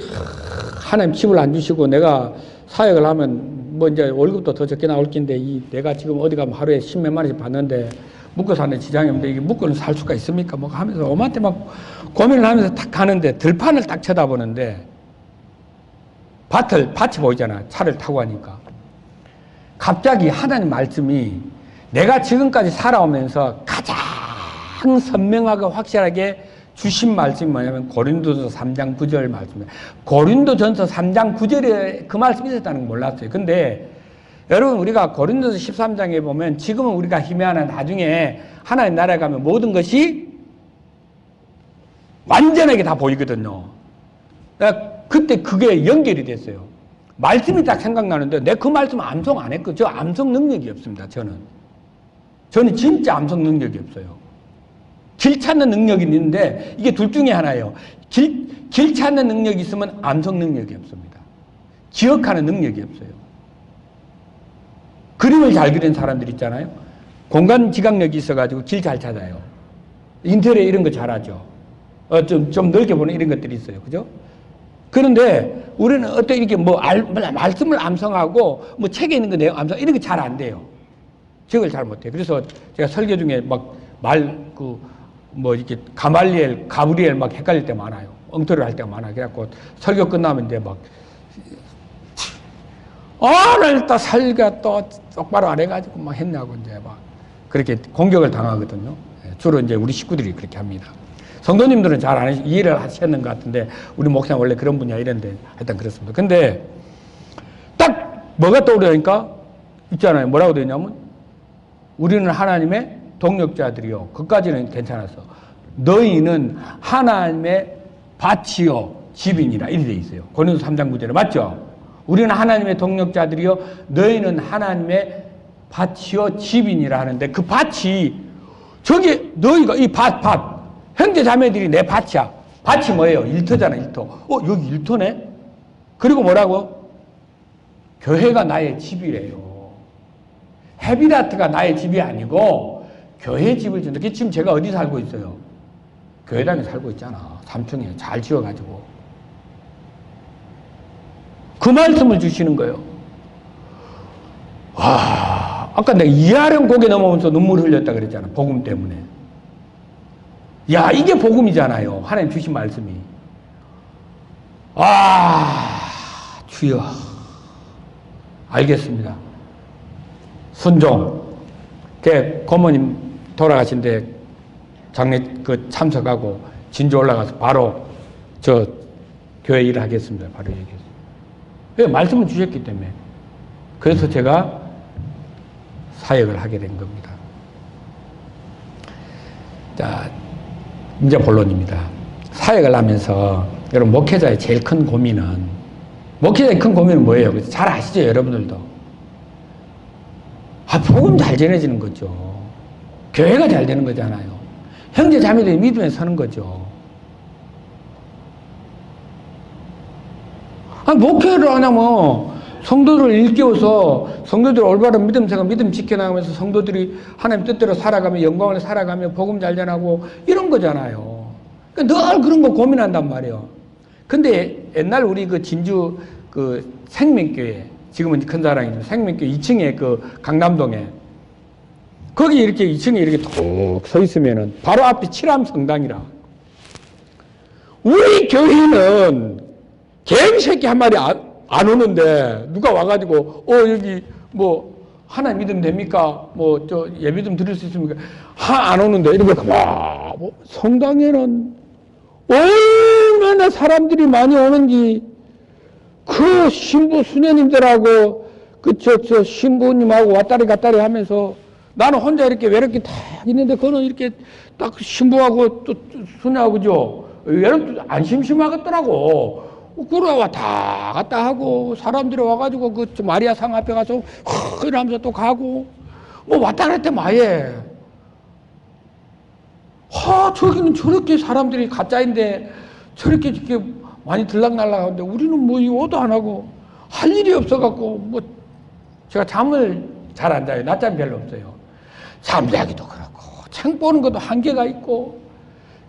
하나님 집을 안 주시고 내가 사역을 하면 뭐 이제 월급도 더 적게 나올 낀데 내가 지금 어디 가면 하루에 10몇만 원씩 받는데 묵고 사는 지장이 없는데 이게 묵고는 살 수가 있습니까? 뭐 하면서 엄마한테 막 고민을 하면서 딱 가는데 들판을 딱 쳐다보는데 밭이 보이잖아. 차를 타고 가니까. 갑자기 하나님 말씀이 내가 지금까지 살아오면서 가장 선명하고 확실하게 주신 말씀이 뭐냐면 고린도전서 3장 9절 말씀이에요. 고린도전서 3장 9절에 그 말씀이 있었다는 걸 몰랐어요. 근데 여러분 우리가 고린도전서 13장에 보면 지금은 우리가 희미하나 나중에 하나님 나라에 가면 모든 것이 완전하게 다 보이거든요. 그때 그게 연결이 됐어요. 말씀이 딱 생각나는데 내 그 말씀 암송 안 했거든요. 저 암송 능력이 없습니다. 저는 진짜 암송 능력이 없어요. 길 찾는 능력이 있는데 이게 둘 중에 하나예요. 길 찾는 능력이 있으면 암송 능력이 없습니다. 기억하는 능력이 없어요. 그림을 잘 그리는 사람들 있잖아요. 공간 지각력이 있어가지고 길 잘 찾아요. 인터넷 이런 거 잘하죠. 좀 넓게 보는 이런 것들이 있어요. 그죠? 그런데 우리는 어떤 이렇게 말씀을 암송하고 뭐 책에 있는 거 내용 암송 이런 게 잘 안 돼요. 기억을 잘 못해요. 그래서 제가 설교 중에 이렇게 가브리엘 막 헷갈릴 때 많아요. 엉터리를 할 때가 많아요. 그래갖고 설교 끝나면 이제 오늘 또 설교 또 똑바로 안 해가지고 막 했냐고 이제 막 그렇게 공격을 당하거든요. 주로 이제 우리 식구들이 그렇게 합니다. 성도님들은 잘 안 이해를 하셨는 것 같은데 우리 목사님 원래 그런 분이야 이런데 하여튼 그렇습니다. 근데 딱 뭐가 떠오르니까 있잖아요. 뭐라고 되어 있냐면 우리는 하나님의 동력자들이요. 그까지는 괜찮았어. 너희는 하나님의 밭이요 집이니라 이렇게 되어 있어요. 고린도서 3장 9절에 맞죠? 우리는 하나님의 동력자들이요 너희는 하나님의 밭이요 집이니라 하는데 그 밭이 저기 너희가 이 밭 형제 자매들이 내 밭이야. 밭이 뭐예요? 일터잖아 일터. 여기 일터네? 그리고 뭐라고? 교회가 나의 집이래요. 헤비라트가 나의 집이 아니고 교회 집을 준다. 지금 제가 어디 살고 있어요? 교회당에 살고 있잖아. 3층에 잘 지어가지고. 그 말씀을 주시는 거예요. 와, 아까 내가 이하령 고개 넘어오면서 눈물 흘렸다 그랬잖아. 복음 때문에. 야, 이게 복음이잖아요. 하나님 주신 말씀이. 주여. 알겠습니다. 순종. 고모님 돌아가신데 장례 참석하고 진주 올라가서 바로 저 교회 일을 하겠습니다. 바로 얘기했어요. 왜? 말씀을 주셨기 때문에. 그래서 제가 사역을 하게 된 겁니다. 자, 이제 본론입니다. 사역을 하면서 여러분 목회자의 제일 큰 고민은 뭐예요? 잘 아시죠? 여러분들도. 복음 잘 전해지는 거죠. 교회가 잘 되는 거잖아요. 형제 자매들이 믿음에 서는 거죠. 목회를 안 하면 성도들을 일깨워서 성도들 올바른 믿음 생활, 믿음 지켜나가면서 성도들이 하나님 뜻대로 살아가며 영광을 살아가며 복음 잘 전하고 이런 거잖아요. 그러니까 늘 그런 거 고민한단 말이에요. 근데 옛날 우리 진주 생명교회, 지금은 큰 사랑이죠. 생명교회 2층에 강남동에 거기 이렇게 2층에 이렇게 툭 서 있으면은 바로 앞이 칠암 성당이라. 우리 교회는 개새끼 한 마리 안 오는데 누가 와가지고 여기 하나님 믿음 됩니까? 예비 좀 드릴 수 있습니까? 안 오는데 이러니까 성당에는 얼마나 사람들이 많이 오는지 그 신부 수녀님들하고 신부님하고 왔다리 갔다리 하면서 나는 혼자 이렇게 외롭게 딱 있는데 그거는 이렇게 딱 신부하고 또 수녀하고죠. 얘는 안 심심하겠더라고. 그래 왔다 갔다 하고 사람들이 와가지고 그 마리아 상 앞에 가서 이러면서 또 가고 뭐 왔다 갔다 마예. 저기는 저렇게 사람들이 가짜인데 저렇게 많이 들락날락하는데 우리는 뭐 이거도 안 하고 할 일이 없어갖고 뭐 제가 잠을 잘 안 자요. 낮잠 별로 없어요. 잠자기도 그렇고 책 보는 것도 한계가 있고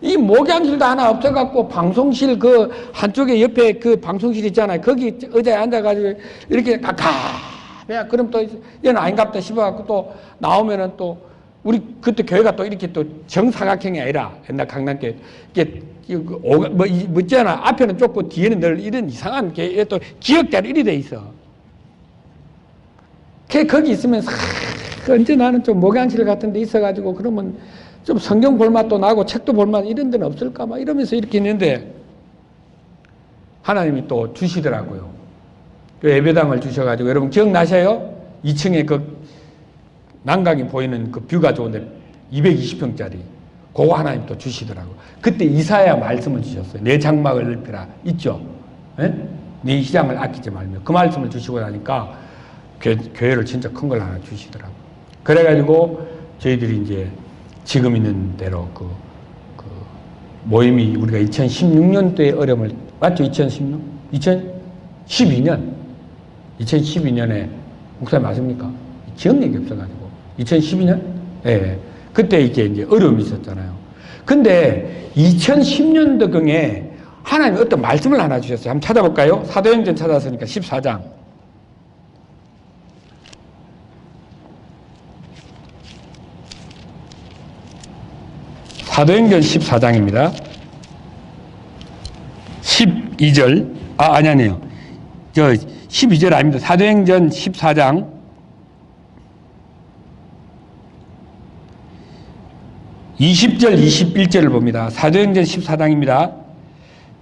이 목양실도 하나 없어갖고 방송실 그 한쪽에 옆에 그 방송실 있잖아요. 거기 의자에 앉아가지고 이렇게 가깝야 그럼 또 얘는 아닌갑다 싶어갖고 또 나오면은 또 우리 그때 교회가 또 이렇게 또 정사각형이 아니라 옛날 강남교회 이게 뭐 있잖아. 앞에는 좁고 뒤에는 늘 이런 이상한 게 또 기역자로 이리 돼 있어. 거기 있으면 언제 나는 좀 목양실 같은 데 있어가지고 그러면 좀 성경 볼맛도 나고 책도 볼맛 이런 데는 없을까 막 이러면서 이렇게 있는데 하나님이 또 주시더라고요. 그 예배당을 주셔가지고 여러분 기억나셔요? 2층에 그 난강이 보이는 그 뷰가 좋은데 220평짜리 그거 하나님 또 주시더라고요. 그때 이사야 말씀을 주셨어요. 내 장막을 넓히라 있죠? 네? 네 희장을 아끼지 말며 그 말씀을 주시고 나니까 교회를 진짜 큰 걸 하나 주시더라고요. 그래가지고 저희들이 이제 지금 있는 대로 그 모임이 우리가 2016년도에 어려움을 맞죠? 2016? 2012년 2012년에 목사님 맞습니까? 기억력이 없어가지고 2012년? 예. 그때 이제 어려움이 있었잖아요. 근데 2010년도경에 하나님이 어떤 말씀을 하나 주셨어요. 한번 찾아볼까요? 사도행전 찾았으니까 14장. 사도행전 14장입니다. 12절. 아니에요. 12절 아닙니다. 사도행전 14장. 20절, 21절을 봅니다. 사도행전 14장입니다.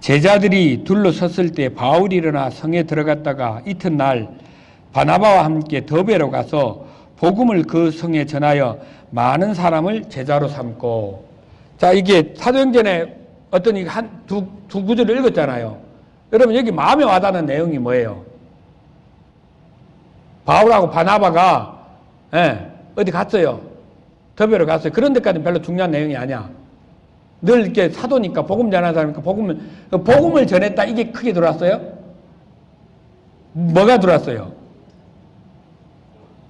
제자들이 둘러섰을 때 바울이 일어나 성에 들어갔다가 이튿날 바나바와 함께 더베로 가서 복음을 그 성에 전하여 많은 사람을 제자로 삼고. 자, 이게 사도행전에 어떤 두 구절을 읽었잖아요. 여러분, 여기 마음에 와닿는 내용이 뭐예요? 바울하고 바나바가, 어디 갔어요? 더베로 갔어요. 그런 데까지는 별로 중요한 내용이 아니야. 늘 이렇게 사도니까, 복음 전하는 사람이니까 복음을 전했다. 이게 크게 들어왔어요? 뭐가 들어왔어요?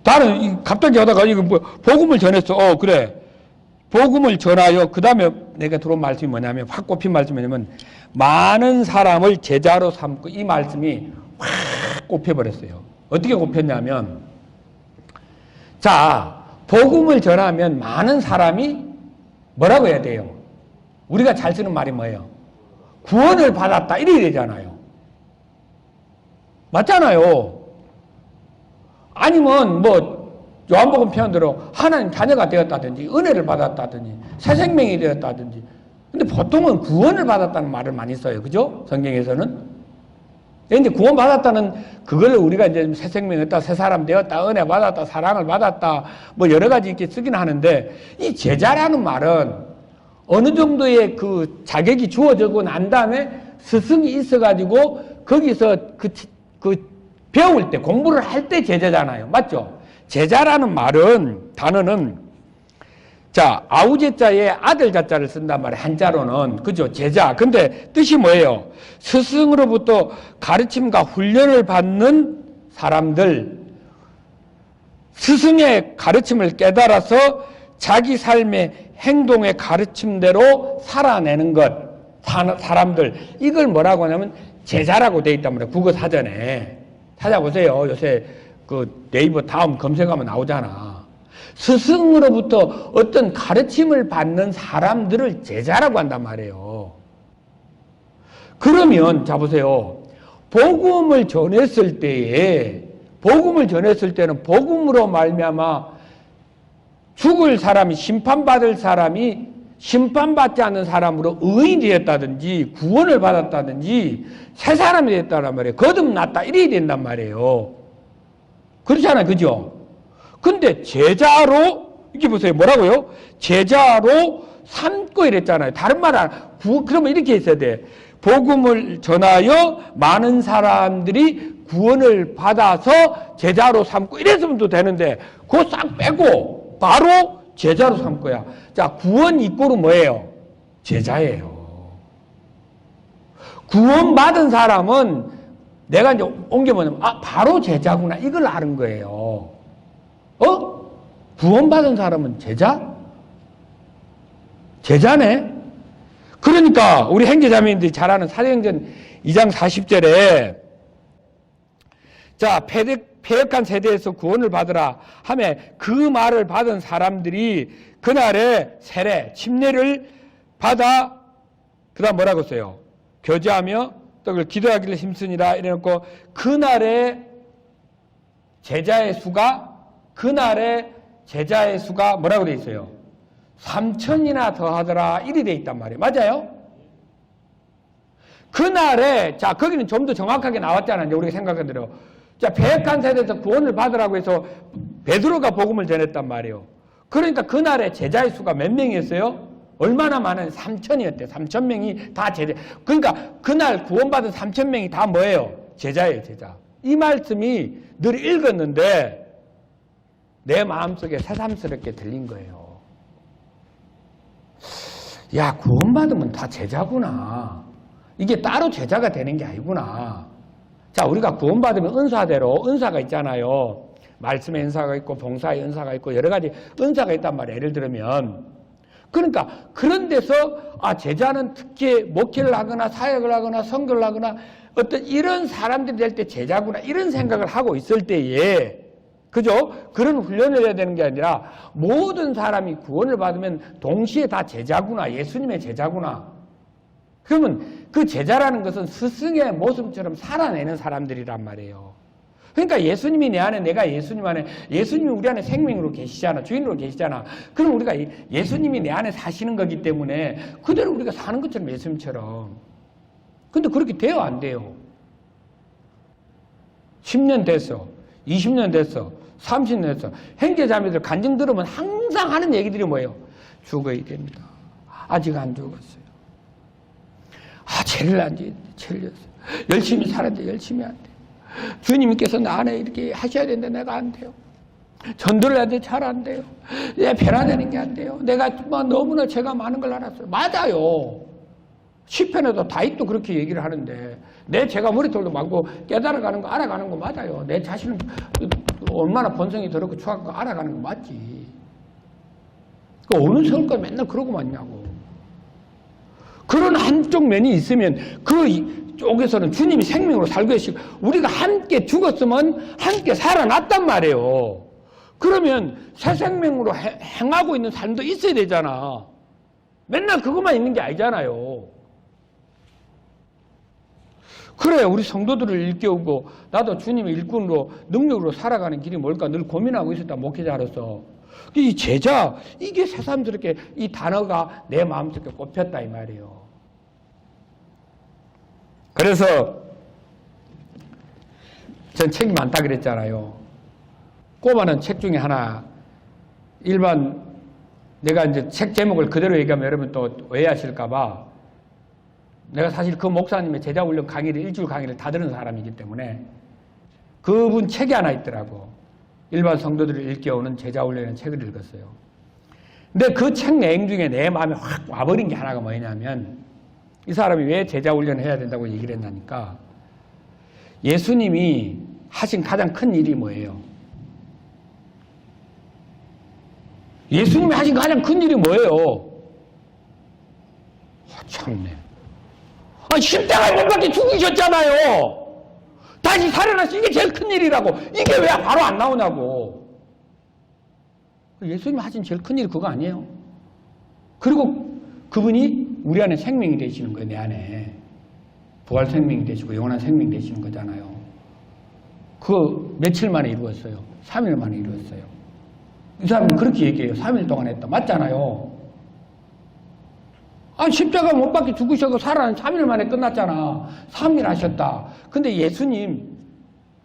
나는 갑자기 하다가 이거 복음을 전했어. 그래. 복음을 전하여 그 다음에 내가 들어온 말씀이 뭐냐면 확 꼽힌 말씀이 뭐냐면 많은 사람을 제자로 삼고 이 말씀이 확 꼽혀버렸어요. 어떻게 꼽혔냐면 자 복음을 전하면 많은 사람이 뭐라고 해야 돼요? 우리가 잘 쓰는 말이 뭐예요? 구원을 받았다 이래야 되잖아요. 맞잖아요. 아니면 요한복음 표현대로 하나님 자녀가 되었다든지 은혜를 받았다든지 새 생명이 되었다든지. 근데 보통은 구원을 받았다는 말을 많이 써요. 그죠? 성경에서는. 근데 구원 받았다는 그걸 우리가 이제 새 생명이었다, 새 사람 되었다, 은혜 받았다, 사랑을 받았다, 여러 가지 이렇게 쓰긴 하는데 이 제자라는 말은 어느 정도의 그 자격이 주어지고 난 다음에 스승이 있어가지고 거기서 배울 때 공부를 할 때 제자잖아요. 맞죠? 제자라는 단어는 자 아우제자에 아들 자자를 쓴단 말이에요. 한자로는 그죠? 제자. 근데 뜻이 뭐예요? 스승으로부터 가르침과 훈련을 받는 사람들, 스승의 가르침을 깨달아서 자기 삶의 행동의 가르침대로 살아내는 것, 사람들, 이걸 뭐라고 하냐면 제자라고 되어 있단 말이에요. 국어 사전에 찾아보세요. 요새 그 네이버 다음 검색하면 나오잖아. 스승으로부터 어떤 가르침을 받는 사람들을 제자라고 한단 말이에요. 그러면 자 보세요. 복음을 전했을 때는 복음으로 말미암아 죽을 사람이 심판받을 사람이 심판받지 않는 사람으로 의인이 됐다든지 구원을 받았다든지 새 사람이 됐다는 말이에요. 거듭났다 이래야 된단 말이에요. 그렇잖아요. 그죠? 근데 제자로, 이렇게 보세요. 뭐라고요? 제자로 삼고 이랬잖아요. 다른 말 그러면 이렇게 있어야 돼. 복음을 전하여 많은 사람들이 구원을 받아서 제자로 삼고 이랬으면 되는데 그거 싹 빼고 바로 제자로 삼을 거야. 자, 구원 이꼬르 뭐예요? 제자예요. 구원받은 사람은 내가 이제 옮겨보면 바로 제자구나 이걸 아는 거예요. 구원받은 사람은 제자? 제자네? 그러니까 우리 형제자매님들이 잘 아는 사도행전 2장 40절에 자, 패역한 세대에서 구원을 받으라 하며 그 말을 받은 사람들이 그날에 세례, 침례를 받아 그 다음 뭐라고 써요? 교제하며 떡을 기도하기를 힘쓰니라 이래놓고 그날에 제자의 수가 뭐라고 돼 있어요? 3,000이나 더하더라 이리 돼 있단 말이에요. 맞아요? 그날에 자 거기는 좀 더 정확하게 나왔잖아요. 우리가 생각한 대로 자 패역한 세대에서 구원을 받으라고 해서 베드로가 복음을 전했단 말이에요. 그러니까 그날에 제자의 수가 몇 명이었어요? 얼마나 많은 3,000이었대요. 3,000명이 다 제자. 그러니까 그날 구원받은 3,000명이 다 뭐예요? 제자예요, 제자. 이 말씀이 늘 읽었는데 내 마음속에 새삼스럽게 들린 거예요. 야, 구원받으면 다 제자구나. 이게 따로 제자가 되는 게 아니구나. 자, 우리가 구원받으면 은사대로 은사가 있잖아요. 말씀의 은사가 있고 봉사의 은사가 있고 여러 가지 은사가 있단 말이에요. 예를 들면 그러니까 그런 데서 제자는 특히 목회를 하거나 사역을 하거나 선교를 하거나 어떤 이런 사람들이 될 때 제자구나 이런 생각을 하고 있을 때에 그죠? 그런 훈련을 해야 되는 게 아니라 모든 사람이 구원을 받으면 동시에 다 제자구나 예수님의 제자구나. 그러면 그 제자라는 것은 스승의 모습처럼 살아내는 사람들이란 말이에요. 그러니까 예수님이 내 안에 내가 예수님 안에 예수님이 우리 안에 생명으로 계시잖아. 주인으로 계시잖아. 그럼 우리가 예수님이 내 안에 사시는 거기 때문에 그대로 우리가 사는 것처럼 예수님처럼. 근데 그렇게 돼요 안 돼요? 10년 됐어. 20년 됐어. 30년 됐어. 형제자매들 간증 들으면 항상 하는 얘기들이 뭐예요? 죽어야 됩니다. 아직 안 죽었어요. 죄를 안 지었는데 죄를 졌어요. 열심히 살았는데 열심히 안 돼요. 주님께서 나 안에 이렇게 하셔야 되는데 내가 안 돼요. 전도를 해야 되는데 잘 안 돼요. 내 변화되는 게 안 돼요. 내가 너무나 죄가 많은 걸 알았어요. 맞아요. 시편에도 다윗도 그렇게 얘기를 하는데 내 죄가 머리털도 많고 깨달아가는 거 알아가는 거 맞아요. 내 자신은 얼마나 본성이 더럽고 추악한 거 알아가는 거 맞지. 어느 세월까지 맨날 그러고 맞냐고. 그런 한쪽 면이 있으면 그 쪽에서는 주님이 생명으로 살고 계시고 우리가 함께 죽었으면 함께 살아났단 말이에요. 그러면 새 생명으로 행하고 있는 삶도 있어야 되잖아. 맨날 그것만 있는 게 아니잖아요. 그래 우리 성도들을 일깨우고 나도 주님의 일꾼으로 능력으로 살아가는 길이 뭘까 늘 고민하고 있었다. 목회자로서. 이 제자 이게 새삼스럽게 이 단어가 내 마음속에 꼽혔다 이 말이에요. 그래서 전 책이 많다 그랬잖아요. 꼽아놓은 책 중에 하나 일반 내가 이제 책 제목을 그대로 얘기하면 여러분 또 오해하실까봐 내가 사실 그 목사님의 제자훈련 강의를 일주일 강의를 다 들은 사람이기 때문에 그분 책이 하나 있더라고. 일반 성도들을 일깨우는 제자훈련이라는 책을 읽었어요. 근데 그 책 내용 중에 내 마음에 확 와버린 게 하나가 뭐냐면 이 사람이 왜 제자훈련을 해야 된다고 얘기를 했나니까 예수님이 하신 가장 큰 일이 뭐예요? 예수님이 하신 가장 큰 일이 뭐예요? 참네. 십자가에 못 박혀 죽으셨잖아요. 다시 살아나시 이게 제일 큰 일이라고. 이게 왜 바로 안 나오냐고. 예수님이 하신 제일 큰 일이 그거 아니에요. 그리고 그분이 우리 안에 생명이 되시는 거예요. 내 안에. 부활 생명이 되시고 영원한 생명이 되시는 거잖아요. 그거 며칠 만에 이루었어요. 3일 만에 이루었어요. 이 사람은 그렇게 얘기해요. 3일 동안 했다. 맞잖아요. 십자가 못 박혀 죽으셔서 살아난 3일 만에 끝났잖아. 3일 하셨다. 근데 예수님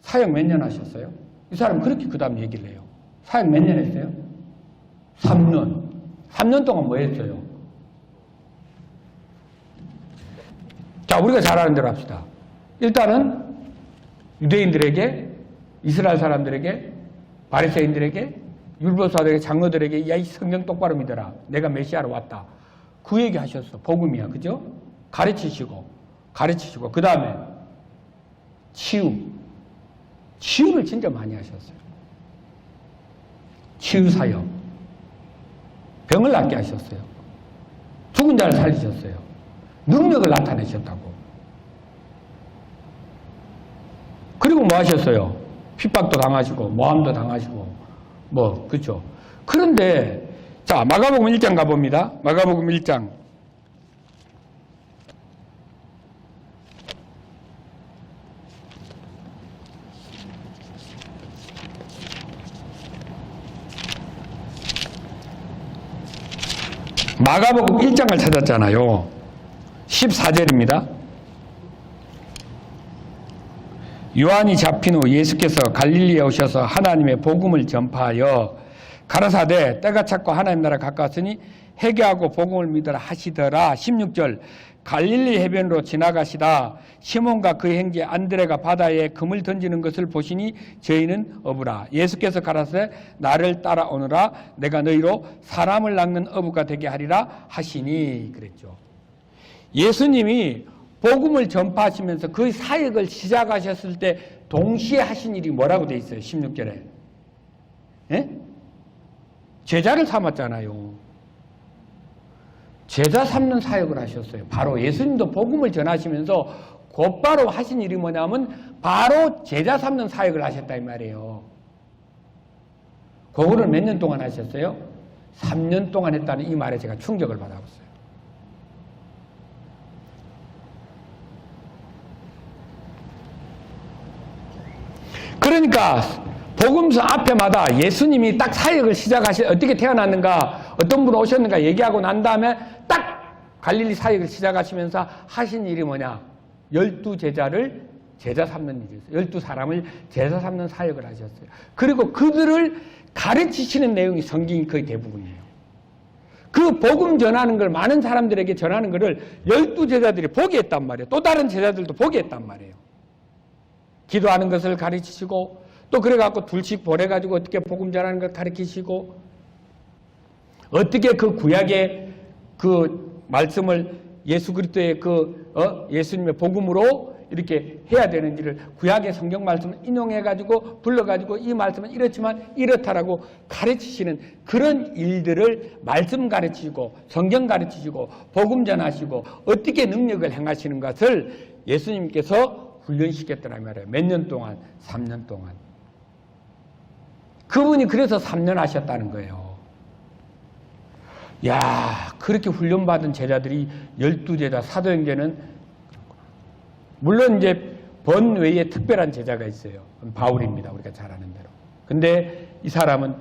사역 몇 년 하셨어요? 이 사람은 그렇게 그 다음 얘기를 해요. 사역 몇 년 했어요? 3년. 3년 동안 뭐 했어요? 자, 우리가 잘 아는 대로 합시다. 일단은 유대인들에게, 이스라엘 사람들에게, 바리새인들에게, 율법사들에게, 장로들에게, 야, 이 성경 똑바로 믿어라. 내가 메시아로 왔다. 그 얘기 하셨어. 복음이야. 그죠? 가르치시고. 그 다음에 치유를 진짜 많이 하셨어요. 치유 사역. 병을 낫게 하셨어요. 죽은 자를 살리셨어요. 능력을 나타내셨다고. 그리고 뭐 하셨어요? 핍박도 당하시고 모함도 당하시고 뭐 그렇죠. 그런데 자, 마가복음 1장 가봅니다. 마가복음 1장. 마가복음 1장을 찾았잖아요. 14절입니다. 요한이 잡힌 후 예수께서 갈릴리에 오셔서 하나님의 복음을 전파하여 가라사대 때가 찼고 하나님 나라 가까웠으니 회개하고 복음을 믿으라 하시더라. 16절 갈릴리 해변으로 지나가시다 시몬과 그의 형제 안드레가 바다에 금을 던지는 것을 보시니 저희는 어부라. 예수께서 가라사대 나를 따라오너라. 내가 너희로 사람을 낚는 어부가 되게 하리라 하시니 그랬죠. 예수님이 복음을 전파하시면서 그 사역을 시작하셨을 때 동시에 하신 일이 뭐라고 돼 있어요? 16절에. 예? 제자를 삼았잖아요. 제자 삼는 사역을 하셨어요. 바로 예수님도 복음을 전하시면서 곧바로 하신 일이 뭐냐면 바로 제자 삼는 사역을 하셨다 이 말이에요. 그거를 몇 년 동안 하셨어요? 3년 동안 했다는 이 말에 제가 충격을 받아봤어요. 그러니까 복음서 앞에마다 예수님이 딱 사역을 어떻게 태어났는가, 어떤 분 오셨는가 얘기하고 난 다음에 딱 갈릴리 사역을 시작하시면서 하신 일이 뭐냐? 12제자를 제자 삼는 일이었어요. 12사람을 제자 삼는 사역을 하셨어요. 그리고 그들을 가르치시는 내용이 성경이 거의 대부분이에요. 그 복음 전하는 걸 많은 사람들에게 전하는 것을 12제자들이 보게 했단 말이에요. 또 다른 제자들도 보게 했단 말이에요. 기도하는 것을 가르치시고 또 그래갖고 둘씩 보내가지고 어떻게 복음 전하는 걸 가르치시고 어떻게 그 구약의 그 말씀을 예수 그리스도의 예수님의 복음으로 이렇게 해야 되는지를 구약의 성경 말씀을 인용해가지고 불러가지고 이 말씀은 이렇지만 이렇다라고 가르치시는 그런 일들을 말씀 가르치시고 성경 가르치시고 복음 전하시고 어떻게 능력을 행하시는 것을 예수님께서 훈련시켰더란 말이에요. 몇 년 동안? 3년 동안. 그분이 그래서 3년 하셨다는 거예요. 야, 그렇게 훈련받은 제자들이 12제자, 사도행전은 물론 이제 번외에 특별한 제자가 있어요. 바울입니다. 우리가 잘 아는 대로. 근데 이 사람은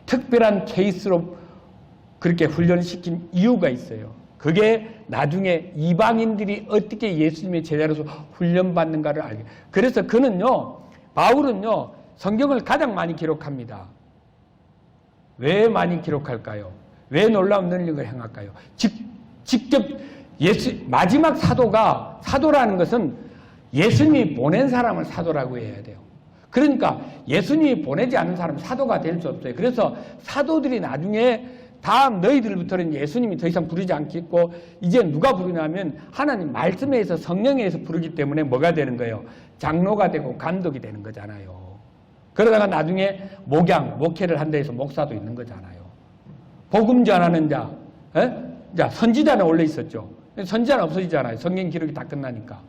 특별한 케이스로 그렇게 훈련시킨 이유가 있어요. 그게 나중에 이방인들이 어떻게 예수님의 제자로서 훈련받는가를 알게. 그래서 그는요, 바울은요, 성경을 가장 많이 기록합니다. 왜 많이 기록할까요? 왜 놀라운 능력을 행할까요? 직접 마지막 사도라는 것은 예수님이 보낸 사람을 사도라고 해야 돼요. 그러니까 예수님이 보내지 않은 사람은 사도가 될 수 없어요. 그래서 사도들이 나중에 다음 너희들부터는 예수님이 더 이상 부르지 않겠고 이제 누가 부르냐면 하나님 말씀에 의해서 성령에 의해서 부르기 때문에 뭐가 되는 거예요? 장로가 되고 감독이 되는 거잖아요. 그러다가 나중에 목회를 한다 해서 목사도 있는 거잖아요. 복음 전하는 자, 선지자는 원래 있었죠. 선지자는 없어지잖아요. 성경 기록이 다 끝나니까.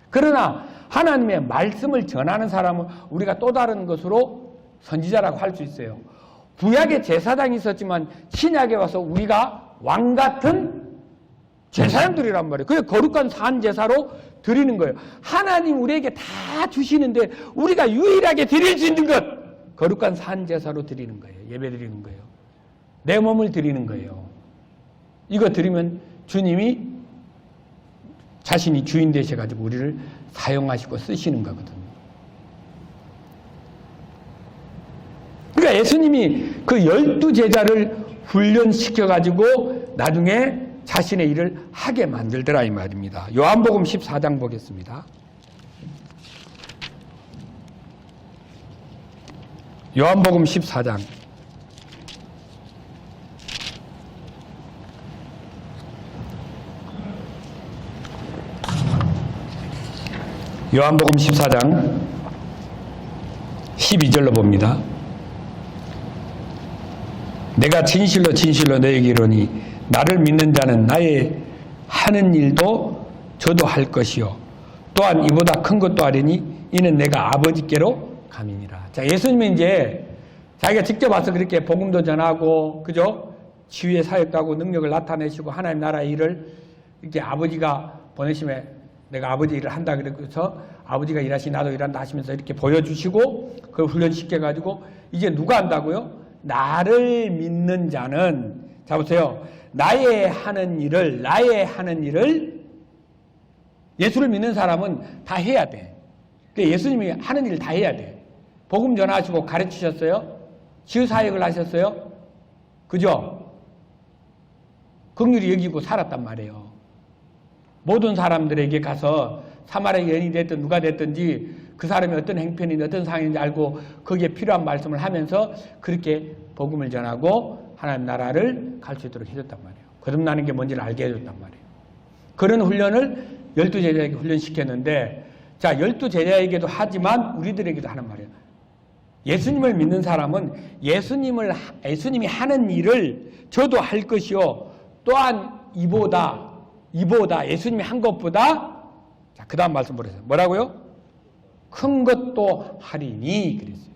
그러나 하나님의 말씀을 전하는 사람은 우리가 또 다른 것으로 선지자라고 할 수 있어요. 구약에 제사장이 있었지만 신약에 와서 우리가 왕 같은 제사장들이란 말이에요. 그게 거룩한 산 제사로 드리는 거예요. 하나님 우리에게 다 주시는데 우리가 유일하게 드릴 수 있는 것, 거룩한 산 제사로 드리는 거예요. 예배 드리는 거예요. 내 몸을 드리는 거예요. 이거 드리면 주님이 자신이 주인 되셔가지고 우리를 사용하시고 쓰시는 거거든요. 그러니까 예수님이 그 12제자를 훈련시켜가지고 나중에 자신의 일을 하게 만들더라 이 말입니다. 요한복음 14장 보겠습니다. 요한복음 14장 요한복음 14장 12절로 봅니다. 내가 진실로 진실로 너에게 이르노니 나를 믿는 자는 나의 하는 일도 저도 할 것이요 또한 이보다 큰 것도 하리니 이는 내가 아버지께로 감이니라. 자, 예수님은 이제 자기가 직접 와서 그렇게 복음도 전하고 그죠? 치유의 사역도 하고 능력을 나타내시고 하나님 나라의 일을 이렇게 아버지가 보내심에 내가 아버지 일을 한다 그래서 아버지가 일하시 나도 일한다 하시면서 이렇게 보여주시고 그걸 훈련시켜가지고 이제 누가 한다고요? 나를 믿는 자는 자 보세요. 나의 하는 일을 예수를 믿는 사람은 다 해야 돼. 그러니까 예수님이 하는 일을 다 해야 돼. 복음 전하시고 가르치셨어요? 치유사역을 하셨어요? 그죠? 긍휼히 여기고 살았단 말이에요. 모든 사람들에게 가서 사마리아 여인이 됐든 누가 됐든지 그 사람이 어떤 행편인지 어떤 상황인지 알고 거기에 필요한 말씀을 하면서 그렇게 복음을 전하고 하나님 나라를 갈 수 있도록 해줬단 말이에요. 거듭나는 게 뭔지를 알게 해줬단 말이에요. 그런 훈련을 12제자에게 훈련시켰는데 자 12제자에게도 하지만 우리들에게도 하는 말이에요. 예수님을 믿는 사람은 예수님이 하는 일을 저도 할 것이요 또한 이보다 예수님이 한 것보다 자, 그 다음 말씀 보세요. 뭐라고요? 큰 것도 하리니 그랬어요.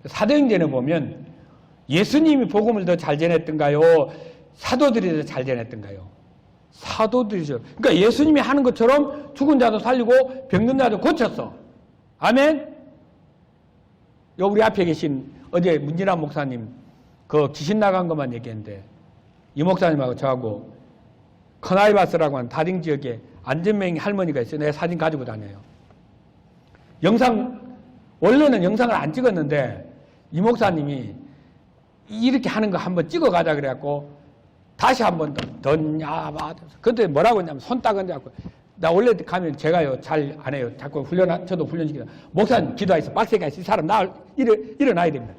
사도행전에 보면 예수님이 복음을 더 잘 전했던가요? 사도들이 더 잘 전했던가요? 사도들이죠. 그러니까 예수님이 하는 것처럼 죽은 자도 살리고 병든 자도 고쳤어. 아멘? 우리 앞에 계신 어제 문진환 목사님 그 귀신 나간 것만 얘기했는데 이 목사님하고 저하고 커나이바스라고 하는 다딩 지역에 안전맹이 할머니가 있어요. 내가 사진 가지고 다녀요. 원래는 영상을 안 찍었는데 이 목사님이 이렇게 하는 거 한번 찍어가자 그래갖고 다시 한번 던야봐. 그때 뭐라고 했냐면 손 따근다고. 나 원래 가면 제가요 잘 안 해요. 자꾸 저도 훈련시키다. 목사님 기도하셔서 빡세게 하시 이 사람 일어나야 됩니다.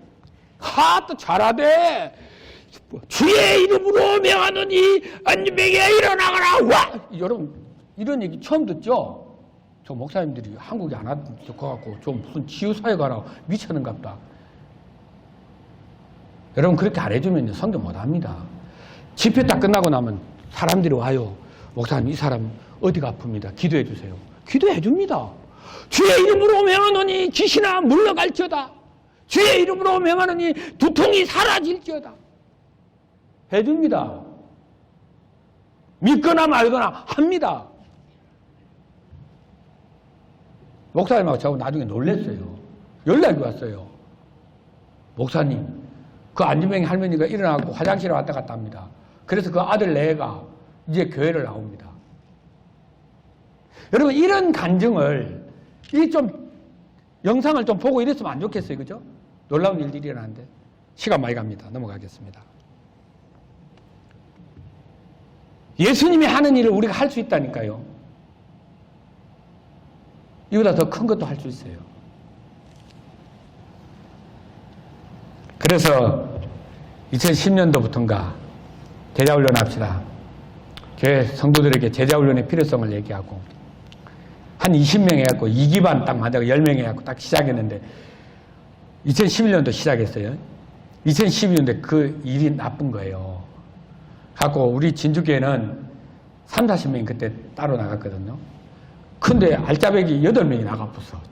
또 잘하대. 주의 이름으로 명하노니 안전병이야 일어나거라. 와! 여러분 이런 얘기 처음 듣죠? 저 목사님들이 한국에 안 와갖고 좀 무슨 치유사역하라고 미쳤는갑다. 여러분 그렇게 안 해주면 성경 못합니다. 집회 딱 끝나고 나면 사람들이 와요. 목사님 이 사람 어디가 아픕니다. 기도해 주세요. 기도해 줍니다. 주의 이름으로 명하노니 귀신아 물러갈지어다. 주의 이름으로 명하노니 두통이 사라질지어다. 해줍니다. 믿거나 말거나 합니다. 목사님하고 저하고 나중에 놀랬어요. 연락이 왔어요. 목사님, 그 안진병이 할머니가 일어나고 화장실에 왔다 갔다 합니다. 그래서 그 아들 내가 이제 교회를 나옵니다. 여러분 이런 간증을 영상을 좀 보고 이랬으면 안 좋겠어요. 그죠? 놀라운 일들이 일어나는데 시간 많이 갑니다. 넘어가겠습니다. 예수님이 하는 일을 우리가 할 수 있다니까요. 이보다 더 큰 것도 할 수 있어요. 그래서 2010년도부터인가 제자훈련 합시다. 교회 성도들에게 제자훈련의 필요성을 얘기하고 한 20명 해갖고 2기반 딱 만들고 10명 해갖고 딱 시작했는데 2011년도 시작했어요. 2012년도에 그 일이 나쁜 거예요. 갖고 우리 진주교회는 3, 40명이 그때 따로 나갔거든요. 근데 알짜배기 8명이 나가봤어.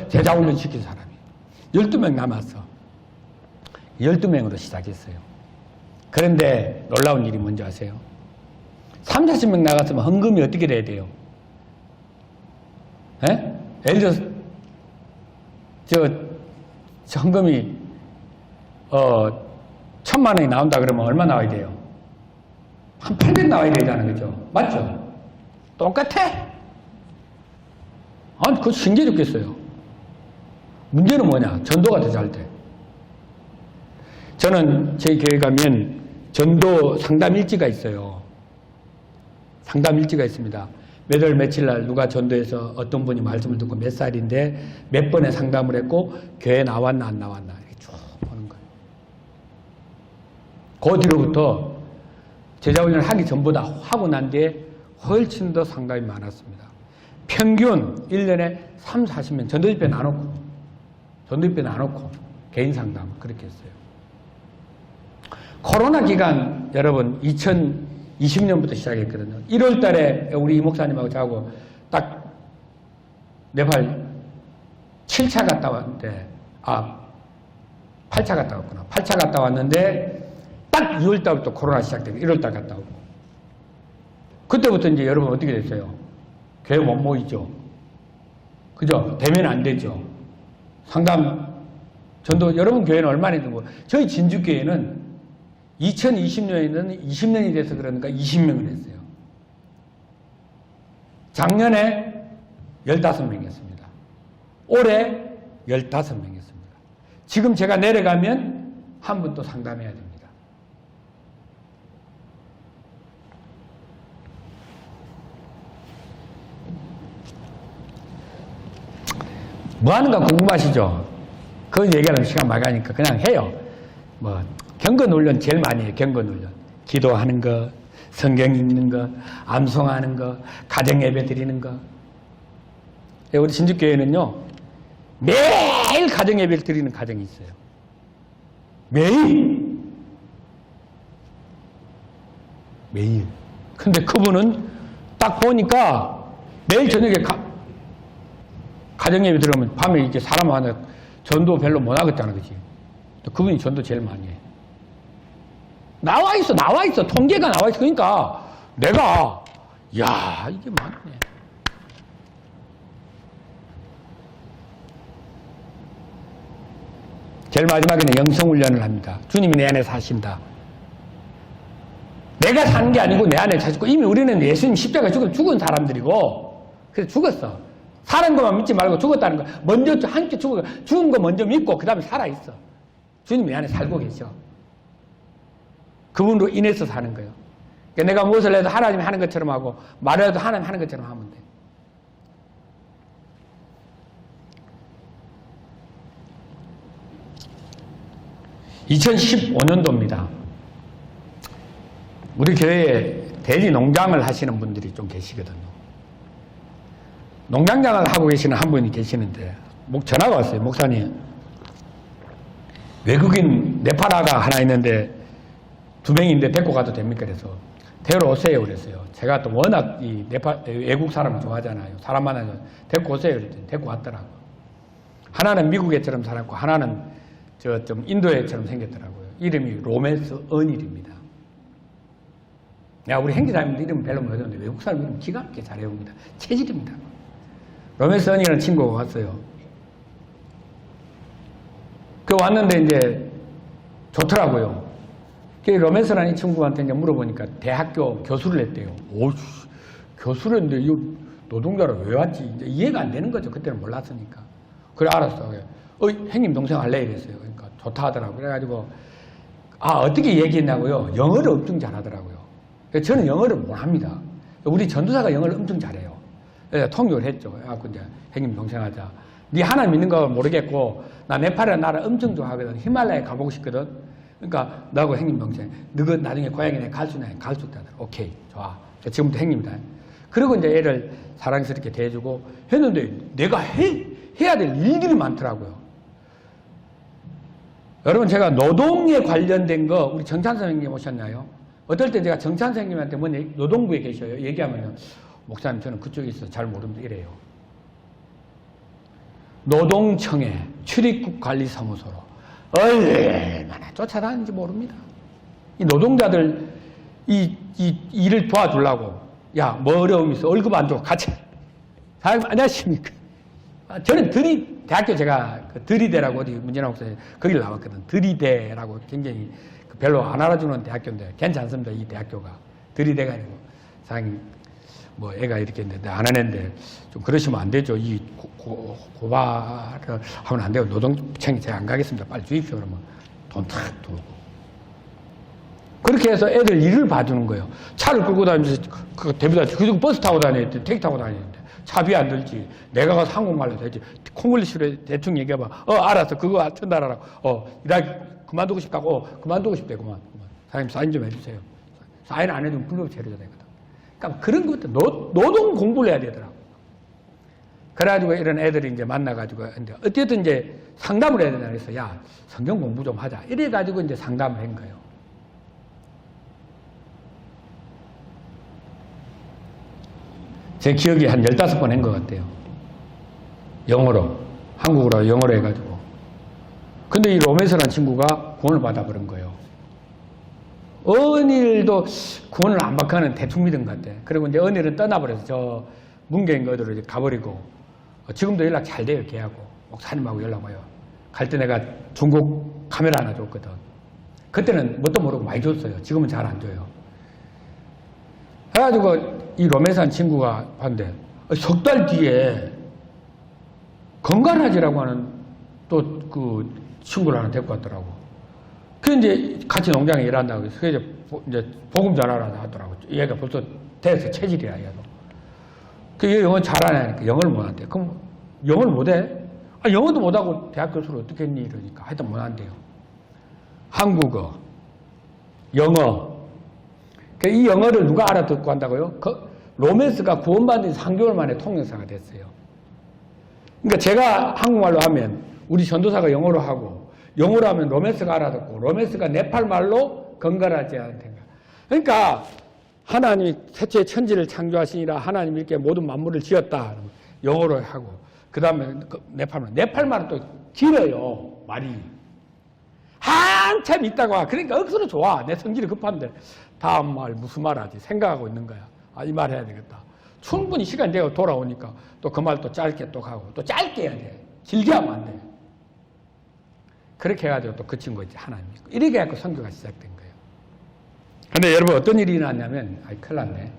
제자훈련 시킨 사람이 12명 남았어. 12명으로 시작했어요. 그런데 놀라운 일이 뭔지 아세요? 3, 40명 나갔으면 헌금이 어떻게 돼야 돼요? 예를 들어서 헌금이 1,000만 원이 나온다 그러면 얼마 나와야 돼요? 한 800 나와야 되잖아요. 그죠? 맞죠? 똑같아. 그거 신기해 죽겠어요. 문제는 뭐냐? 전도가 더 잘 돼. 저는 저희 교회 가면 전도 상담 일지가 있어요. 상담 일지가 있습니다. 몇 월 며칠 날 누가 전도해서 어떤 분이 말씀을 듣고 몇 살인데 몇 번의 상담을 했고 교회 나왔나 안 나왔나 이렇게 쭉 보는 거예요. 그 뒤로부터 제자훈련을 하기 전보다 하고 난 뒤에 훨씬 더 상담이 많았습니다. 평균 1년에 3, 40명 전도집회 나놓고 개인 상담 그렇게 했어요. 코로나 기간 여러분 2020년부터 시작했거든요. 1월 달에 우리 이 목사님하고 저하고 딱 네팔 7차 갔다 왔는데 8차 갔다 왔구나. 8차 갔다 왔는데 딱 2월 달부터 코로나 시작되고 1월 달 갔다 오고 그때부터 이제 여러분 어떻게 됐어요? 교회 못 모이죠. 그죠? 되면 안 되죠. 상담 전도 여러분 교회는 얼마나 있는 거예요? 저희 진주교회는 2020년에는 20년이 돼서 그러니까 20명을 했어요. 작년에 15명 했습니다. 올해 15명 했습니다. 지금 제가 내려가면 한 분 또 상담해야 됩니다. 뭐 하는가 궁금하시죠? 그 얘기하면 시간 많이 가니까 그냥 해요. 뭐 경건 훈련 제일 많이 해요. 경건 훈련. 기도하는 거, 성경 읽는 거, 암송하는 거, 가정 예배 드리는 거. 우리 진주교회는요. 매일 가정 예배를 드리는 가정이 있어요. 매일. 근데 그분은 딱 보니까 매일 저녁에 가정 예배 들어오면 밤에 이제 사람 하나 전도 별로 못 하겠잖아, 그치? 그분이 전도 제일 많이 해. 나와 있어. 통계가 나와 있어. 그러니까 내가, 야 이게 많네. 제일 마지막에는 영성훈련을 합니다. 주님이 내 안에 사신다. 내가 사는 게 아니고 내 안에 사시고 이미 우리는 예수님 십자가 죽은 사람들이고 그래서 죽었어. 사는 것만 믿지 말고 죽었다는 거. 먼저 함께 죽은 거 먼저 믿고 그 다음에 살아있어. 주님 내 안에 살고 계셔. 그분으로 인해서 사는 거예요. 그러니까 내가 무엇을 해도 하나님이 하는 것처럼 하고 말을 해도 하나님이 하는 것처럼 하면 돼. (2015년도입니다) 우리 교회에 대리 농장을 하시는 분들이 좀 계시거든요. 농장장을 하고 계시는 한 분이 계시는데 전화가 왔어요. 목사님, 외국인 네팔아가 하나 있는데 2명인데 데리고 가도 됩니까? 그래서 데리러 오세요 그랬어요. 제가 또 워낙 이 네팔 외국 사람을 좋아하잖아요. 사람 만나면 데리고 오세요 그랬더니 데리고 왔더라고요. 하나는 미국 애처럼 살았고 하나는 좀 인도 애처럼 생겼더라고요. 이름이 로맨스 언일입니다. 우리 행기사님들 이름 별로 모르는데 외국 사람 이름 기가 막히게 잘해옵니다. 체질입니다. 로맨스 언이라는 친구가 왔어요. 그 왔는데 이제 좋더라고요. 그 로맨스라는 친구한테 이제 물어보니까 대학교 교수를 했대요. 오, 교수를 했는데 이 노동자로 왜 왔지? 이제 이해가 안 되는 거죠. 그때는 몰랐으니까. 그래 알았어. 형님 동생 할래 이랬어요. 그러니까 좋다 하더라고요. 그래가지고 어떻게 얘기했냐고요. 영어를 엄청 잘하더라고요. 저는 영어를 못합니다. 우리 전도사가 영어를 엄청 잘해요. 그래서 통역을 했죠. 그래갖고 이제 형님 동생 하자. 네 하나 믿는 거 모르겠고 나 네팔이라는 나라 엄청 좋아하거든. 히말라야 가보고 싶거든. 그러니까 나하고 형님 동생 너가 나중에 고향에 내가 갈 수 있나? 갈 수 있다. 오케이 좋아. 지금부터 형님이다. 그리고 이제 애를 사랑스럽게 대해주고 했는데 내가 해야 될 일들이 많더라고요. 여러분 제가 노동에 관련된 거 우리 정찬 선생님 오셨나요? 어떨 때 제가 정찬 선생님한테 노동부에 계셔요. 얘기하면 목사님 저는 그쪽에 있어서 잘 모릅니다 이래요. 노동청에 출입국 관리사무소로 얼마나 쫓아다니는지 모릅니다. 이 노동자들 이 일을 도와주려고 뭐 어려움이 있어 월급 안 주고 같이 사장님 안녕하십니까. 저는 대학교 제가 들이대라고 어디 문진아 목사님 거기를 나왔거든. 들이대라고 굉장히 별로 안 알아주는 대학교인데 괜찮습니다. 이 대학교가 들이대가 아니고 사장님 애가 이렇게 했는데 안 하는데 좀 그러시면 안 되죠. 이 고발을 하면 안 되고 노동청에 제가 안 가겠습니다. 빨리 주입시오 그러면 돈 탁 들어오고 그렇게 해서 애들 일을 봐주는 거예요. 차를 끌고 다니면서 그 대비다. 그리고 버스 타고 다니는데, 택시 타고 다니는데. 차비 안 들지. 내가 가서 한국말로 되지. 콩글리시로 대충 얘기해봐. 알았어. 그거 전달하라고. 일하기 그만두고 싶다고. 그만두고 싶대. 그만. 사장님 사인 좀 해주세요. 사인 안 해주면 불법 체류자 되거든. 그러니까 그런 것도 노동 공부를 해야 되더라고. 그래가지고 이런 애들이 이제 만나가지고, 어쨌든 이제 상담을 해야 된다 그래서, 야, 성경 공부 좀 하자. 이래가지고 이제 상담을 한 거예요. 제 기억이 한 15번 한 것 같아요. 영어로. 한국어로 영어로 해가지고. 근데 이 로메스라는 친구가 구원을 받아버린 거예요. 언일도 구원을 안 받고는 대충 믿은 것 같아. 그리고 이제 언일은 떠나버려서 저 문경인 어디로 이제 가버리고, 지금도 연락 잘 돼요, 걔하고. 목사님하고 연락 와요. 갈 때 내가 중국 카메라 하나 줬거든. 그때는 뭣도 모르고 많이 줬어요. 지금은 잘 안 줘요. 해가지고 이 로메스한 친구가 봤는데, 석 달 뒤에 건강하지라고 하는 또 그 친구를 하나 데리고 왔더라고. 그 이제 같이 농장에 일한다고 해서 이제 복음 전하라 하더라고. 얘가 벌써 대학생 체질이야, 얘도. 그 영어 잘하냐니까 영어를 못한대. 그럼 영어를 못해? 영어도 못하고 대학 교수를 어떻게 했니? 이러니까 하여튼 못한대요. 한국어, 영어. 이 영어를 누가 알아듣고 한다고요? 로메스가 구원받은 3개월 만에 통역사가 됐어요. 그러니까 제가 한국말로 하면 우리 전도사가 영어로 하고, 영어로 하면 로메스가 알아듣고, 로메스가 네팔 말로 건강하지 않다. 그러니까 하나님이 태초에 천지를 창조하시니라 하나님이 이렇게 모든 만물을 지었다. 영어로 하고, 그 다음에 네팔말. 네팔말은 또 길어요, 말이. 한참 있다가, 그러니까 억수로 좋아. 내 성질이 급한데. 다음 말 무슨 말 하지? 생각하고 있는 거야. 이 말 해야 되겠다. 충분히 시간 되고 돌아오니까 또 그 말 또 짧게 또 하고, 또 짧게 해야 돼. 길게 하면 안 돼. 그렇게 해가지고 또 그 친구 이제 하나님 믿고. 이렇게 해갖고 선교가 시작된 거예요. 근데 여러분 어떤 일이 일어났냐면, 큰일 났네.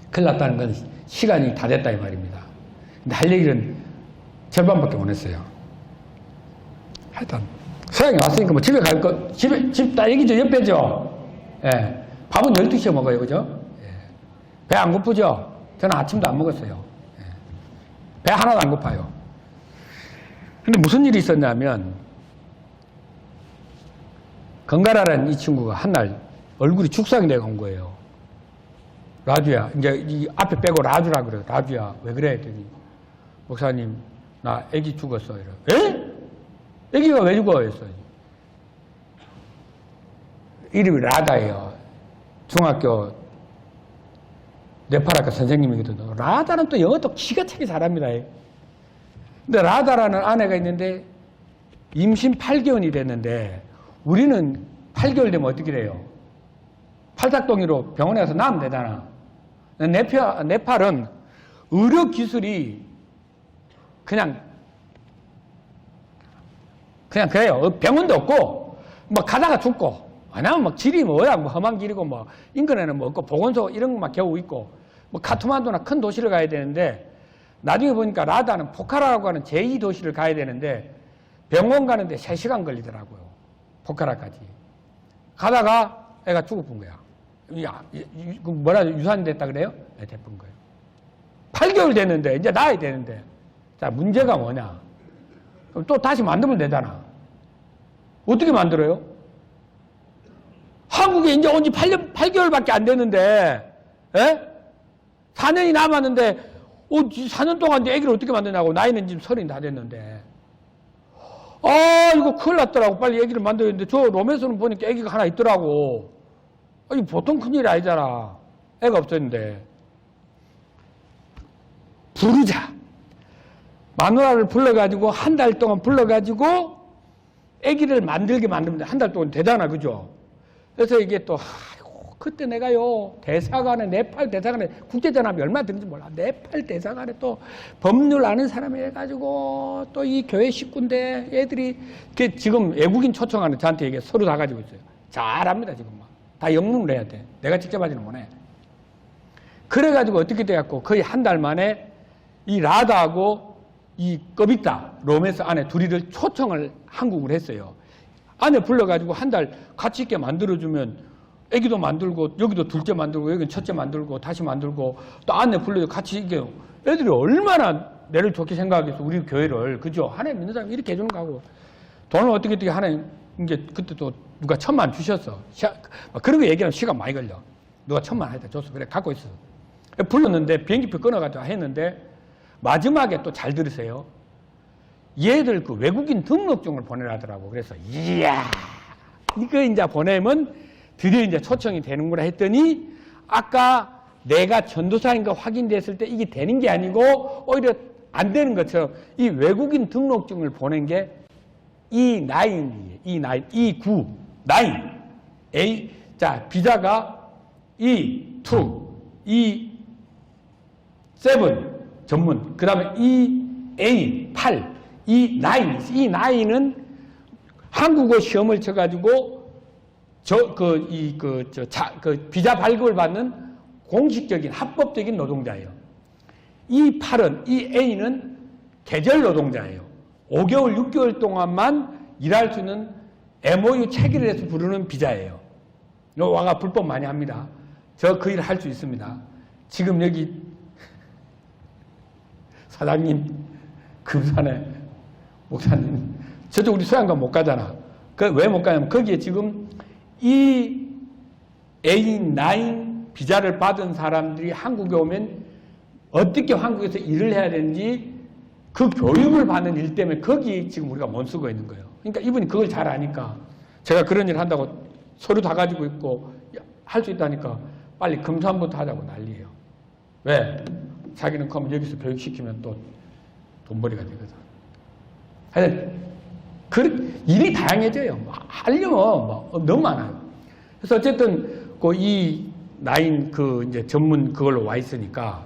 큰일 났다는 건 시간이 다 됐다 이 말입니다. 근데 할 얘기는 절반밖에 못 했어요. 하여튼 서양에 왔으니까 뭐 집에 갈 거, 집 다 여기죠, 옆에죠. 예. 밥은 12시에 먹어요, 그죠? 예. 배 안 고프죠? 저는 아침도 안 먹었어요. 예. 배 하나도 안 고파요. 근데 무슨 일이 있었냐면, 건가라라는 이 친구가 한날 얼굴이 죽상이 되고 온 거예요. 라주야. 이제 이 앞에 빼고 라주라 그래요. 라주야. 왜 그래? 했더니, 목사님, 나 애기 죽었어. 이래. 에? 애기가 왜 죽어? 했어요. 이름이 라다예요. 중학교 네팔학교 선생님이거든요. 라다는 또 영어 또 기가 차게 잘합니다. 근데 라다라는 아내가 있는데 임신 8개월이 됐는데, 우리는 8개월 되면 어떻게 돼요? 팔딱동이로 병원에 가서 낳으면 되잖아. 네팔은 의료 기술이 그냥 그래요. 병원도 없고, 뭐 가다가 죽고, 왜냐면 막 길이 뭐야, 뭐 험한 길이고, 뭐 인근에는 뭐 없고, 보건소 이런 것만 겨우 있고, 뭐 카트만두나 큰 도시를 가야 되는데, 나중에 보니까 라다는 포카라라고 하는 제2도시를 가야 되는데, 병원 가는데 3시간 걸리더라고요. 포카라까지. 가다가 애가 죽어본 거야. 뭐라 유산됐다 그래요? 네, 됐본 거예요. 8개월 됐는데, 이제 낳아야 되는데. 자, 문제가 뭐냐? 그럼 또 다시 만들면 되잖아. 어떻게 만들어요? 한국에 이제 온 지 8개월밖에 안 됐는데, 에? 4년이 남았는데, 4년 동안 이제 애기를 어떻게 만드냐고. 나이는 지금 30 다 됐는데. 이거 큰일 났더라고. 빨리 애기를 만들어야 되는데, 저 롬에서는 보니까 애기가 하나 있더라고. 이거 보통 큰일이 아니잖아. 애가 없었는데. 부르자. 마누라를 불러가지고, 한 달 동안 불러가지고, 애기를 만들게 만들면 한 달 동안 되잖아. 그죠? 그래서 이게 또, 그때 내가요, 대사관에, 네팔 대사관에, 국제전압이 얼마나 되는지 몰라. 네팔 대사관에 또 법률 아는 사람이 해가지고, 또 이 교회 식구인데, 애들이, 지금 외국인 초청하는 저한테 이게 서로 다 가지고 있어요. 잘합니다, 지금 막. 다 영문을 해야 돼. 내가 직접 하지는 못해. 그래가지고 어떻게 돼갖고, 거의 한 달 만에 이 라다하고 이 꺼빅다, 로메스 안에 둘이를 초청을 한국을 했어요. 아내 불러가지고 한 달 같이 있게 만들어주면 애기도 만들고 여기도 둘째 만들고 여기는 첫째 만들고 다시 만들고 또 아내 불러서 같이 있게 애들이 얼마나 내를 좋게 생각하겠어. 우리 교회를. 그죠? 하나님 믿는 사람이 이렇게 해주는 거고 돈을 어떻게 하나님 이제 그때 또 누가 1,000만 주셨어. 그런 거 얘기하면 시간 많이 걸려. 누가 1,000만 하다 줬어. 그래 갖고 있어. 불렀는데 비행기표 끊어가지고 했는데 마지막에 또 잘 들으세요. 얘들 그 외국인 등록증을 보내라더라고. 그래서 이야 이거 이제 보내면 드디어 이제 초청이 되는구나 했더니 아까 내가 전도사인 거 확인됐을 때 이게 되는 게 아니고 오히려 안 되는 것처럼 이 외국인 등록증을 보낸 게 E9이에요. E9, E9, 9. A, 자, 비자가 E2, E7 전문, 그 다음에 EA8, E9. E9은 한국어 시험을 쳐가지고 비자 발급을 받는 공식적인 합법적인 노동자예요. E8은, EA는 계절 노동자예요. 5개월, 6개월 동안만 일할 수 있는 MOU 체결을 해서 부르는 비자예요. 요 와가 불법 많이 합니다. 저 그 일 할 수 있습니다. 지금 여기 사장님, 금산에 목사님, 저도 우리 수양관 못 가잖아. 왜 못 가냐면 거기에 지금 이 A9 비자를 받은 사람들이 한국에 오면 어떻게 한국에서 일을 해야 되는지 그 교육을 받는 일 때문에 거기 지금 우리가 못 쓰고 있는 거예요. 그러니까 이분이 그걸 잘 아니까 제가 그런 일 한다고 서류 다 가지고 있고 할 수 있다니까 빨리 금산부터 하자고 난리예요. 왜? 자기는 그럼 여기서 교육시키면 또 돈벌이가 되거든. 하여튼 일이 다양해져요. 하려면 너무 많아요. 그래서 어쨌든 이 나인 이제 전문 그걸로 와 있으니까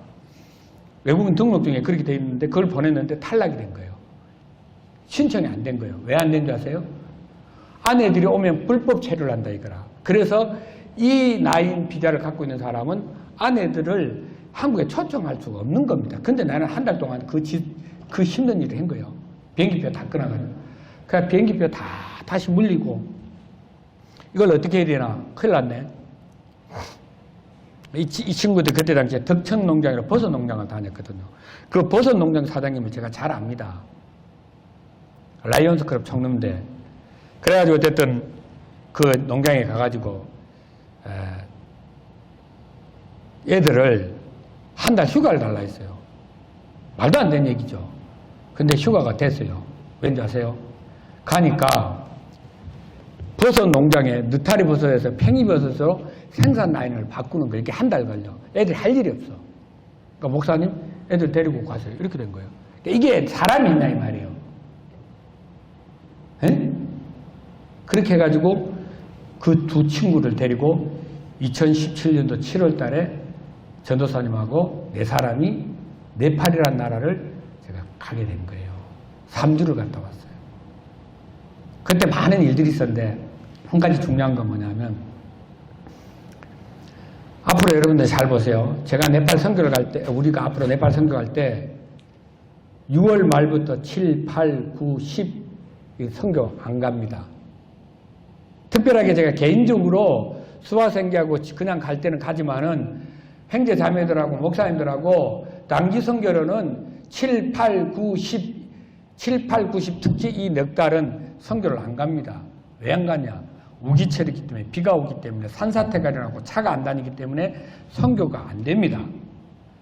외국인 등록증에 그렇게 돼 있는데 그걸 보냈는데 탈락이 된 거예요. 신청이 안 된 거예요. 왜 안 된 줄 아세요? 아내들이 오면 불법 체류를 한다 이거라. 그래서 이 나인 비자를 갖고 있는 사람은 아내들을 한국에 초청할 수가 없는 겁니다. 근데 나는 한 달 동안 그 힘든 일을 한 거예요. 비행기표 다 끊어가지고. 그래서 비행기표 다시 물리고 이걸 어떻게 해야 되나 큰일 났네. 이 친구들 그때 당시에 덕천농장이라 버섯농장을 다녔거든요. 그 버섯농장 사장님을 제가 잘 압니다. 라이온스 클럽 총무인데 그래가지고 어쨌든 그 농장에 가가지고 얘들을 한 달 휴가를 달라 했어요. 말도 안 되는 얘기죠. 근데 휴가가 됐어요. 왠지 아세요? 가니까 버섯 농장에 느타리 버섯에서 팽이버섯으로 생산 라인을 바꾸는 거 이렇게 한 달 걸려. 애들이 할 일이 없어. 그러니까 목사님 애들 데리고 가세요. 이렇게 된 거예요. 그러니까 이게 사람이 있나 이 말이에요. 에? 그렇게 해가지고 그 두 친구를 데리고 2017년도 7월 달에 전도사님하고 네 사람이 네팔이라는 나라를 제가 가게 된 거예요. 3주를 갔다 왔어요. 그때 많은 일들이 있었는데 한 가지 중요한 건 뭐냐면 앞으로 여러분들 잘 보세요. 제가 네팔 선교를 갈 때, 우리가 앞으로 네팔 선교 갈 때 6월 말부터 7, 8, 9, 10 선교 안 갑니다. 특별하게 제가 개인적으로 수화생계하고 그냥 갈 때는 가지만은 형제자매들하고 목사님들하고 단기 선교로는 7, 8, 9, 10 7, 8, 9, 10 특히 이 넉 달은 선교를 안 갑니다. 왜 안 가냐? 우기철이기 때문에 비가 오기 때문에 산사태가 일어나고 차가 안 다니기 때문에 선교가 안 됩니다.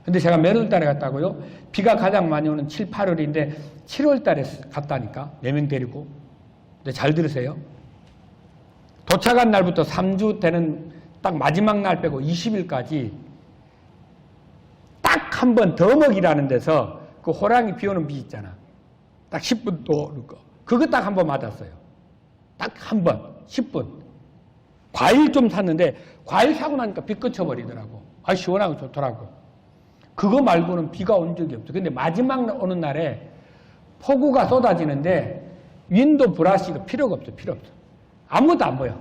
근데 제가 몇 월 달에 갔다고요? 비가 가장 많이 오는 7, 8월인데 7월 달에 갔다니까 4명 데리고. 근데 잘 들으세요. 도착한 날부터 3주 되는 딱 마지막 날 빼고 20일까지 딱 한 번 더먹이라는 데서 그 호랑이 비 오는 비 있잖아. 딱 10분 또 그거 딱 한 번 맞았어요. 딱 한 번 10분. 과일 좀 샀는데 과일 사고 나니까 비 그쳐버리더라고. 아 시원하고 좋더라고. 그거 말고는 비가 온 적이 없어. 근데 마지막 오는 날에 폭우가 쏟아지는데 윈도 브라시가 필요가 없어. 필요 없어. 아무것도 안 보여.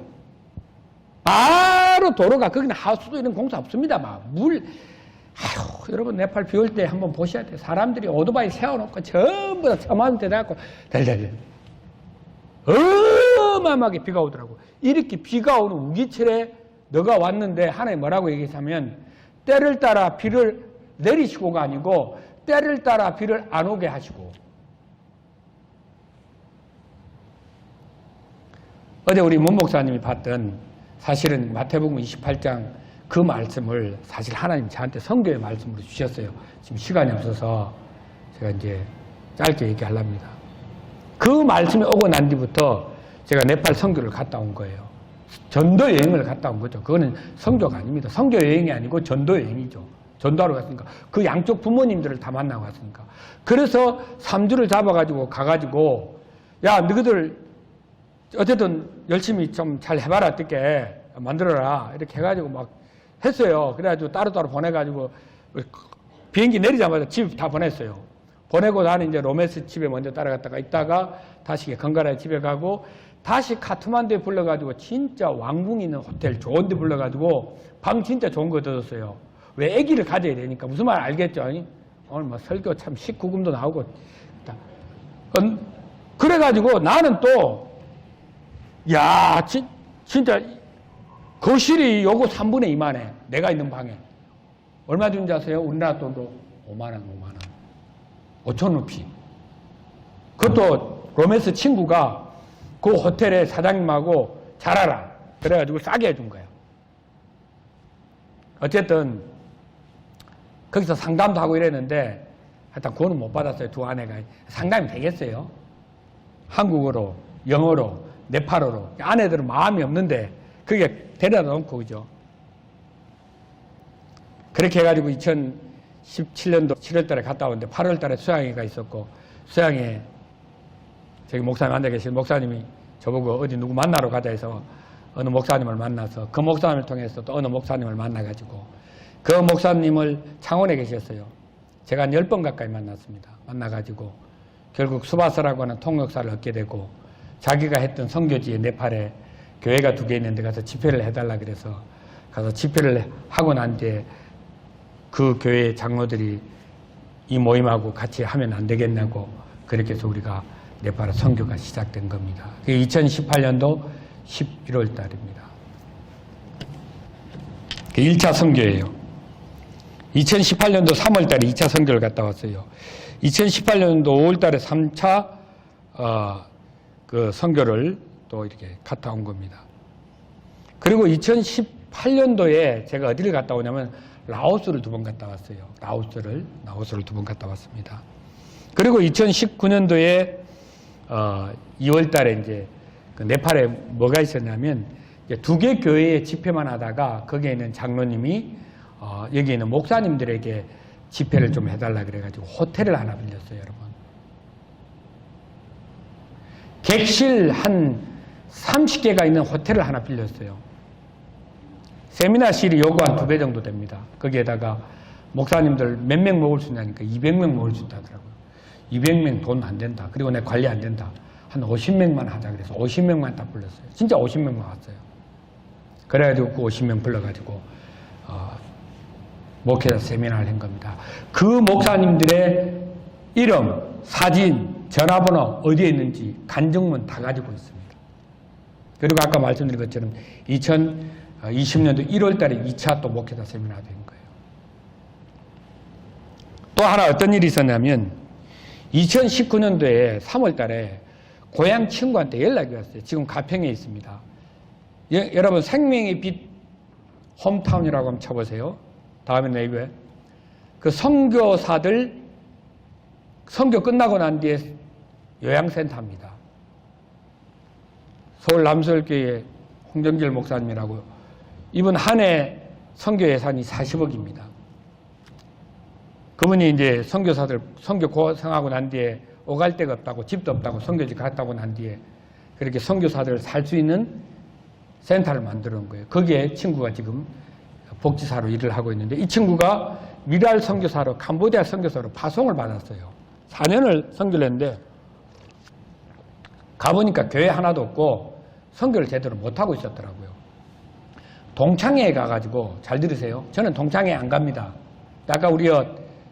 바로 도로가 거기는 하수도 이런 공사 없습니다. 막 물. 아휴, 여러분 네팔 비 올 때 한번 보셔야 돼요. 사람들이 오토바이 세워놓고 전부 다 처마한테 대갖고 달달달. 어마어마하게 비가 오더라고. 이렇게 비가 오는 우기철에 너가 왔는데 하나님 뭐라고 얘기했냐면 때를 따라 비를 내리시고가 아니고 때를 따라 비를 안 오게 하시고. 어제 우리 문 목사님이 봤던 사실은 마태복음 28장 그 말씀을 사실 하나님 저한테 성경의 말씀으로 주셨어요. 지금 시간이 없어서 제가 이제 짧게 얘기하렵니다. 그 말씀이 오고 난 뒤부터 제가 네팔 선교를 갔다 온 거예요. 전도 여행을 갔다 온 거죠. 그거는 선교가 아닙니다. 선교 여행이 아니고 전도 여행이죠. 전도하러 갔으니까. 그 양쪽 부모님들을 다 만나고 갔으니까. 그래서 3주를 잡아가지고 가가지고 야 너희들 어쨌든 열심히 좀 잘 해봐라 어떻게 만들어라 이렇게 해가지고 막 했어요. 그래가지고 따로따로 보내가지고 비행기 내리자마자 집 다 보냈어요. 보내고 나는 이제 로메스 집에 먼저 따라갔다가 있다가 다시 건가라에 집에 가고 다시 카트만두에 불러가지고 진짜 왕궁 있는 호텔 좋은 데 불러가지고 방 진짜 좋은 거 얻었어요. 왜 아기를 가져야 되니까. 무슨 말 알겠죠? 오늘 뭐 설교 참 19금도 나오고. 그래가지고 나는 또 야 진짜 거실이 요거 3분의 2만해. 내가 있는 방에. 얼마 준지 아세요? 우리나라 돈으로 5만원. 5,000루피. 그것도 로맨스 친구가 그 호텔의 사장님하고 잘 알아. 그래가지고 싸게 해준 거야. 어쨌든 거기서 상담도 하고 이랬는데 하여튼 그거는 못 받았어요. 두 아내가. 상담이 되겠어요? 한국어로, 영어로, 네팔어로. 아내들은 마음이 없는데 그게 데려다 놓고 그죠. 그렇게 해가지고 2017년도 7월달에 갔다 오는데 8월달에 수양회가 있었고 수양회 저기 목사님 앉아 계신 목사님이 저보고 어디 누구 만나러 가자 해서 어느 목사님을 만나서 그 목사님을 통해서 또 어느 목사님을 만나가지고 그 목사님을 창원에 계셨어요. 제가 한 10번 가까이 만났습니다. 만나가지고 결국 수바스라고 하는 통역사를 얻게 되고 자기가 했던 선교지에 네팔에 교회가 2개 있는데 가서 집회를 해달라 그래서 가서 집회를 하고 난 뒤에 그 교회 장로들이 이 모임하고 같이 하면 안 되겠냐고 그렇게 해서 우리가 네팔의 선교가 시작된 겁니다. 그게 2018년도 11월 달입니다. 그게 1차 선교예요. 2018년도 3월 달에 2차 선교를 갔다 왔어요. 2018년도 5월 달에 3차 그 선교를 또 이렇게 갔다 온 겁니다. 그리고 2018년도에 제가 어디를 갔다 오냐면 라오스를 2번 갔다 왔어요. 라오스를 2번 갔다 왔습니다. 그리고 2019년도에 2월 달에 이제 그 네팔에 뭐가 있었냐면 2개 교회의 집회만 하다가 거기에 있는 장로님이 여기 있는 목사님들에게 집회를 좀 해달라 그래가지고 호텔을 하나 빌렸어요, 여러분. 객실 한 30개가 있는 호텔을 하나 빌렸어요. 세미나실이 요거 한 2배 정도 됩니다. 거기에다가 목사님들 몇 명 먹을 수 있냐니까 200명 먹을 수 있다더라고요. 200명 돈 안 된다. 그리고 내 관리 안 된다. 한 50명만 하자 그래서 50명만 딱 불렀어요. 진짜 50명만 왔어요. 그래가지고 그 50명 불러가지고 목회자 세미나를 한 겁니다. 그 목사님들의 이름, 사진, 전화번호 어디에 있는지 간증문 다 가지고 있습니다. 그리고 아까 말씀드린 것처럼 2020년도 1월 달에 2차 또 목회자 세미나가 된 거예요. 또 하나 어떤 일이 있었냐면 2019년도에 3월 달에 고향 친구한테 연락이 왔어요. 지금 가평에 있습니다. 여러분 생명의 빛 홈타운이라고 한번 쳐보세요. 다음에 네이버에. 그 선교사들 선교 끝나고 난 뒤에 요양센터입니다. 서울 남서울교회 홍정길 목사님이라고 이분 한 해 선교 예산이 40억입니다. 그분이 이제 선교사들 선교 고생하고 난 뒤에 오갈 데가 없다고 집도 없다고 선교지 갔다고 난 뒤에 그렇게 선교사들 살 수 있는 센터를 만들어 놓은 거예요. 거기에 친구가 지금 복지사로 일을 하고 있는데 이 친구가 미랄 선교사로 캄보디아 선교사로 파송을 받았어요. 4년을 선교를 했는데 가보니까 교회 하나도 없고 선교를 제대로 못하고 있었더라고요. 동창회에 가가지고 잘 들으세요. 저는 동창회 안 갑니다. 아까 우리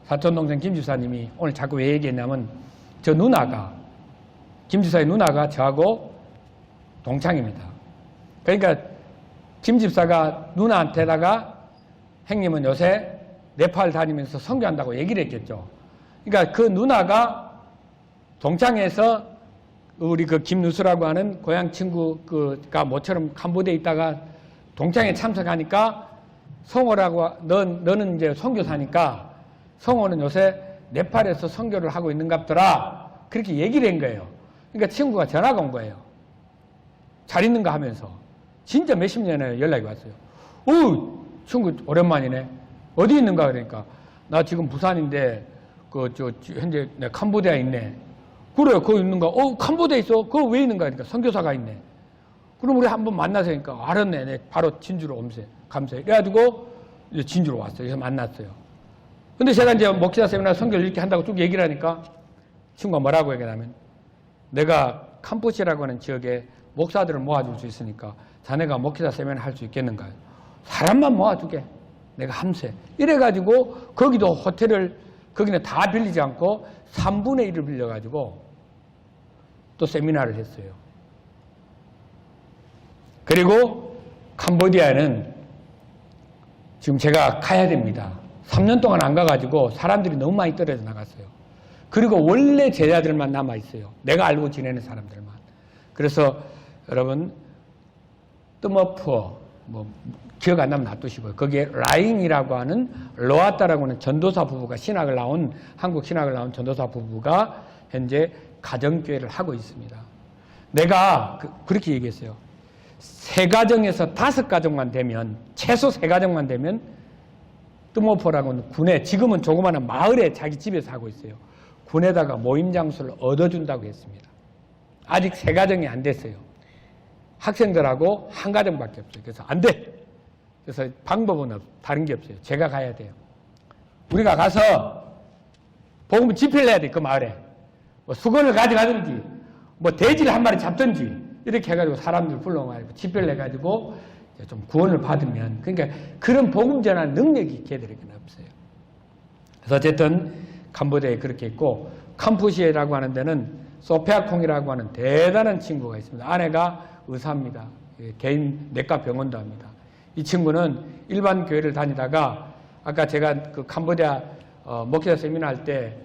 사촌동생 김 집사님이 오늘 자꾸 왜 얘기했냐면 저 누나가 김 집사의 누나가 저하고 동창입니다. 그러니까 김 집사가 누나한테다가 형님은 요새 네팔 다니면서 선교한다고 얘기를 했겠죠. 그러니까 그 누나가 동창에서 우리 그 김누수라고 하는 고향 친구가 모처럼 캄보디아에 있다가 동창에 참석하니까 성호라고 너는 이제 선교사니까 성호는 요새 네팔에서 선교를 하고 있는갑더라. 그렇게 얘기를 한 거예요. 그러니까 친구가 전화가 온 거예요. 잘 있는가 하면서. 진짜 몇십 년에 연락이 왔어요. 친구 오랜만이네. 어디 있는가 그러니까 나 지금 부산인데 현재 내 캄보디아에 있네. 그래 거기 있는가? 캄보디아에 있어. 그거 왜 있는가 그러니까 선교사가 있네. 그럼 우리 한번 만나서 하니까 알았네. 내 바로 진주로 감사해. 그래가지고 이제 진주로 왔어요. 그래서 만났어요. 근데 제가 이제 목회자 세미나 선교를 이렇게 한다고 쭉 얘기를 하니까 친구가 뭐라고 얘기하냐면 내가 캄푸치라고 하는 지역에 목사들을 모아줄 수 있으니까 자네가 목회자 세미나 할 수 있겠는가? 사람만 모아주게. 내가 함세. 이래가지고 거기도 호텔을 거기는 다 빌리지 않고 3분의 1을 빌려가지고 또 세미나를 했어요. 그리고 캄보디아에는 지금 제가 가야 됩니다. 3년 동안 안 가가지고 사람들이 너무 많이 떨어져 나갔어요. 그리고 원래 제자들만 남아있어요. 내가 알고 지내는 사람들만. 그래서 여러분 뜨머푸어 기억 안 나면 놔두시고요. 거기에 라잉이라고 하는 로아따라고 하는 전도사 부부가 한국 신학을 나온 전도사 부부가 현재 가정교회를 하고 있습니다. 내가 그렇게 얘기했어요. 3가정에서 5가정만 되면 최소 3가정만 되면 뜨모포라고 하는 군에 지금은 조그마한 마을에 자기 집에서 하고 있어요. 군에다가 모임 장소를 얻어준다고 했습니다. 아직 3가정이 안 됐어요. 학생들하고 1가정밖에 없어요. 그래서 안 돼. 그래서 방법은 다른 게 없어요. 제가 가야 돼요. 우리가 가서 복음 집회를 해야 돼. 그 마을에 수건을 가져가든지 돼지를 한 마리 잡든지 이렇게 해가지고 사람들 불러가지고 집회를 해가지고 좀 구원을 받으면 그러니까 그런 복음 전환 능력이 걔들에게는 없어요. 그래서 어쨌든 캄보디아에 그렇게 있고 캄푸시에라고 하는 데는 소페아콩이라고 하는 대단한 친구가 있습니다. 아내가 의사입니다. 개인 내과 병원도 합니다. 이 친구는 일반 교회를 다니다가 아까 제가 그 캄보디아 목회자 세미나 할 때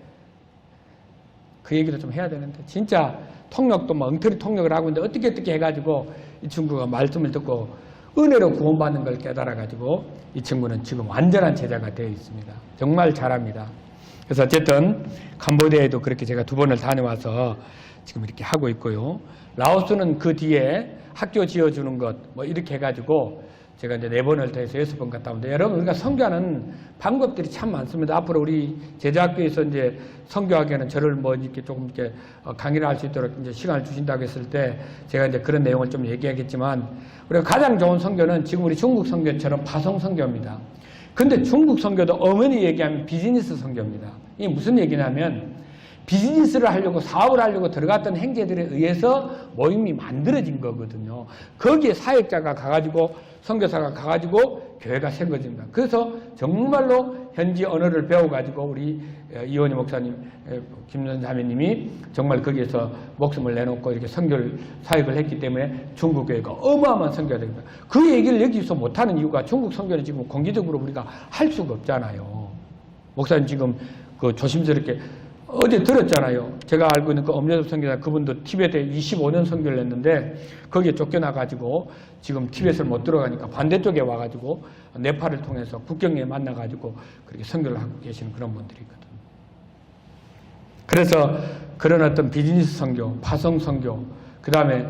그 얘기도 좀 해야 되는데 진짜 통역도 엉터리 통역을 하고 있는데 어떻게 해가지고 이 친구가 말씀을 듣고 은혜로 구원받는 걸 깨달아가지고 이 친구는 지금 완전한 제자가 되어 있습니다. 정말 잘합니다. 그래서 어쨌든 캄보디아에도 그렇게 제가 2번을 다녀와서 지금 이렇게 하고 있고요. 라오스는 그 뒤에 학교 지어주는 것 이렇게 해가지고 제가 이제 4번을 더해서 6번 갔다 오는데 여러분 우리가 선교하는 방법들이 참 많습니다. 앞으로 우리 제자학교에서 이제 선교하기에는 저를 이렇게 조금 이렇게 강의를 할 수 있도록 이제 시간을 주신다고 했을 때 제가 이제 그런 내용을 좀 얘기하겠지만 우리가 가장 좋은 선교는 지금 우리 중국 선교처럼 파송 선교입니다. 근데 중국 선교도 어머니 얘기하면 비즈니스 선교입니다. 이게 무슨 얘기냐면 비즈니스를 하려고 사업을 하려고 들어갔던 행제들에 의해서 모임이 만들어진 거거든요. 거기에 사역자가 가가지고 선교사가 가가지고 교회가 생겨집니다. 그래서 정말로 현지 언어를 배워가지고 우리 이원희 목사님, 김선 자매님이 정말 거기에서 목숨을 내놓고 이렇게 선교를 사역을 했기 때문에 중국 교회가 어마어마한 선교가 됩니다. 그 얘기를 여기서 못하는 이유가 중국 선교는 지금 공개적으로 우리가 할 수가 없잖아요. 목사님 지금 그 조심스럽게 어제 들었잖아요. 제가 알고 있는 그 엄려섭 선교사 그분도 티벳에 25년 선교를 했는데 거기에 쫓겨나가지고 지금 티벳을 못 들어가니까 반대쪽에 와가지고 네팔을 통해서 국경에 만나가지고 그렇게 선교를 하고 계시는 그런 분들이 있거든요. 그래서 그런 어떤 비즈니스 선교, 파송 선교, 그 다음에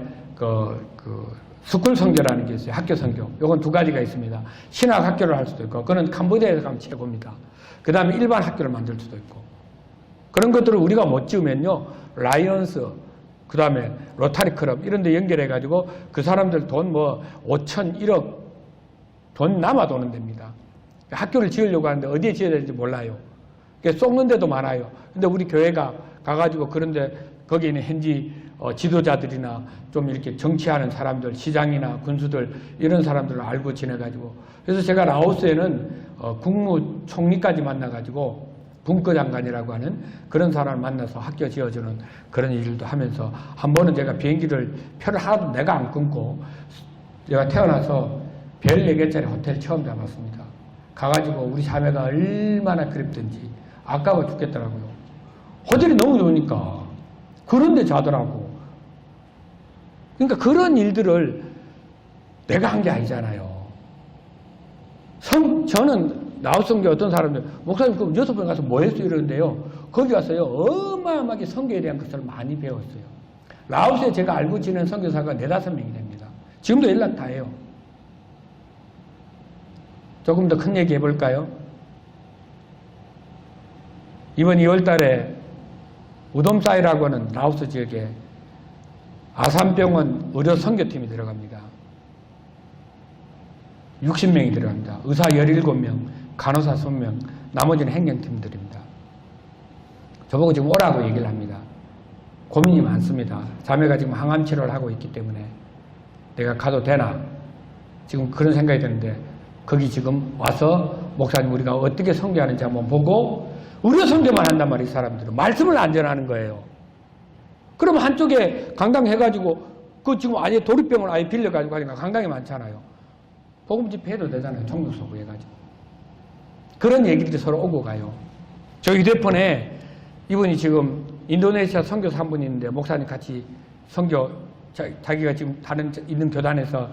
스쿨 선교라는 게 있어요. 학교 선교. 요건 2가지가 있습니다. 신학 학교를 할 수도 있고 그거는 캄보디아에서 가면 최고입니다. 그 다음에 일반 학교를 만들 수도 있고 그런 것들을 우리가 못 지으면요. 라이언스, 그 다음에 로타리 클럽 이런 데 연결해가지고 그 사람들 돈 5천, 1억 돈 남아 도는 데입니다. 학교를 지으려고 하는데 어디에 지어야 되는지 몰라요. 쏟는 데도 많아요. 근데 우리 교회가 가가지고 그런데 거기 있는 현지 지도자들이나 좀 이렇게 정치하는 사람들, 시장이나 군수들 이런 사람들을 알고 지내가지고 그래서 제가 라오스에는 국무총리까지 만나가지고 분과장관이라고 하는 그런 사람을 만나서 학교 지어주는 그런 일도 하면서 한 번은 제가 비행기를 표를 하나도 내가 안 끊고 제가 태어나서 별 4개짜리 호텔 처음 잡았습니다. 가가지고 우리 자매가 얼마나 그립던지 아까워 죽겠더라고요. 호텔이 너무 좋으니까 그런데 자더라고. 그러니까 그런 일들을 내가 한 게 아니잖아요. 저는 라오스성교 어떤 사람들 목사님 그럼 6번 가서 뭐 했어요? 이러는데요. 거기 가서요 어마어마하게 성교에 대한 것을 많이 배웠어요. 라오스에 제가 알고 지낸 선교사가 4-5명이 됩니다. 지금도 연락 다 해요. 조금 더 큰 얘기 해볼까요? 이번 2월달에 우돔사이라고 하는 라오스 지역에 아산병원 의료 선교팀이 들어갑니다. 60명이 들어갑니다. 의사 17명, 간호사 20명, 나머지는 행정팀들입니다. 저보고 지금 오라고 얘기를 합니다. 고민이 많습니다. 자매가 지금 항암 치료를 하고 있기 때문에 내가 가도 되나? 지금 그런 생각이 드는데 거기 지금 와서 목사님 우리가 어떻게 선교하는지 한번 보고 의료 선교만 한단 말이에요. 이 사람들은 말씀을 안 전하는 거예요. 그러면 한쪽에 강당 해가지고 그 지금 아예 도립병을 아예 빌려가지고 하니까 강당이 많잖아요. 복음 집회해도 되잖아요. 종교 소구 해가지고. 그런 얘기들이 서로 오고 가요. 저 휴대폰에 이분이 지금 인도네시아 선교사 한 분이 있는데 목사님 같이 선교 자기가 지금 다른 있는 교단에서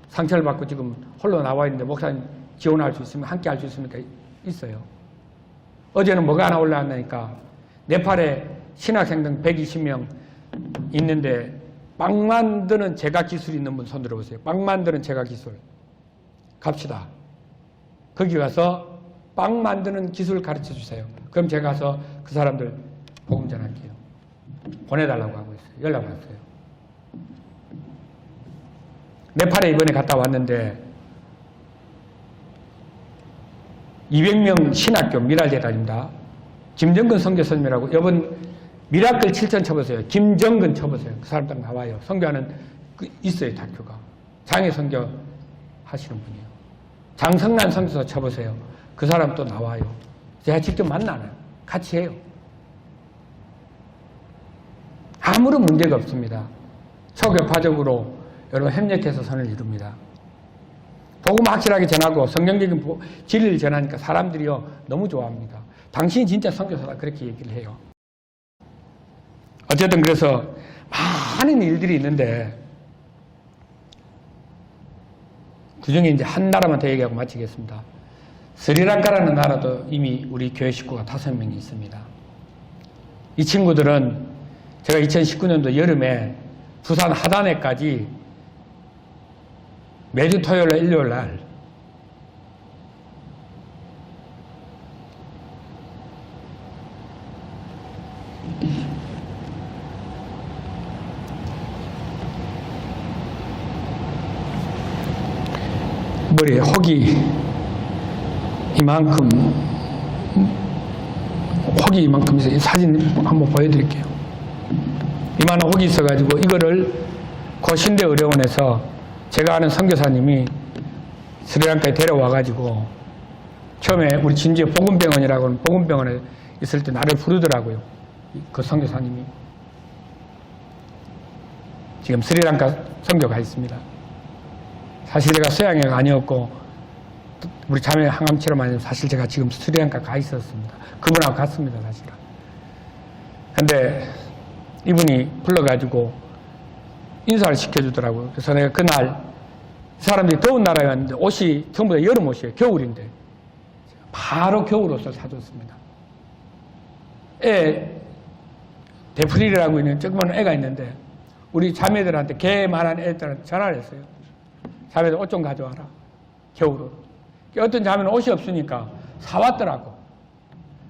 상처를 받고 지금 홀로 나와 있는데 목사님 지원할 수 있으면 함께 할 수 있습니까? 있어요. 어제는 뭐가 하나 올라왔나니까 네팔에 신학생 등 120명 있는데 빵 만드는 제과 기술 있는 분 손 들어보세요. 빵 만드는 제과 기술. 갑시다. 거기 가서 빵 만드는 기술 가르쳐 주세요. 그럼 제가 가서 그 사람들 복음 전할게요. 보내달라고 하고 있어요. 연락 왔어요. 네팔에 이번에 갔다 왔는데 200명 신학교 미랄재단입니다. 김정근 선교사님이라고 이번 미라클 7천 쳐보세요. 김정근 쳐보세요. 그 사람 딱 나와요. 선교하는 있어요. 학교가. 장애 선교 하시는 분이에요. 장성란 선교사 쳐보세요. 그 사람 또 나와요. 제가 직접 만나요. 같이 해요. 아무런 문제가 없습니다. 초교파적으로 여러분 협력해서 선을 이룹니다. 복음 확실하게 전하고 성경적인 진리를 전하니까 사람들이요 너무 좋아합니다. 당신이 진짜 선교사다 그렇게 얘기를 해요. 어쨌든 그래서 많은 일들이 있는데 그중에 이제 한 나라만 더 얘기하고 마치겠습니다. 스리랑카라는 나라도 이미 우리 교회 식구가 5명이 있습니다. 이 친구들은 제가 2019년도 여름에 부산 하단에까지 매주 토요일날 일요일날 머리에 혹이 이만큼 있어요. 사진 한번 보여드릴게요. 이만한 혹이 있어가지고 이거를 고신대 의료원에서 제가 아는 선교사님이 스리랑카에 데려와가지고 처음에 우리 진주에 복음병원이라고 하는 복음병원에 있을 때 나를 부르더라고요. 그 선교사님이. 지금 스리랑카 선교가 있습니다. 사실 제가 서양애가 아니었고 우리 자매 항암치료만 해도 사실 제가 지금 스리랑카 가 있었습니다. 그분하고 갔습니다. 사실은. 근데 이분이 불러가지고 인사를 시켜주더라고요. 그래서 내가 그날 사람들이 더운 나라에 왔는데 옷이 전부 다 여름 옷이에요. 겨울인데 바로 겨울 옷을 사줬습니다. 데프릴이라고 있는 조그만 애가 있는데 우리 자매들한테 개만한 애들한테 전화를 했어요. 자매들 옷 좀 가져와라. 겨울옷. 어떤 자매는 옷이 없으니까 사왔더라고.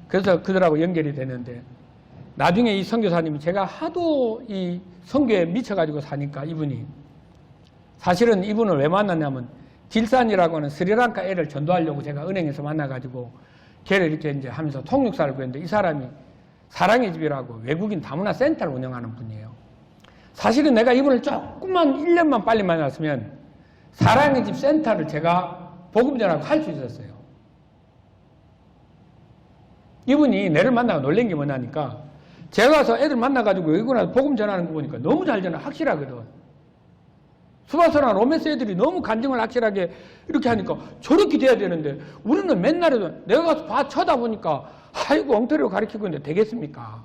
그래서 그들하고 연결이 되는데 나중에 이 선교사님이 제가 하도 이 선교에 미쳐가지고 사니까 이분이 사실은 이분을 왜 만났냐면 딜산이라고 하는 스리랑카 애를 전도하려고 제가 은행에서 만나가지고 걔를 이렇게 이제 하면서 통역사를 구했는데 이 사람이 사랑의 집이라고 외국인 다문화 센터를 운영하는 분이에요. 사실은 내가 이분을 조금만 1년만 빨리 만났으면 사랑의 집 센터를 제가 복음 전하고 할 수 있었어요. 이분이 내를 만나고 놀란 게 뭐냐니까 제가 가서 애들 만나가지고 여기 나서 복음 전하는 거 보니까 너무 잘 전하, 확실하거든. 수바서나 로맨스 애들이 너무 간증을 확실하게 이렇게 하니까 저렇게 돼야 되는데 우리는 맨날에도 내가 가서 쳐다보니까 아이고 엉터리로 가르치고 있는데 되겠습니까?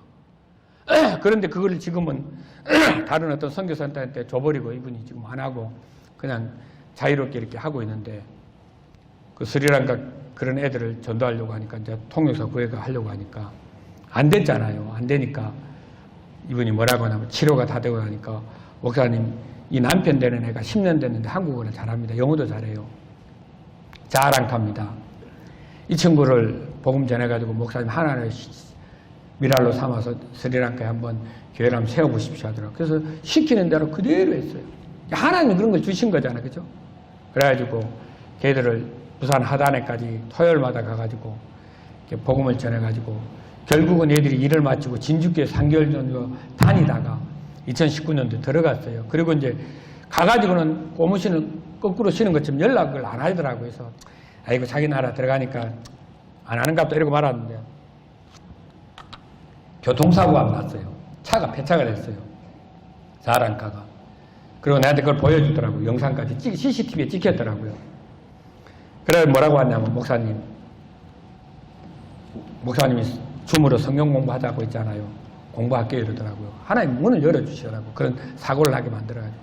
그런데 그거를 지금은 다른 어떤 선교사한테 줘버리고 이분이 지금 안 하고 그냥 자유롭게 이렇게 하고 있는데 그 스리랑카 그런 애들을 전도하려고 하니까 이제 통역사 구해가 하려고 하니까 안 됐잖아요. 안 되니까 이분이 뭐라고 하냐면 치료가 다 되고 나니까 목사님 이 남편 되는 애가 10년 됐는데 한국어를 잘합니다. 영어도 잘해요. 자랑합니다. 이 친구를 복음 전해가지고 목사님 하나를 미랄로 삼아서 스리랑카에 한번 교회를 한번 세워보십시오 하더라고요. 그래서 시키는 대로 그대로 했어요. 하나님이 그런 걸 주신 거잖아요. 그죠? 그래가지고 걔들을 부산 하단에까지 토요일마다 가가지고 복음을 전해가지고 결국은 얘들이 일을 마치고 진주교회 3개월 정도 다니다가 2019년도에 들어갔어요. 그리고 이제 가가지고는 고무신을 거꾸로 신은 것처럼 연락을 안 하더라고요. 그래서 아이고 자기 나라 들어가니까 안 하는갑다 이러고 말았는데 교통사고가 났어요. 차가 폐차가 됐어요. 자랑카가. 그리고 나한테 그걸 보여주더라고요. 영상까지 CCTV에 찍혔더라고요. 그래 뭐라고 하냐면 목사님이 줌으로 성경 공부하자고 있잖아요. 공부할게요 이러더라고요. 하나님 문을 열어주시더라고요. 그런 사고를 나게 만들어가지고.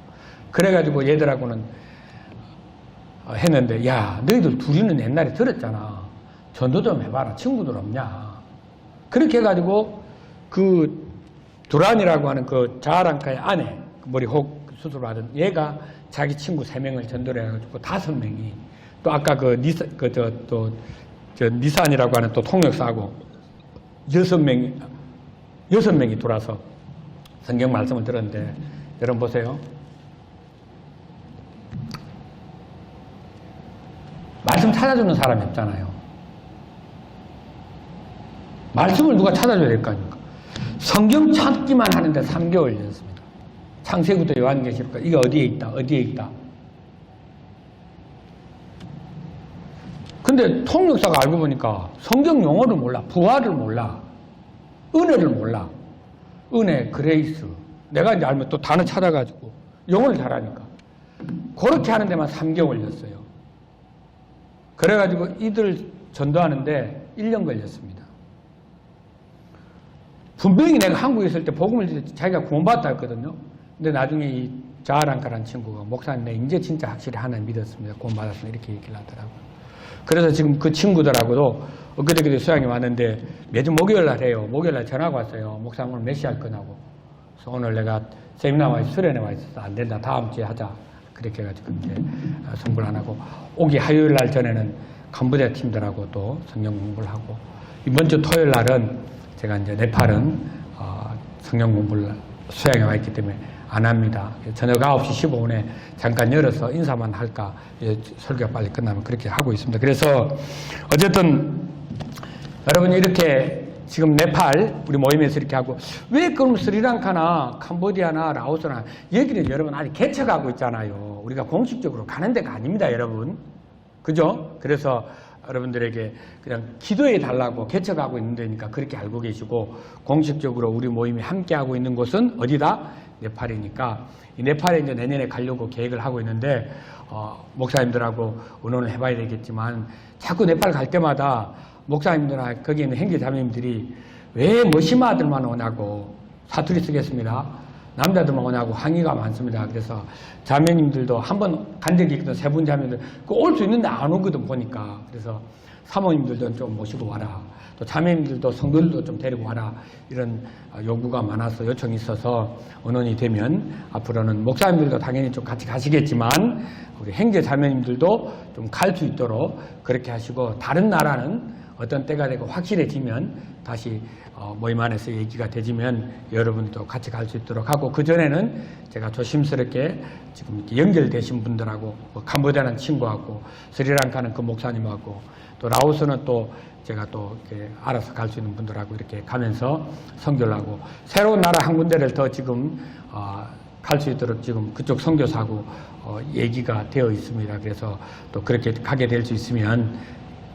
그래가지고 얘들하고는 했는데 야 너희들 둘이는 옛날에 들었잖아. 전도 좀 해봐라. 친구들 없냐. 그렇게 해가지고 그 두란이라고 하는 그 자아랑카의 아내 머리 혹 수술받은 얘가 자기 친구 3명을 전도를 해가지고 5명이 또 아까 그 니산이라고 하는 또 통역사하고 6명이 돌아서 성경 말씀을 들었는데 여러분 보세요. 말씀 찾아주는 사람이 없잖아요. 말씀을 누가 찾아줘야 될 거 아닙니까? 성경 찾기만 하는데 3개월이었습니다. 창세기부터 요한계시록 이게 어디에 있다, 어디에 있다. 근데 통역사가 알고 보니까 성경 용어를 몰라, 부활을 몰라, 은혜를 몰라. 은혜, 그레이스. 내가 이제 알면 또 단어 찾아가지고 영어를 잘하니까. 그렇게 하는 데만 3개월이었어요. 그래가지고 이들 전도하는데 1년 걸렸습니다. 분명히 내가 한국에 있을 때 복음을 자기가 구원받았다 했거든요. 근데 나중에 이 자아랑카라는 친구가 목사님 내 이제 진짜 확실히 하나님 믿었습니다. 구원받았습니다. 이렇게 얘기를 하더라고요. 그래서 지금 그 친구들하고도 엊그저께 수양이 왔는데 매주 목요일날 해요. 목요일날 전화가 왔어요. 목사님 오늘 몇 시 할 거냐고. 그래서 오늘 내가 세미나 와 있어, 수련회 와 있어서 안 된다. 다음 주에 하자. 그렇게 해가지고 이제 성불 안 하고 오기 화요일날 전에는 캄보디아 팀들하고 또 성경 공부를 하고 이번 주 토요일날은 제가 이제 네팔은 성경 공부를 수양에 와 있기 때문에 안 합니다. 저녁 9시 15분에 잠깐 열어서 인사만 할까. 설교가 빨리 끝나면 그렇게 하고 있습니다. 그래서 어쨌든 여러분 이렇게 지금 네팔 우리 모임에서 이렇게 하고 왜 그럼 스리랑카나 캄보디아나 라오스나 여기는 여러분 아직 개척하고 있잖아요. 우리가 공식적으로 가는 데가 아닙니다. 여러분. 그죠? 그래서 여러분들에게 그냥 기도해 달라고 개척하고 있는 데니까 그렇게 알고 계시고 공식적으로 우리 모임이 함께하고 있는 곳은 어디다? 네팔이니까 이 네팔에 이제 내년에 가려고 계획을 하고 있는데 목사님들하고 의논을 해봐야 되겠지만 자꾸 네팔 갈 때마다 목사님들이나 거기 있는 형제자매님들이 왜 머시마들만 오냐고 사투리 쓰겠습니다. 남자들만 오냐고 항의가 많습니다. 그래서 자매님들도 한번 간 적이 있거든. 3분 자매들 올 수 있는데 안 오거든 보니까. 그래서 사모님들도 좀 모시고 와라. 또 자매님들도 성도들도 좀 데리고 와라. 이런 요구가 많아서 요청이 있어서 의논이 되면 앞으로는 목사님들도 당연히 좀 같이 가시겠지만 우리 형제 자매님들도 좀 갈 수 있도록 그렇게 하시고 다른 나라는 어떤 때가 되고 확실해지면 다시 모임 안에서 얘기가 되지면 여러분도 같이 갈 수 있도록 하고 그전에는 제가 조심스럽게 지금 이렇게 연결되신 분들하고 캄보디아는 친구하고 스리랑카는 그 목사님하고 또 라오스는 또 제가 또 이렇게 알아서 갈 수 있는 분들하고 이렇게 가면서 선교를 하고 새로운 나라 한 군데를 더 지금 갈 수 있도록 지금 그쪽 선교사하고 얘기가 되어 있습니다. 그래서 또 그렇게 가게 될 수 있으면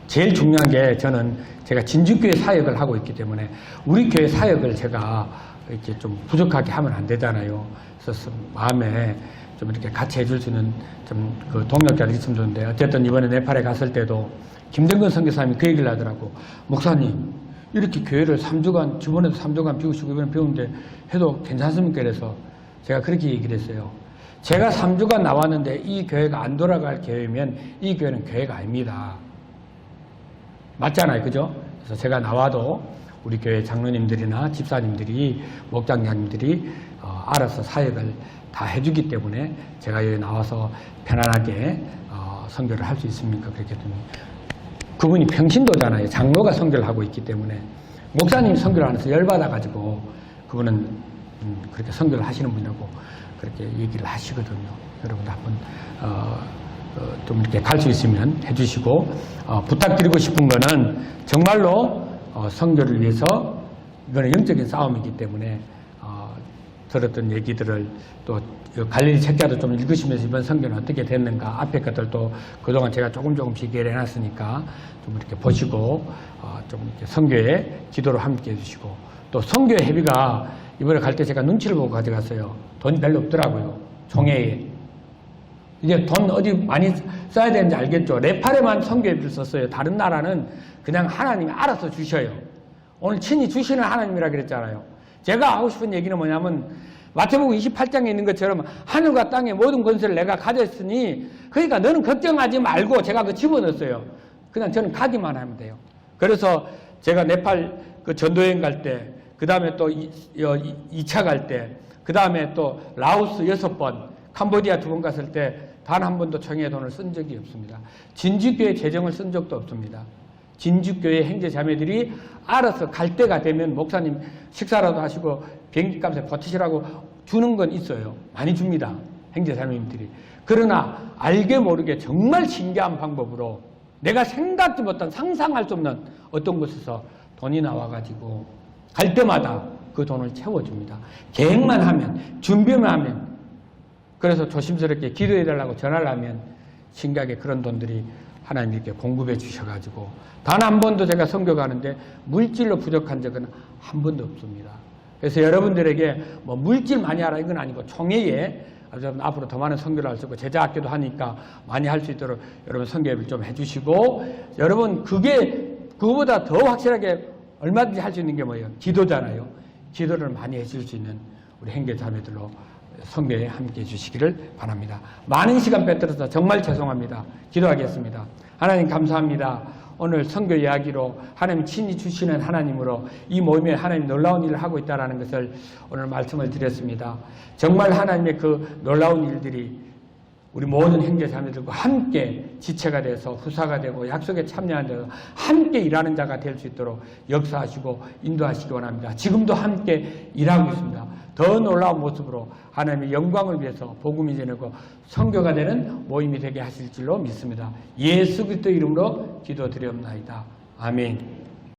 제일 중요한 게 저는 제가 진주교회 사역을 하고 있기 때문에 우리 교회 사역을 제가 이렇게 좀 부족하게 하면 안 되잖아요. 그래서 마음에 좀 이렇게 같이 해줄 수 있는 좀 그 동력자들이 있으면 좋은데 어쨌든 이번에 네팔에 갔을 때도 김정근 선교사님이 그 얘기를 하더라고. 목사님 이렇게 교회를 3주간 주변에도 3주간 비우시고 이번에 비우는데 해도 괜찮습니까? 그래서 제가 그렇게 얘기를 했어요. 제가 3주간 나왔는데 이 교회가 안 돌아갈 교회면 이 교회는 교회가 아닙니다. 맞잖아요. 그죠? 그래서 제가 나와도 우리 교회 장로님들이나 집사님들이 목장장님들이 알아서 사역을 다 해주기 때문에 제가 여기 나와서 편안하게 선교를 할 수 있습니까? 그렇게 했더니 그분이 평신도잖아요. 장로가 선교를 하고 있기 때문에 목사님이 선교를 하면서 열받아가지고 그분은 그렇게 선교를 하시는 분이라고 그렇게 얘기를 하시거든요. 여러분들 한번 좀 이렇게 갈 수 있으면 해주시고 부탁드리고 싶은 거는 정말로 선교를 위해서 이거는 영적인 싸움이기 때문에 들었던 얘기들을 또 갈릴리 책자도 좀 읽으시면서 이번 선교는 어떻게 됐는가 앞에 것들도 그동안 제가 조금씩 얘기를 해놨으니까 좀 이렇게 보시고 좀 이렇게 선교에 기도로 함께 해주시고 또 선교 회비가 이번에 갈 때 제가 눈치를 보고 가져갔어요. 돈이 별로 없더라고요. 종회에. 이제 돈 어디 많이 써야 되는지 알겠죠. 네팔에만 선교회비를 썼어요. 다른 나라는 그냥 하나님이 알아서 주셔요. 오늘 친히 주시는 하나님이라 그랬잖아요. 제가 하고 싶은 얘기는 뭐냐면 마태복음 28장에 있는 것처럼 하늘과 땅의 모든 권세를 내가 가졌으니 그러니까 너는 걱정하지 말고 제가 그 집어넣었어요. 그냥 저는 가기만 하면 돼요. 그래서 제가 네팔 그 전도여행 갈 때, 그 다음에 또 2차 갈 때, 그 다음에 또 라오스 6번, 캄보디아 2번 갔을 때 단 한 번도 총회에 돈을 쓴 적이 없습니다. 진주교회 재정을 쓴 적도 없습니다. 진주교회 형제자매들이 알아서 갈 때가 되면 목사님 식사라도 하시고 비행기값에 버티시라고 주는 건 있어요. 많이 줍니다. 형제자매님들이. 그러나 알게 모르게 정말 신기한 방법으로 내가 생각지 못한 상상할 수 없는 어떤 곳에서 돈이 나와가지고 갈 때마다 그 돈을 채워줍니다. 계획만 하면, 준비만 하면. 그래서 조심스럽게 기도해달라고 전화를 하면 신기하게 그런 돈들이 하나님이 이렇게 공급해 주셔가지고 단 한 번도 제가 선교 가는데 물질로 부족한 적은 한 번도 없습니다. 그래서 여러분들에게 뭐 물질 많이 하라 이건 아니고 총회에 앞으로 더 많은 선교를 할 수 있고 제자학교도 하니까 많이 할 수 있도록 여러분 선교를 좀 해주시고 여러분 그거보다 더 확실하게 얼마든지 할 수 있는 게 뭐예요? 기도잖아요. 기도를 많이 해줄 수 있는 우리 형제자매들로 선교에 함께 해주시기를 바랍니다. 많은 시간 뺏들어서 정말 죄송합니다. 기도하겠습니다. 하나님 감사합니다. 오늘 선교 이야기로 하나님 친히 주시는 하나님으로 이 모임에 하나님 놀라운 일을 하고 있다는 것을 오늘 말씀을 드렸습니다. 정말 하나님의 그 놀라운 일들이 우리 모든 형제자매들과 함께 지체가 돼서 후사가 되고 약속에 참여하는 자가 함께 일하는 자가 될 수 있도록 역사하시고 인도하시기 원합니다. 지금도 함께 일하고 있습니다. 더 놀라운 모습으로 하나님의 영광을 위해서 복음이 전하고 선교가 되는 모임이 되게 하실 줄로 믿습니다. 예수 그리스도 이름으로 기도드리옵나이다. 아멘.